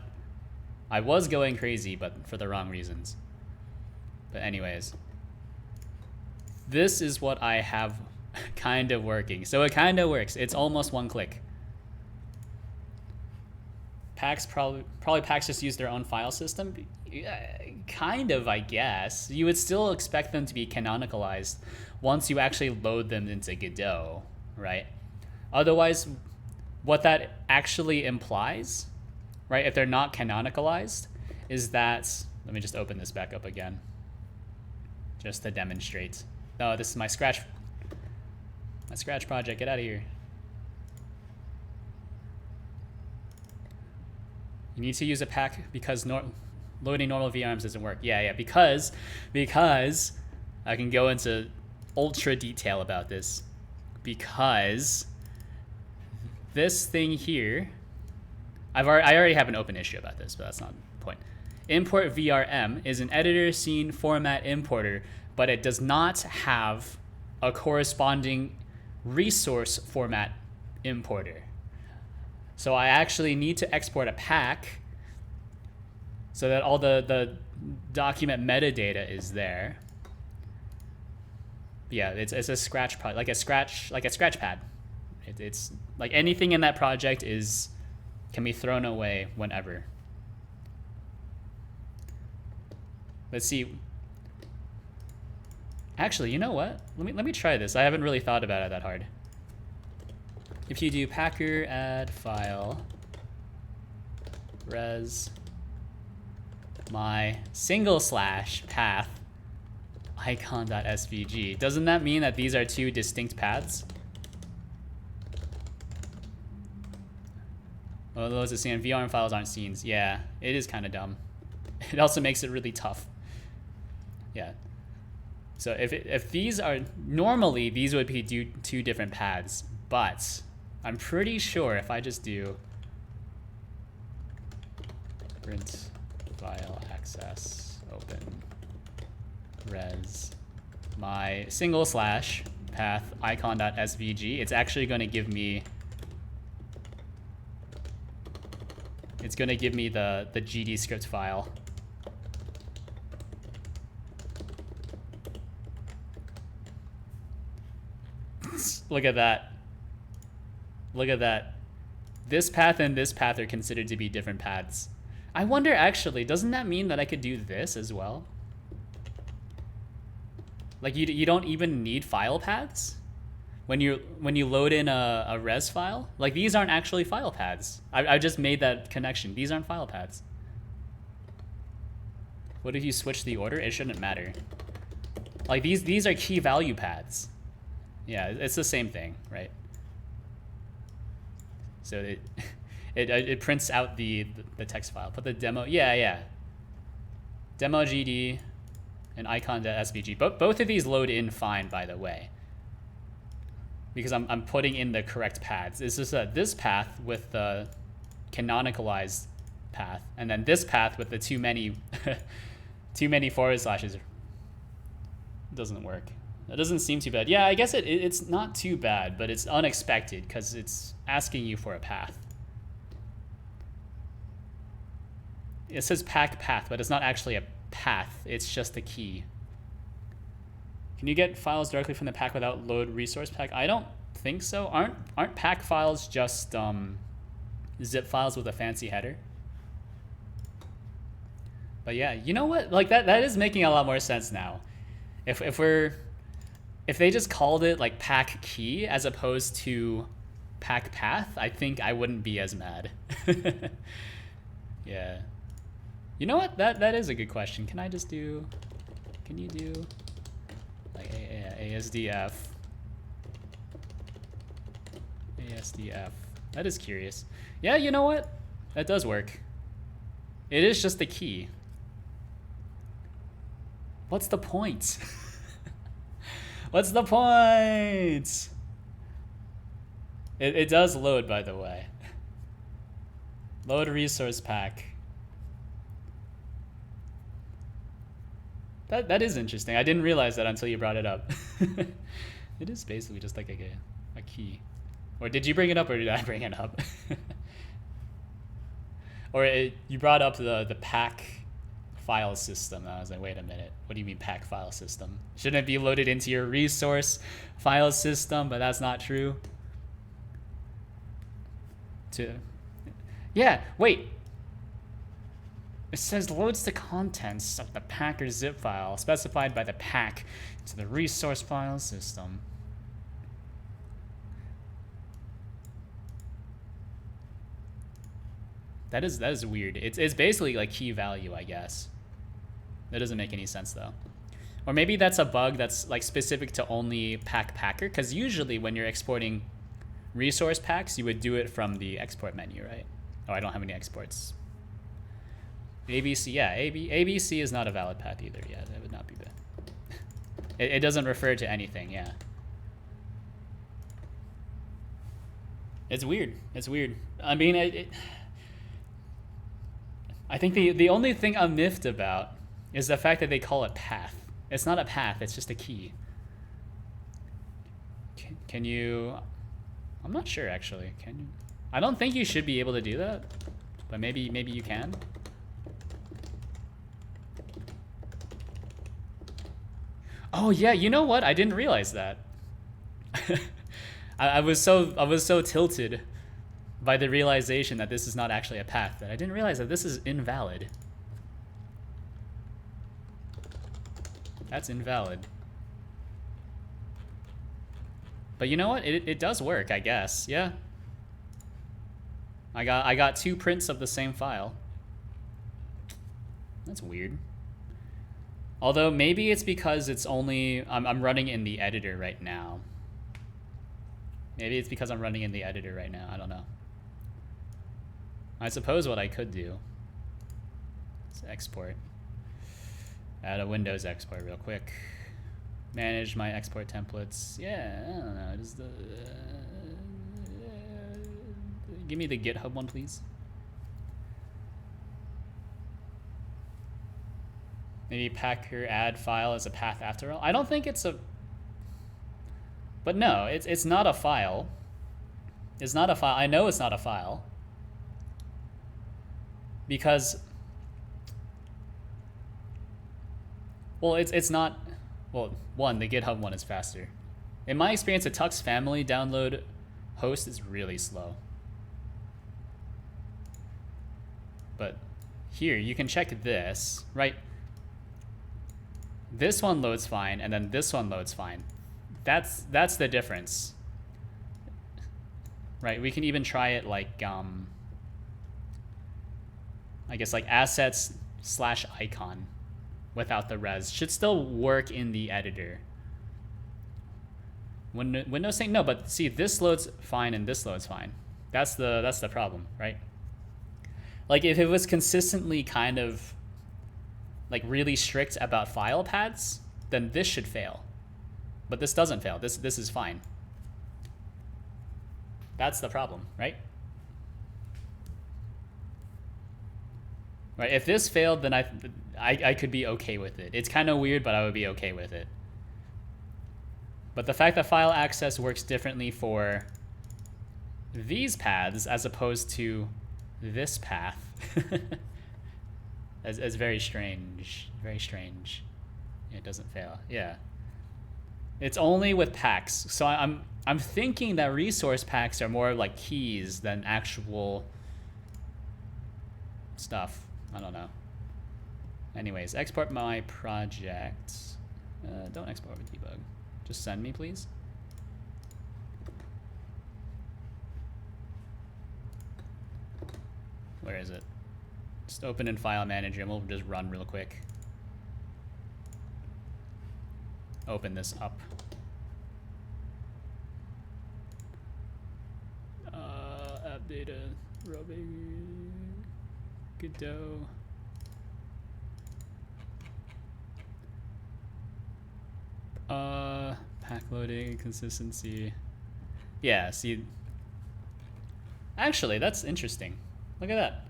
A: I was going crazy, but for the wrong reasons. But anyways, this is what I have kind of working. So it kind of works. It's almost one click. Packs probably packs just use their own file system. Kind of, I guess. You would still expect them to be canonicalized once you actually load them into Godot, right? Otherwise, what that actually implies, right, if they're not canonicalized, is that, let me just open this back up again, just to demonstrate. Oh, this is my Scratch project. Get out of here. You need to use a pack because loading normal VRMs doesn't work. Yeah, because I can go into ultra detail about this. Because this thing here, I already have an open issue about this, but that's not the point. Import VRM is an editor scene format importer, but it does not have a corresponding resource format importer. So I actually need to export a pack so that all the document metadata is there. Yeah, it's a Scratch project, like a Scratch pad. It's like anything in that project can be thrown away whenever. Let's see. Actually, you know what? Let me try this. I haven't really thought about it that hard. If you do packer add file res my / path icon.svg, doesn't that mean that these are two distinct paths? Well, those are seen. VRM files aren't scenes. Yeah, it is kind of dumb. It also makes it really tough. Yeah. So if these are normally, these would be two different paths, but I'm pretty sure if I just do print file access open res my / path icon.svg, it's actually going to give me the GD script file. Look at that. Look at that. This path and this path are considered to be different paths. I wonder, actually, doesn't that mean that I could do this as well? Like you don't even need file paths when you load in a res file. Like these aren't actually file paths. I just made that connection. These aren't file paths. What if you switch the order? It shouldn't matter. Like these are key value paths. Yeah, it's the same thing, right? So it prints out the text file. Put the demo. Yeah. Demo GD and icon.svg. Both of these load in fine, by the way, because I'm putting in the correct paths. It's just this path with the canonicalized path, and then this path with the too many / doesn't work. That doesn't seem too bad. Yeah, I guess it's not too bad, but it's unexpected because it's asking you for a path. It says pack path, but it's not actually a path. It's just a key. Can you get files directly from the pack without load resource pack? I don't think so. Aren't pack files just zip files with a fancy header? But yeah, you know what? Like that is making a lot more sense now. If they just called it like pack key as opposed to pack path, I think I wouldn't be as mad. Yeah. You know what? That is a good question. Can you do like ASDF? ASDF. That is curious. Yeah, you know what? That does work. It is just the key. What's the point? What's the point? It does load, by the way. Load resource pack. That is interesting. I didn't realize that until you brought it up. It is basically just like a key. Or did you bring it up or did I bring it up? you brought up the pack file system. And I was like, wait a minute, what do you mean pack file system? Shouldn't it be loaded into your resource file system? But that's not true. Yeah, wait. It says loads the contents of the packer zip file specified by the pack to the resource file system. That is weird. It's basically like key value, I guess. That doesn't make any sense though. Or maybe that's a bug that's like specific to only packer, because usually when you're exporting resource packs, you would do it from the export menu, right? Oh, I don't have any exports. ABC, yeah, ABC is not a valid path either. Yeah, that would not be bad. It doesn't refer to anything, yeah. It's weird. It's weird. I mean, I think the only thing I'm miffed about is the fact that they call it path. It's not a path, it's just a key. Can you... I'm not sure, actually. Can you? I don't think you should be able to do that, but maybe you can. Oh yeah, you know what? I didn't realize that. I was so tilted by the realization that this is not actually a path that I didn't realize that this is invalid. That's invalid. But you know what? It does work, I guess. Yeah. I got 2 prints of the same file. That's weird. Although maybe it's because it's only I'm running in the editor right now. Maybe it's because I'm running in the editor right now. I don't know. I suppose what I could do is export. Add a Windows export real quick. Manage my export templates. Yeah, I don't know. Just give me the GitHub one, please. Maybe packer add file as a path after all. I don't think it's a... But no, it's not a file. It's not a file. I know it's not a file. Because... Well, it's not... Well, one, the GitHub one is faster. In my experience, the Tux family download host is really slow. But here, you can check this, right? This one loads fine, and then this one loads fine. That's the difference. Right, we can even try it like, I guess like assets/icon without the res. Should still work in the editor. Windows saying no, but see, this loads fine and this loads fine. That's the problem, right? Like if it was consistently kind of like really strict about file paths, then this should fail. But this doesn't fail. This is fine. That's the problem, right? Right. If this failed, then I could be okay with it. It's kind of weird, but I would be okay with it. But the fact that file access works differently for these paths as opposed to this path is very strange. Very strange. It doesn't fail. Yeah. It's only with packs. So I'm thinking that resource packs are more like keys than actual stuff. I don't know. Anyways, export my project. Don't export with debug. Just send me, please. Where is it? Just open in File Manager and we'll just run real quick. Open this up. App data, rubbing, Godot. Pack loading, consistency. Yeah, see. Actually, that's interesting. Look at that.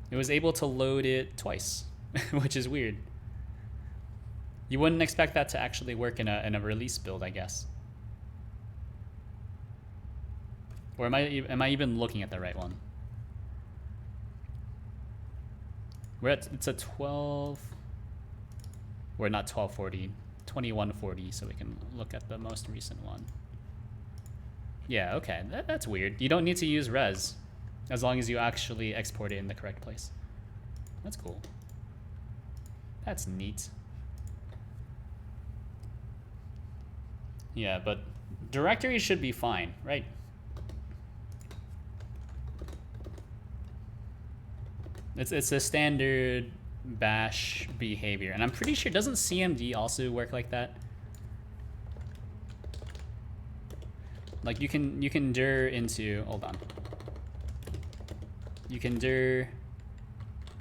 A: It was able to load it twice, which is weird. You wouldn't expect that to actually work in a release build, I guess. Or am I even looking at the right one? It's a 12. We're not 1240, 2140, so we can look at the most recent one. Yeah, okay, that's weird. You don't need to use res, as long as you actually export it in the correct place. That's cool. That's neat. Yeah, but directory should be fine, right? It's a standard bash behavior, and I'm pretty sure, doesn't CMD also work like that? Like you can dir into, hold on. You can dir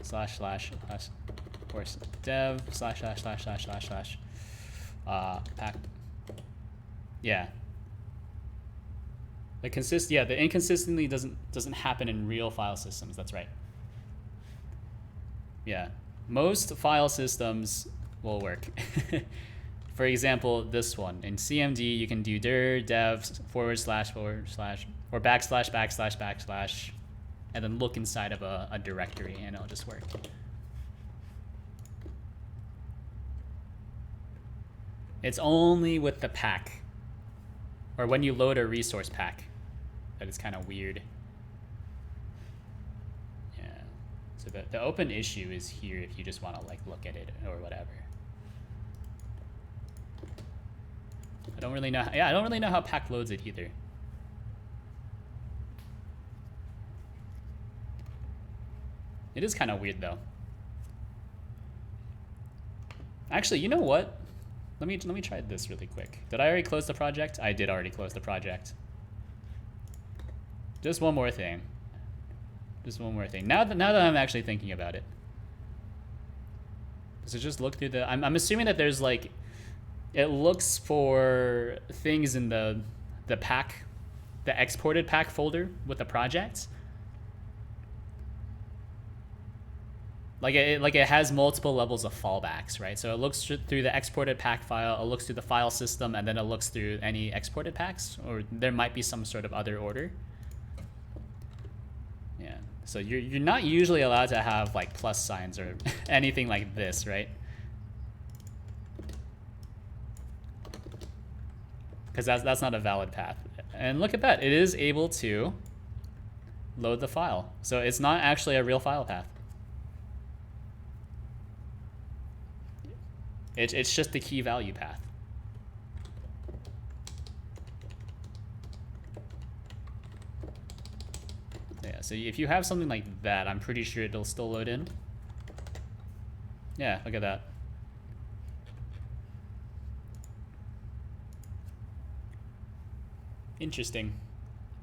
A: slash of course dev slash pack. Yeah. The inconsistently doesn't happen in real file systems. That's right. Yeah, most file systems will work. For example, this one in CMD, you can do dir dev / or // and then look inside of a directory, and it'll just work. It's only with the pack, or when you load a resource pack, that is kind of weird. Yeah. So the open issue is here if you just want to like look at it or whatever. I don't really know. Yeah, I don't really know how pack loads it either. It is kind of weird though. Actually, you know what? Let me try this really quick. Did I already close the project? I did already close the project. Just one more thing. Just one more thing. Now that I'm actually thinking about it. So just look through the. I'm assuming that there's like, it looks for things in the pack, the exported pack folder with the project. Like it has multiple levels of fallbacks, right? So it looks through the exported pack file, it looks through the file system, and then it looks through any exported packs, or there might be some sort of other order. Yeah. So you're not usually allowed to have like plus signs or anything like this, right? Because that's not a valid path. And look at that, it is able to load the file. So it's not actually a real file path. It's just the key value path. Yeah, so if you have something like that, I'm pretty sure it'll still load in. Yeah, look at that. Interesting.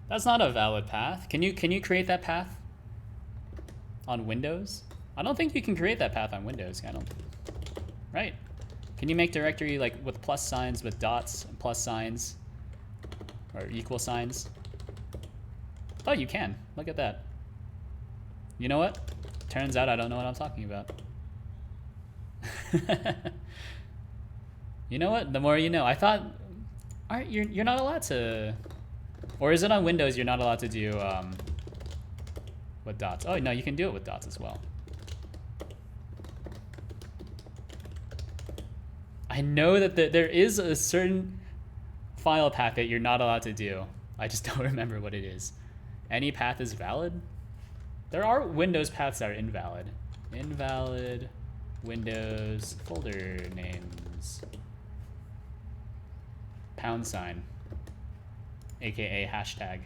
A: That's not a valid path. Can you create that path on Windows? I don't think you can create that path on Windows. I don't. Right. Can you make directory like with plus signs, with dots, and plus signs, or equal signs? Oh, you can. Look at that. You know what? Turns out I don't know what I'm talking about. You know what? The more you know. I thought, you're not allowed to, or is it on Windows you're not allowed to do with dots? Oh no, you can do it with dots as well. I know that there is a certain file path that you're not allowed to do. I just don't remember what it is. Any path is valid? There are Windows paths that are invalid. Invalid Windows folder names. #, aka hashtag.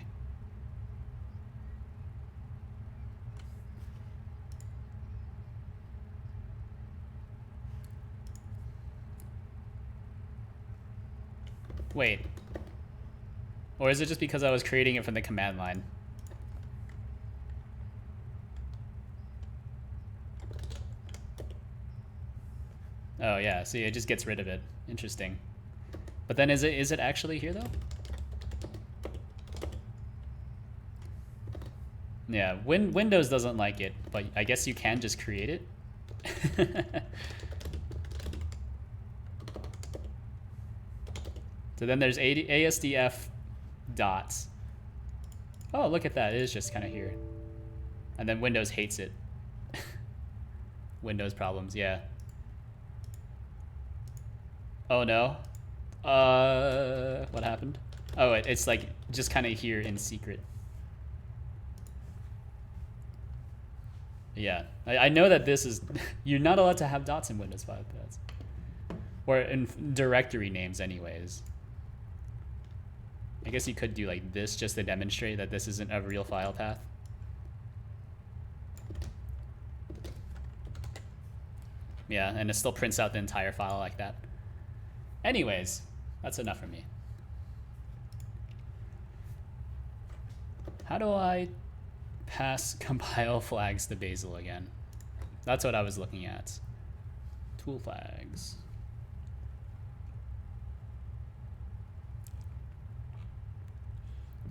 A: Wait. Or is it just because I was creating it from the command line? Oh yeah, see, it just gets rid of it. Interesting. But then is it actually here though? Yeah, Windows doesn't like it, but I guess you can just create it. So then there's ASDF dots. Oh, look at that. It is just kind of here. And then Windows hates it. Windows problems, yeah. Oh no. What happened? Oh, it's like just kind of here in secret. Yeah, I know that this is, you're not allowed to have dots in Windows 5. That's, or in directory names anyways. I guess you could do like this just to demonstrate that this isn't a real file path. Yeah, and it still prints out the entire file like that. Anyways, that's enough for me. How do I pass compile flags to Bazel again? That's what I was looking at. Tool flags.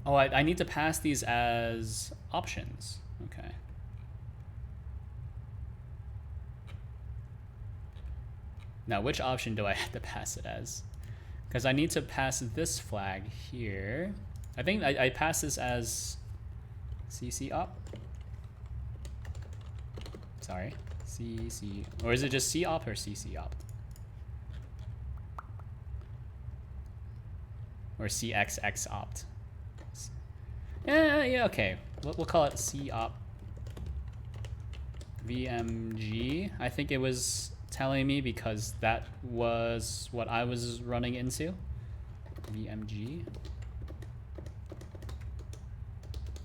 A: Oh, I need to pass these as options. Okay. Now, which option do I have to pass it as? Because I need to pass this flag here. I think I pass this as CC op. Sorry, CC, or is it just C op or CC op? Or CXX opt. Yeah, okay. We'll call it C op. VMG, I think it was telling me because that was what I was running into. VMG.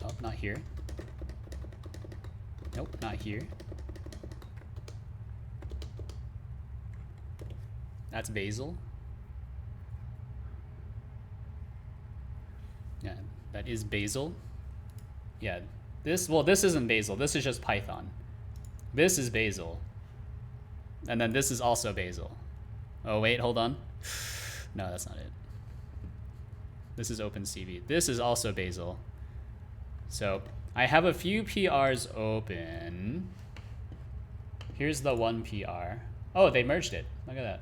A: Oh, not here. Nope, not here. That's Bazel. Yeah, that is Bazel. Yeah, this isn't Bazel. This is just Python. This is Bazel. And then this is also Bazel. Oh, wait, hold on. No, that's not it. This is OpenCV. This is also Bazel. So I have a few PRs open. Here's the one PR. Oh, they merged it. Look at that.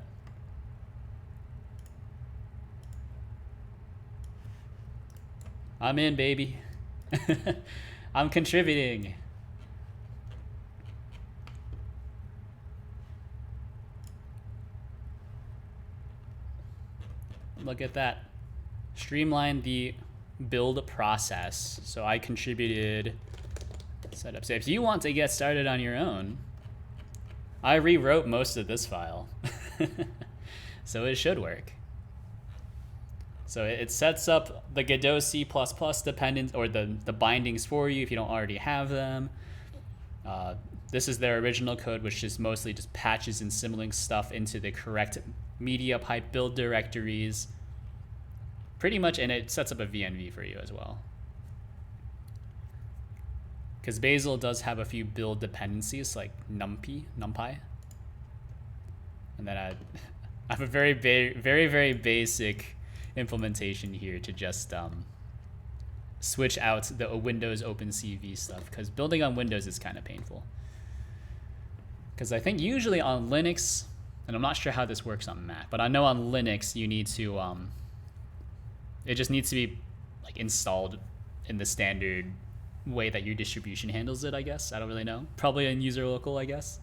A: I'm in, baby. I'm contributing. Look at that. Streamline the build process. So I contributed setup. So if you want to get started on your own, I rewrote most of this file. So it should work. So it sets up the Godot C++ dependent, or the bindings for you if you don't already have them. This is their original code, which is mostly just patches and symlinks stuff into the correct mediapipe build directories. Pretty much, and it sets up a VNV for you as well. Because Bazel does have a few build dependencies like NumPy. And then I have a very basic implementation here to just switch out the Windows OpenCV stuff, because building on Windows is kind of painful. Because I think usually on Linux, and I'm not sure how this works on Mac, but I know on Linux you need to, it just needs to be like installed in the standard way that your distribution handles it, I guess. I don't really know. Probably in user local, I guess.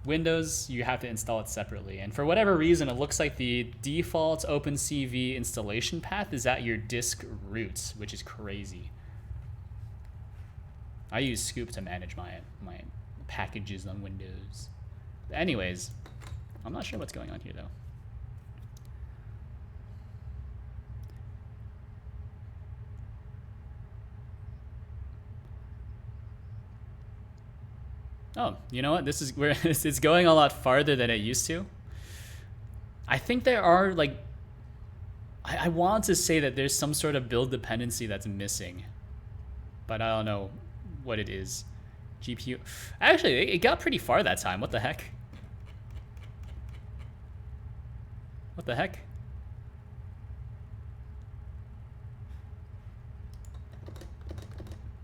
A: Windows, you have to install it separately. And for whatever reason, it looks like the default OpenCV installation path is at your disk root, which is crazy. I use Scoop to manage my packages on Windows. But anyways, I'm not sure what's going on here though. Oh, you know what? This is where it's going a lot farther than it used to. I think there are like, I want to say that there's some sort of build dependency that's missing, but I don't know what it is. GPU. Actually, it got pretty far that time. What the heck? What the heck?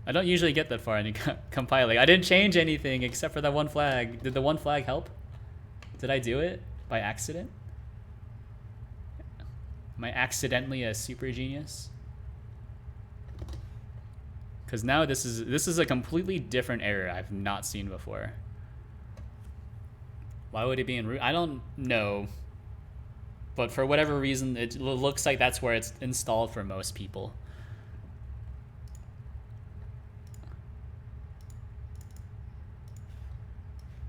A: I don't usually get that far in compiling. I didn't change anything except for that one flag. Did the one flag help? Did I do it by accident? Am I accidentally a super genius? Because now this is a completely different error I've not seen before. Why would it be in root? I don't know. But for whatever reason, it looks like that's where it's installed for most people.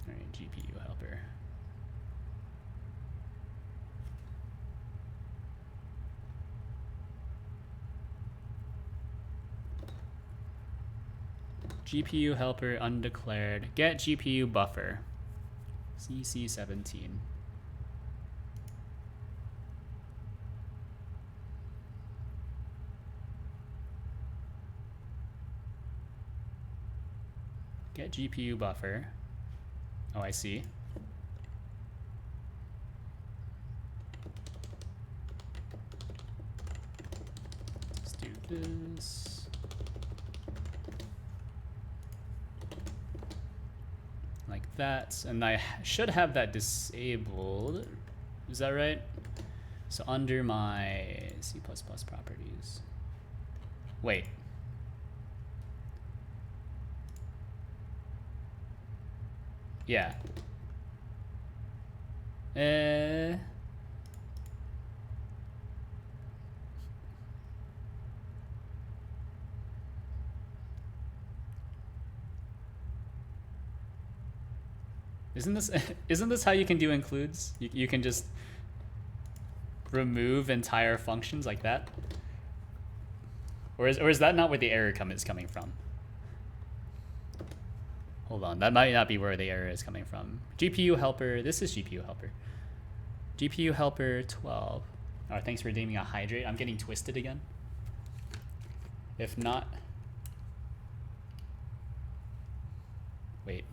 A: All right, GPU helper. GPU helper undeclared. Get GPU buffer. CC17. Get GPU buffer. Oh, I see. Let's do this. Like that, and I should have that disabled. Is that right? So under my C++ properties. Wait. Yeah. Isn't this how you can do includes? You can just remove entire functions like that? Or is that not where the error is coming from? Hold on, that might not be where the error is coming from. GPU helper, this is GPU helper. GPU helper 12. Oh, thanks for redeeming a hydrate. I'm getting twisted again. If not, wait.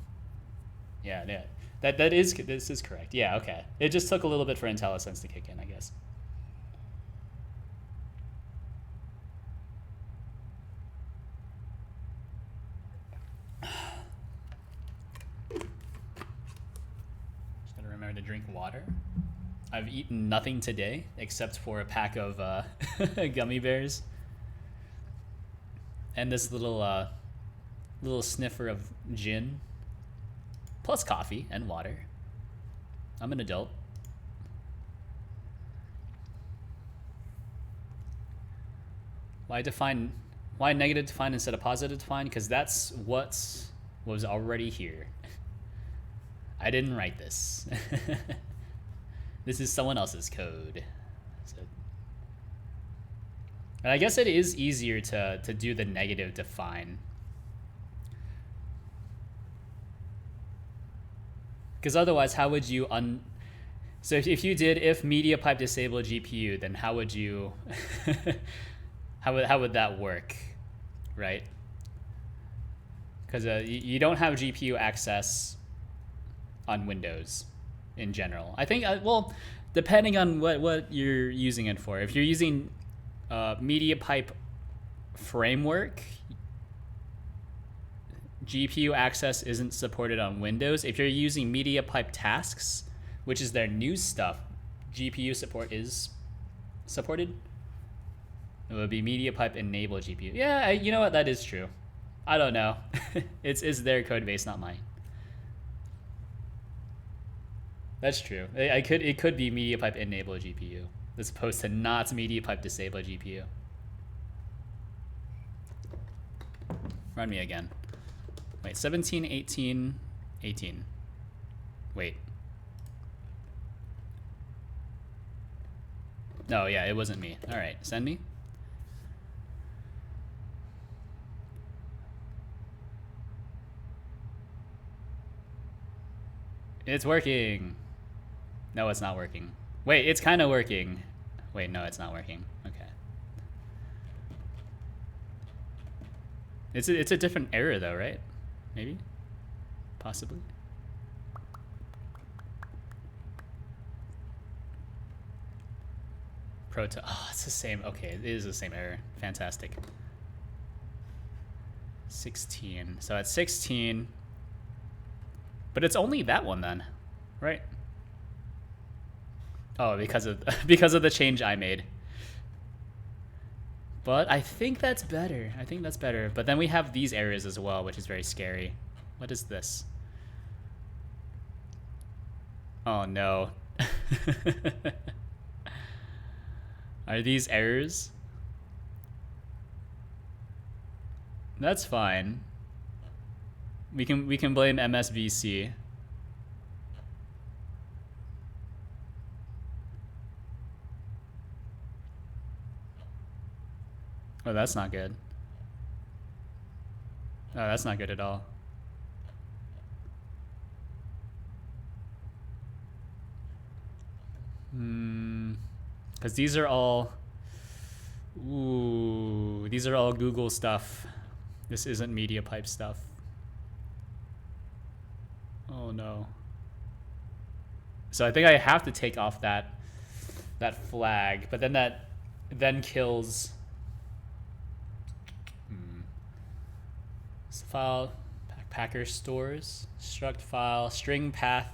A: Yeah, this is correct. Yeah, okay. It just took a little bit for IntelliSense to kick in, I guess. Just gotta remember to drink water. I've eaten nothing today except for a pack of gummy bears and this little sniffer of gin. Plus coffee and water. I'm an adult. Why negative define instead of positive define? Because that's what was already here. I didn't write this. This is someone else's code. So, and I guess it is easier to do the negative define. Because otherwise, how would you so if you did if mediapipe disable GPU, then how would you how would that work, right? Because you don't have GPU access on Windows in general. I think well, depending on what you're using it for. If you're using mediapipe framework, GPU access isn't supported on Windows. If you're using mediapipe tasks, which is their new stuff, GPU support is supported. It would be mediapipe enable GPU. Yeah, you know what? That is true. I don't know. It's their code base, not mine. That's true. It could be mediapipe enable GPU as opposed to not mediapipe disable GPU. Run me again. Wait, 17, 18, 18. Wait. No, yeah, it wasn't me. All right, send me. It's working. No, it's not working. Wait, it's kind of working. Wait, no, it's not working. Okay. It's a different error though, right? Maybe? Possibly? Oh, it's the same. Okay, it is the same error. Fantastic. 16. So at 16... But it's only that one then, right? Oh, because of the change I made. But I think that's better. I think that's better. But then we have these errors as well, which is very scary. What is this? Oh no. Are these errors? That's fine. We can blame MSVC. Oh, that's not good. Oh, that's not good at all. Because these are all... Ooh, these are all Google stuff. This isn't mediapipe stuff. Oh no. So I think I have to take off that flag, but then that kills... File, packer stores, struct file, string path,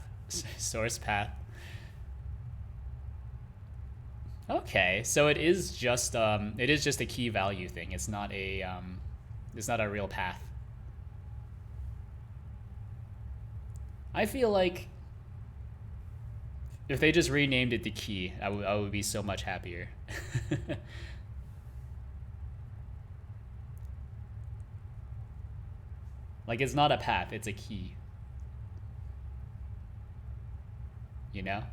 A: source path. Okay, so it is just a key value thing. It's not a real path. I feel like if they just renamed it to key, I would be so much happier. Like, it's not a path, it's a key. You know?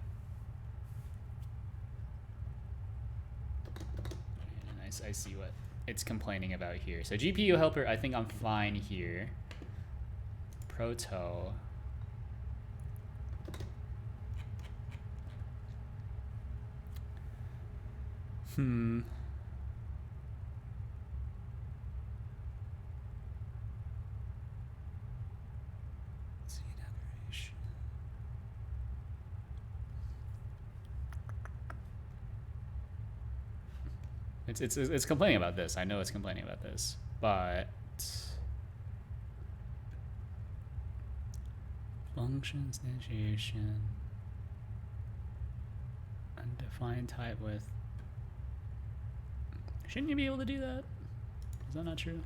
A: And I see what it's complaining about here. So GPU helper, I think I'm fine here. Proto. It's complaining about this. I know it's complaining about this, but function instantiation, undefined type with. Shouldn't you be able to do that? Is that not true?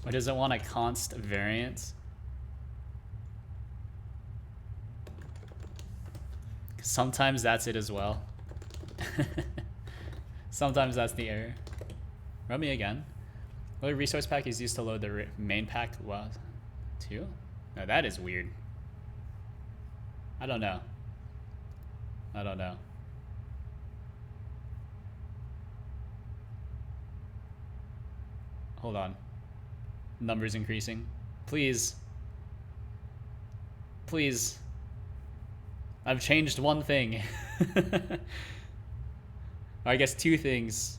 A: Or does it want a const variance? Sometimes that's it as well. Sometimes that's the error. Run me again. Load resource pack is used to load the main pack. Well, 2? No, that is weird. I don't know. I don't know. Hold on. Numbers increasing. Please. Please. I've changed one thing. I guess 2 things,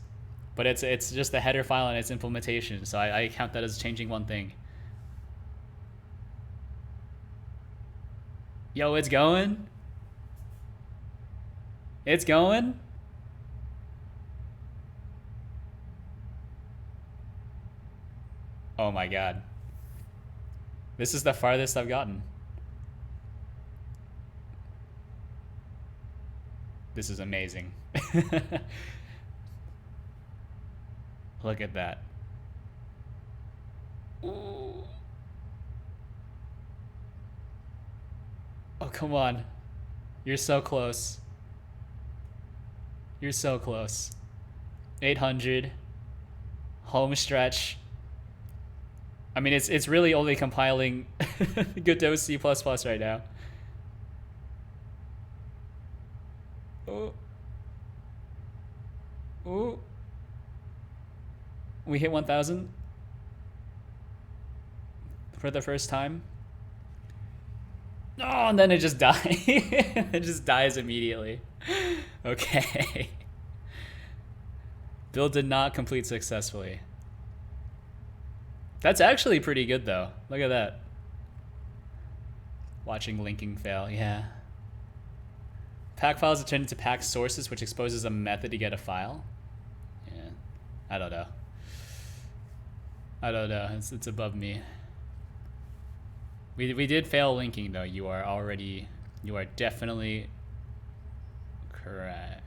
A: but it's just the header file and its implementation, so I count that as changing one thing. Yo, it's going? It's going? Oh my god. This is the farthest I've gotten. This is amazing. Look at that. Ooh. Oh, come on. You're so close. You're so close. 800. Home stretch. I mean, it's really only compiling Godot C++ right now. Oh. Oh. We hit 1,000 for the first time. Oh, and then it just dies. It just dies immediately. Okay. Build did not complete successfully. That's actually pretty good though. Look at that. Watching linking fail, yeah. Pack files are turned into pack sources, which exposes a method to get a file. Yeah, I don't know. I don't know. It's above me. We did fail linking though. You are definitely correct.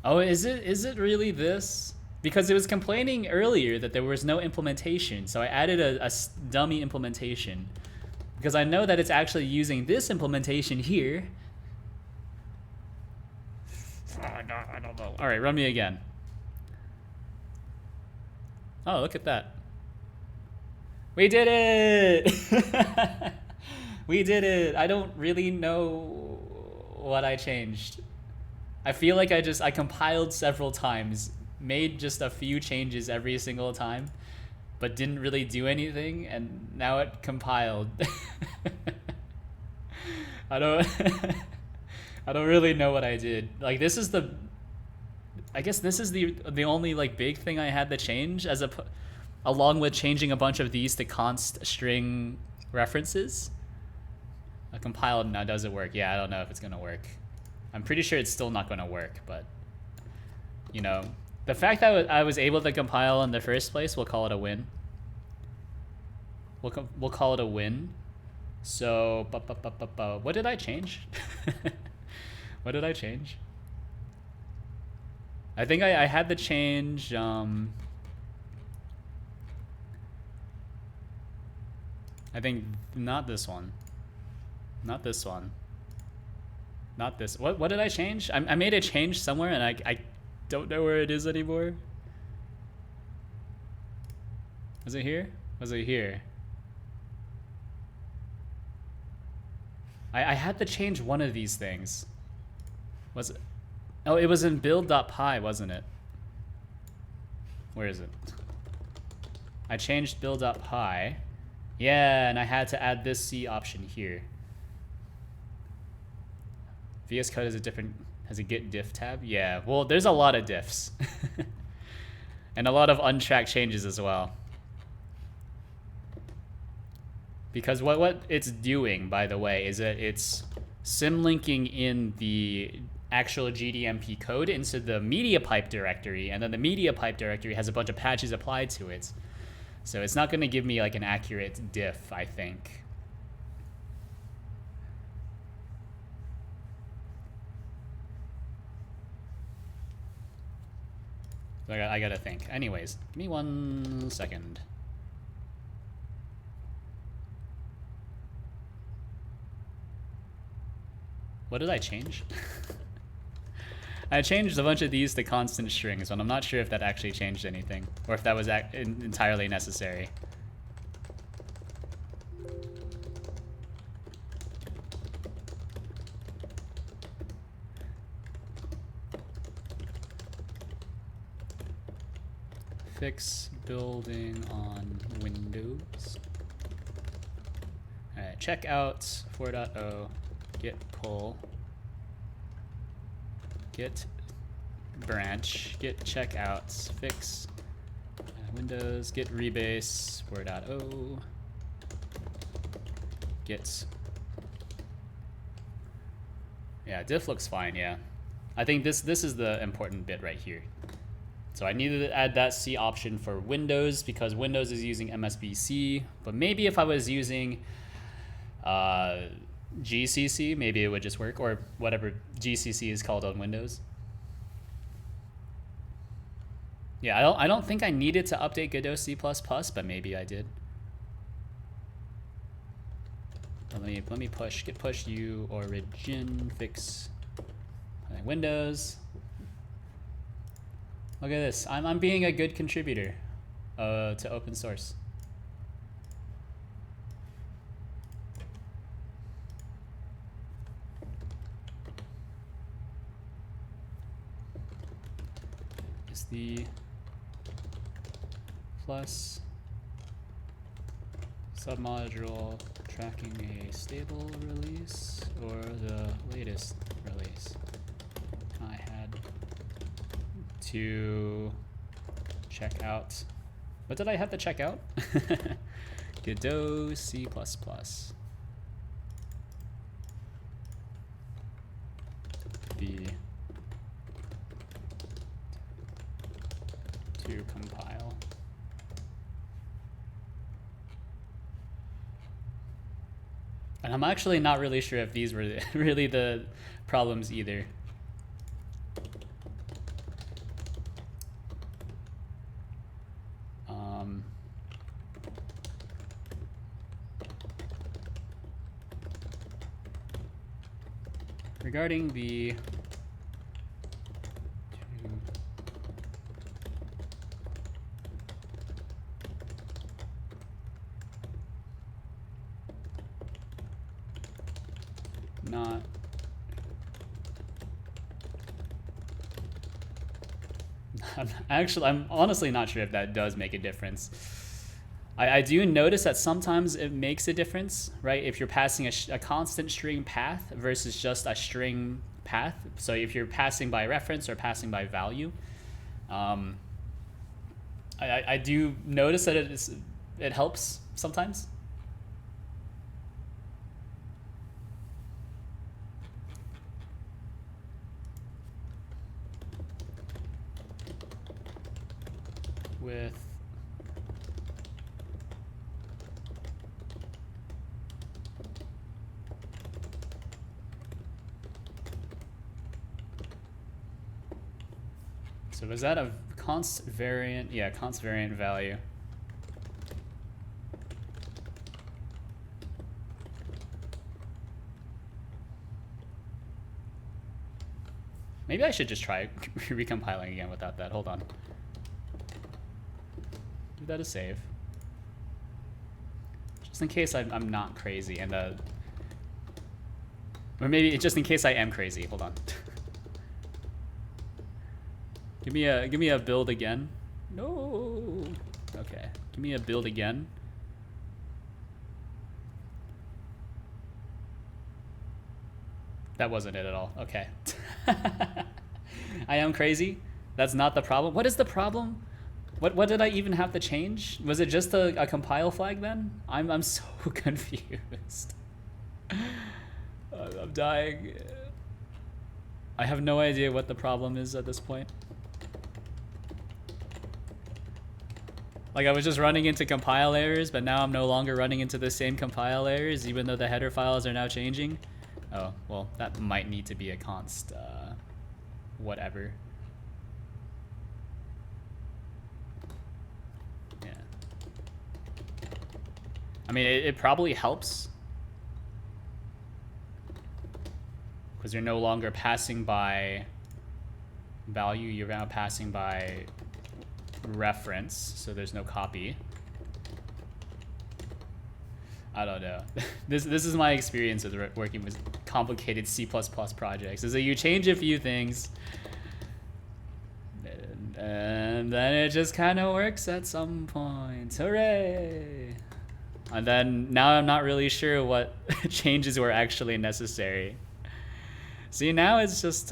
A: Oh, is it really this? Because it was complaining earlier that there was no implementation, so I added a dummy implementation. Because I know that it's actually using this implementation here. I don't know. All right, run me again. Oh, look at that. We did it! We did it! I don't really know what I changed. I feel like I compiled several times, made just a few changes every single time, but didn't really do anything, and now it compiled. I don't I don't really know what I did. Like, this is I guess this is the only like big thing I had to change, along with changing a bunch of these to const string references. I compiled now. Does it work? Yeah, I don't know if it's gonna work. I'm pretty sure it's still not gonna work, but you know, the fact that I was able to compile in the first place, we'll call it a win. We'll call it a win. So, what did I change? What did I change? I think I had to change. I think not this one. Not this one. Not this. What did I change? I made a change somewhere, and I don't know where it is anymore. Was it here? Was it here? I had to change one of these things. Was it? Oh, it was in build.py, wasn't it? Where is it? I changed build.py. Yeah, and I had to add this C option here. VS Code has a git diff tab? Yeah, well, there's a lot of diffs. And a lot of untracked changes as well. Because what it's doing, by the way, is that it's symlinking in the actual GDMP code into the mediapipe directory, and then the mediapipe directory has a bunch of patches applied to it. So it's not going to give me like an accurate diff, I think. So I gotta think. Anyways, give me 1 second. What did I change? I changed a bunch of these to constant strings, but I'm not sure if that actually changed anything, or if that was entirely necessary. Fix building on Windows. Alright, checkout 4.0, git pull, git branch, git checkouts, fix Windows, git rebase 4.0, git. Yeah, diff looks fine, yeah. I think this is the important bit right here. So I needed to add that C option for Windows because Windows is using MSBC, but maybe if I was using GCC, maybe it would just work, or whatever GCC is called on Windows. Yeah, I don't think I needed to update Godot C++, but maybe I did. Let me push git push u origin fix Windows. Look at this. I'm being a good contributor to open source. Is the plus submodule tracking a stable release or the latest release? I had to check out. What did I have to check out? Godot C++. B to compile. And I'm actually not really sure if these were really the problems either. regarding the not I'm honestly not sure if that does make a difference. I do notice that sometimes it makes a difference, right? If you're passing a constant string path versus just a string path. So if you're passing by reference or passing by value, I do notice that it helps sometimes. With so was that a const variant? Yeah, const variant value. Maybe I should just try recompiling again without that. Hold on. Give that a save. Just in case I'm not crazy and or maybe just in case I am crazy. Hold on. Give me a build again. No. Okay. Give me a build again. That wasn't it at all. Okay. I am crazy. That's not the problem. What is the problem? What did I even have to change? Was it just a compile flag then? I'm so confused. I'm dying. I have no idea what the problem is at this point. Like I was just running into compile errors, but now I'm no longer running into the same compile errors, even though the header files are now changing. Oh, well, that might need to be a const, whatever. Yeah. I mean, it probably helps. Because you're no longer passing by value, you're now passing by reference, so there's no copy. I don't know. This is my experience with working with complicated C++ projects, is that you change a few things and then it just kind of works at some point. Hooray! And then now I'm not really sure what changes were actually necessary. See, now it's just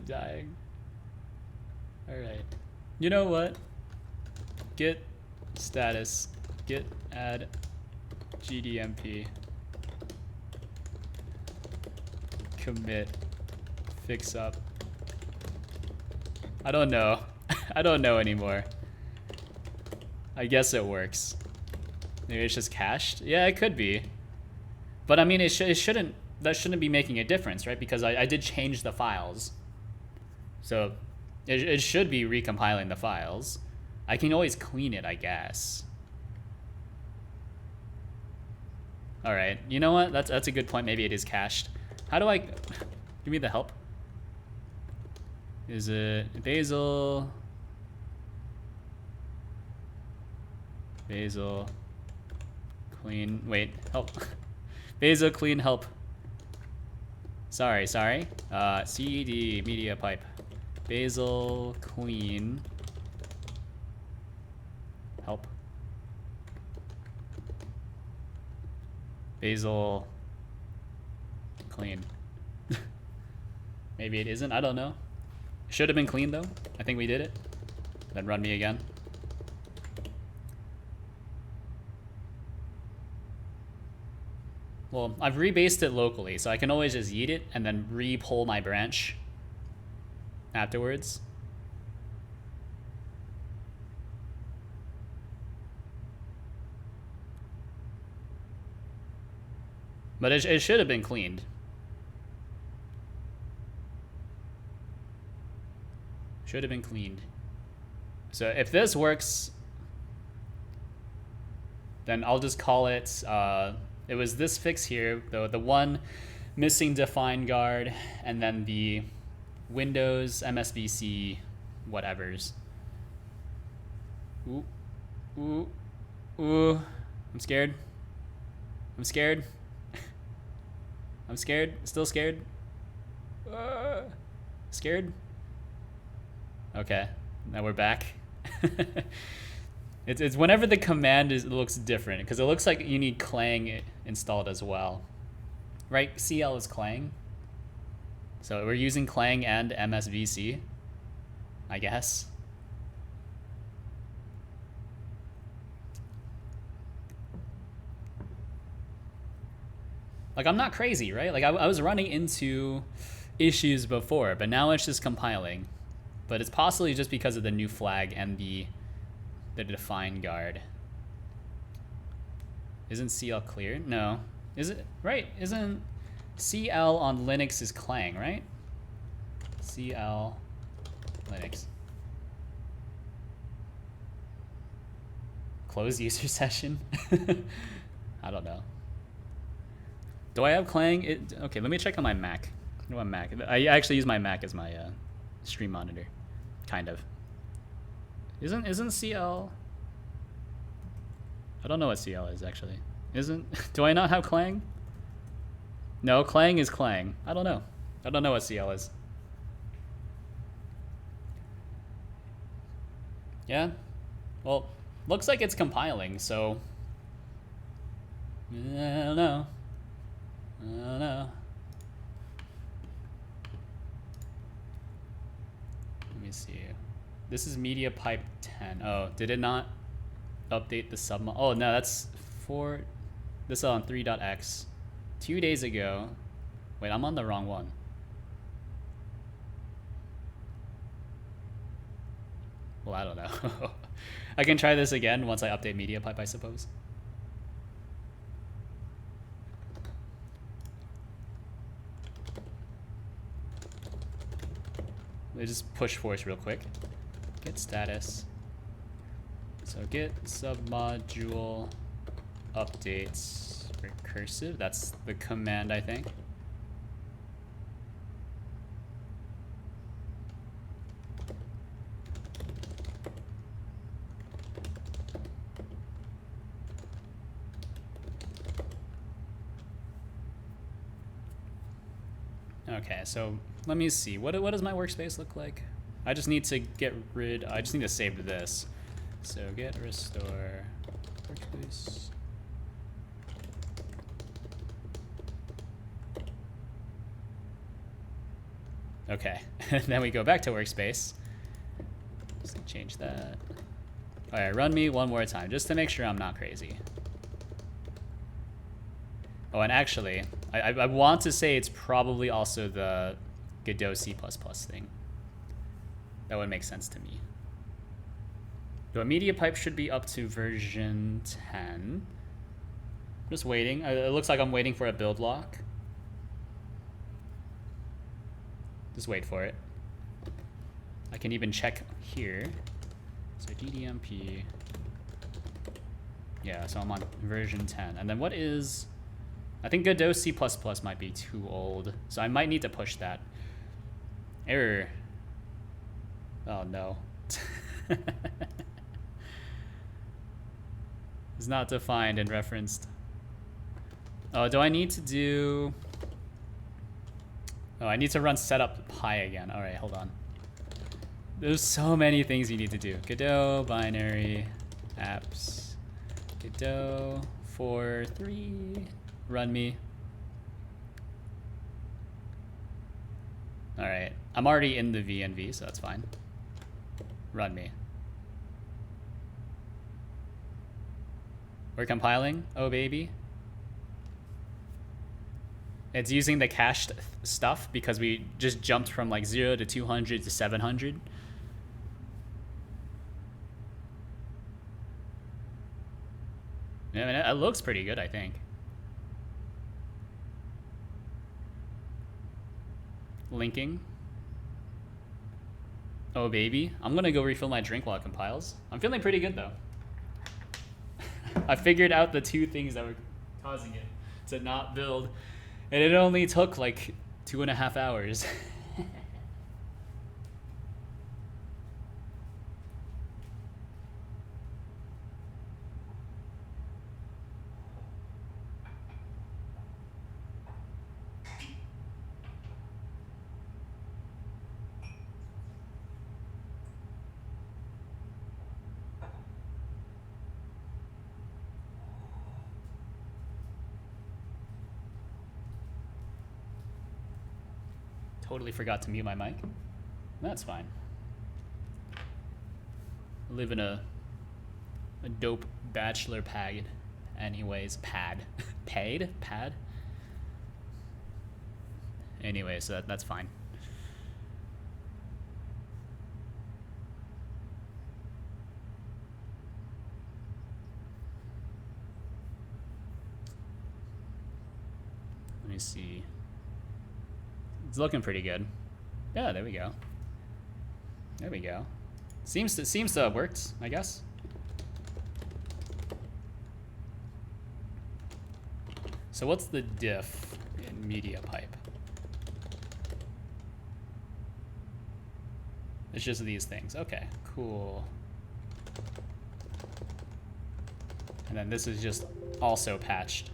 A: dying. Alright. You know what? Git status. Git add gdmp. Commit. Fix up. I don't know. I don't know anymore. I guess it works. Maybe it's just cached? Yeah, it could be. But I mean, it shouldn't, that shouldn't be making a difference, right? Because I did change the files. So it should be recompiling the files. I can always clean it, I guess. All right, you know what? That's a good point. Maybe it is cached. How do I, give me the help? Is it Basil? Basil, clean, wait, help. Basil, clean, help. Sorry. CD, media pipe. Basil, clean, help. Basil, clean. Maybe it isn't, I don't know. Should have been clean though. I think we did it. Then run me again. Well, I've rebased it locally, so I can always just yeet it and then re-pull my branch afterwards. But it should have been cleaned. Should have been cleaned. So if this works, then I'll just call it, it was this fix here, the one missing define guard, and then the Windows MSVC whatevers. Ooh, ooh, ooh, I'm scared. I'm scared. I'm scared, still scared. Scared? Okay, now we're back. It's whenever the command looks different, because it looks like you need Clang installed as well. Right, CL is Clang. So we're using Clang and MSVC, I guess. Like, I'm not crazy, right? Like, I was running into issues before, but now it's just compiling. But it's possibly just because of the new flag and the define guard. Isn't CL clear? No. Is it? Right, isn't CL on Linux is Clang, right? CL Linux. Close user session? I don't know. Do I have Clang? Okay, let me check on my Mac. No, on Mac. I actually use my Mac as my stream monitor, kind of. Isn't CL? I don't know what CL is actually. Do I not have Clang? No, Clang is Clang. I don't know. I don't know what CL is. Yeah. Well, looks like it's compiling, so I don't know. I don't know. Let me see. This is mediapipe 10. Oh, did it not update the sub? Oh no, that's for this is on 3.x 2 days ago. Wait, I'm on the wrong one. Well, I don't know. I can try this again once I update mediapipe, I suppose. Let me just push force real quick. Git status. So git submodule updates recursive. That's the command, I think. Okay, so let me see. What does my workspace look like? I just need to I just need to save this. So git restore workspace. Okay, then we go back to workspace. Just change that. All right, run me one more time, just to make sure I'm not crazy. Oh, and actually, I want to say it's probably also the Godot C++ thing. That would make sense to me. So a mediapipe should be up to version 10. Just waiting. It looks like I'm waiting for a build lock. Just wait for it. I can even check here. So ddmp. Yeah, so I'm on version 10. And then what is... I think Godot C++ might be too old, so I might need to push that. Error. Oh no. It's not defined and referenced. Oh, do I need to do... Oh, I need to run setup pi again. All right, hold on. There's so many things you need to do. Godot, binary, apps, Godot, 4.3, run me. All right, I'm already in the VNV, so that's fine. Run me. We're compiling. Oh, baby. It's using the cached stuff because we just jumped from like 0 to 200 to 700. Yeah, I mean, it looks pretty good, I think. Linking. Oh, baby. I'm gonna go refill my drink while it compiles. I'm feeling pretty good, though. I figured out the two things that were causing it to not build, and it only took like 2.5 hours. Totally forgot to mute my mic. That's fine. I live in a dope bachelor pad. Anyways, pad. Pad? Anyway, so that's fine. Let me see. It's looking pretty good. Yeah, there we go. There we go. Seems to have worked, I guess. So what's the diff in mediapipe? It's just these things. Okay, cool. And then this is just also patched.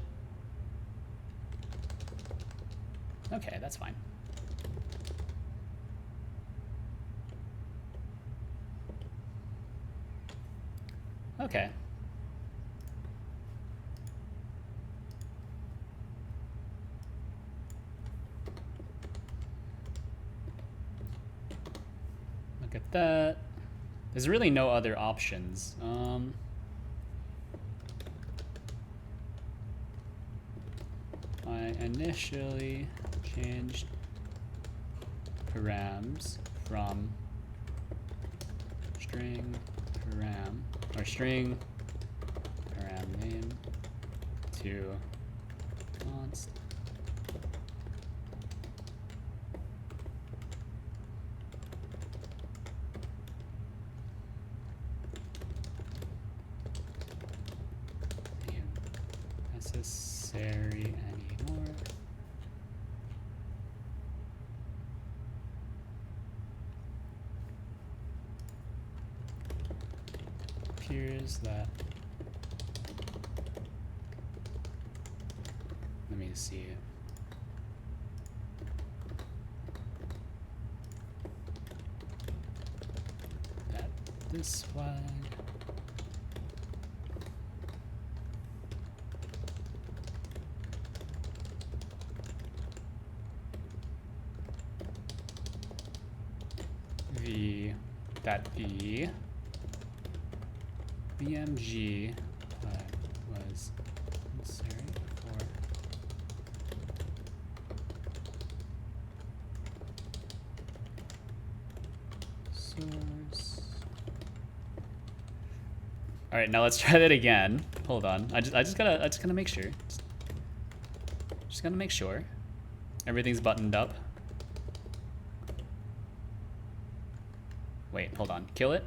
A: Okay, that's fine. Okay. Look at that. There's really no other options. I initially changed params from string param or string param name to const. Necessary anymore. Appears that. Let me see. That this flag. That the BMG was necessary for source. All right, now let's try that again. Hold on, I just gotta make sure. Just gotta make sure everything's buttoned up. Wait, hold on. Kill it.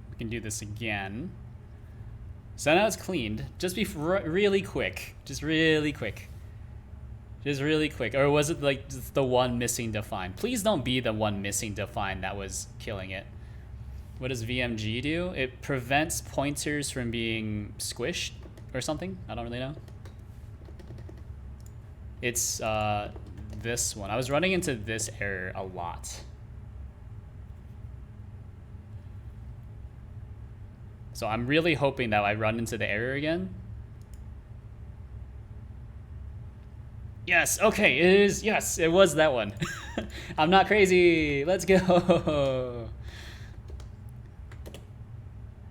A: We can do this again. So now it's cleaned. Just be really quick. Just really quick. Just really quick. Or was it like just the one missing define? Please don't be the one missing define that was killing it. What does VMG do? It prevents pointers from being squished or something. I don't really know. It's this one. I was running into this error a lot. So I'm really hoping that I run into the error again. Yes, okay, it is. Yes, it was that one. I'm not crazy. Let's go.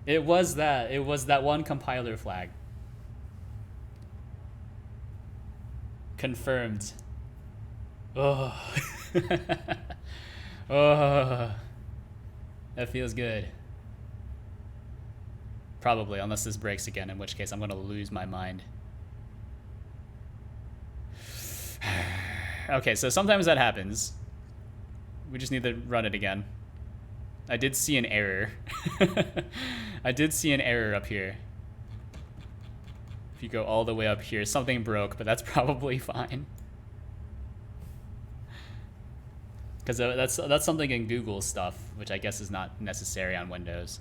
A: It was that. It was that one compiler flag. Confirmed. Oh. Oh. That feels good. Probably, unless this breaks again, in which case I'm gonna lose my mind. Okay, so sometimes that happens. We just need to run it again. I did see an error. I did see an error up here. If you go all the way up here, something broke, but that's probably fine. Because that's something in Google stuff, which I guess is not necessary on Windows.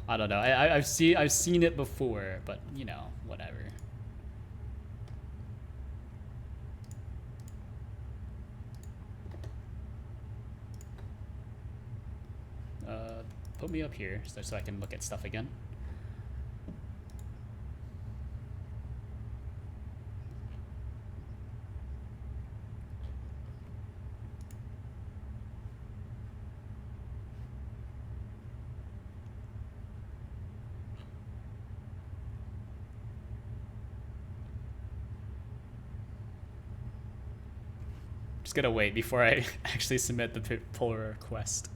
A: I don't know. I've seen it before, but you know, whatever. Put me up here so I can look at stuff again. Just gotta wait before I actually submit the pull request.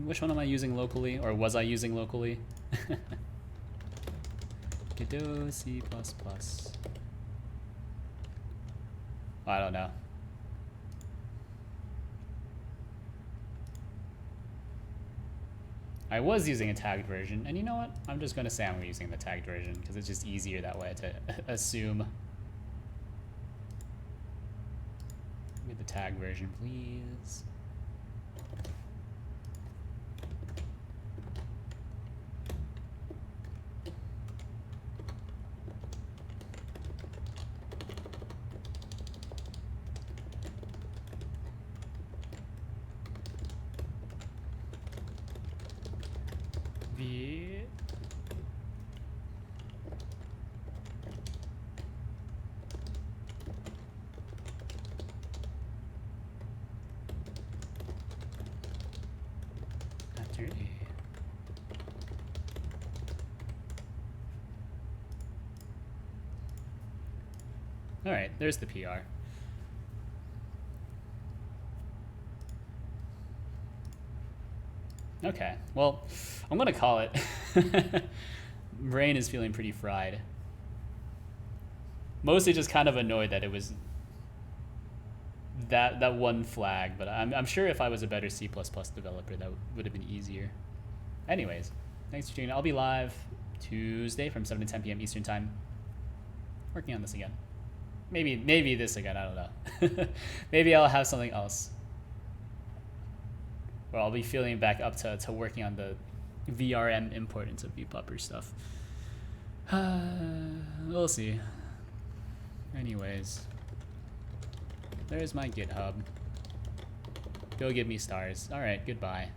A: Which one am I using locally, or was I using locally? Godot C++. I don't know. I was using a tagged version, and you know what? I'm just gonna say I'm using the tagged version because it's just easier that way to assume. Give me the tagged version, please. All right, there's the PR. Okay, well, I'm gonna call it. Brain is feeling pretty fried. Mostly just kind of annoyed that it was that one flag, but I'm sure if I was a better C++ developer, that would have been easier. Anyways, thanks for tuning in. I'll be live Tuesday from 7 to 10 p.m. Eastern time. Working on this again. Maybe this again, I don't know. Maybe I'll have something else. Or I'll be feeling back up to working on the VRM importance of vpuppr stuff. We'll see. Anyways, there's my GitHub. Go give me stars. All right, goodbye.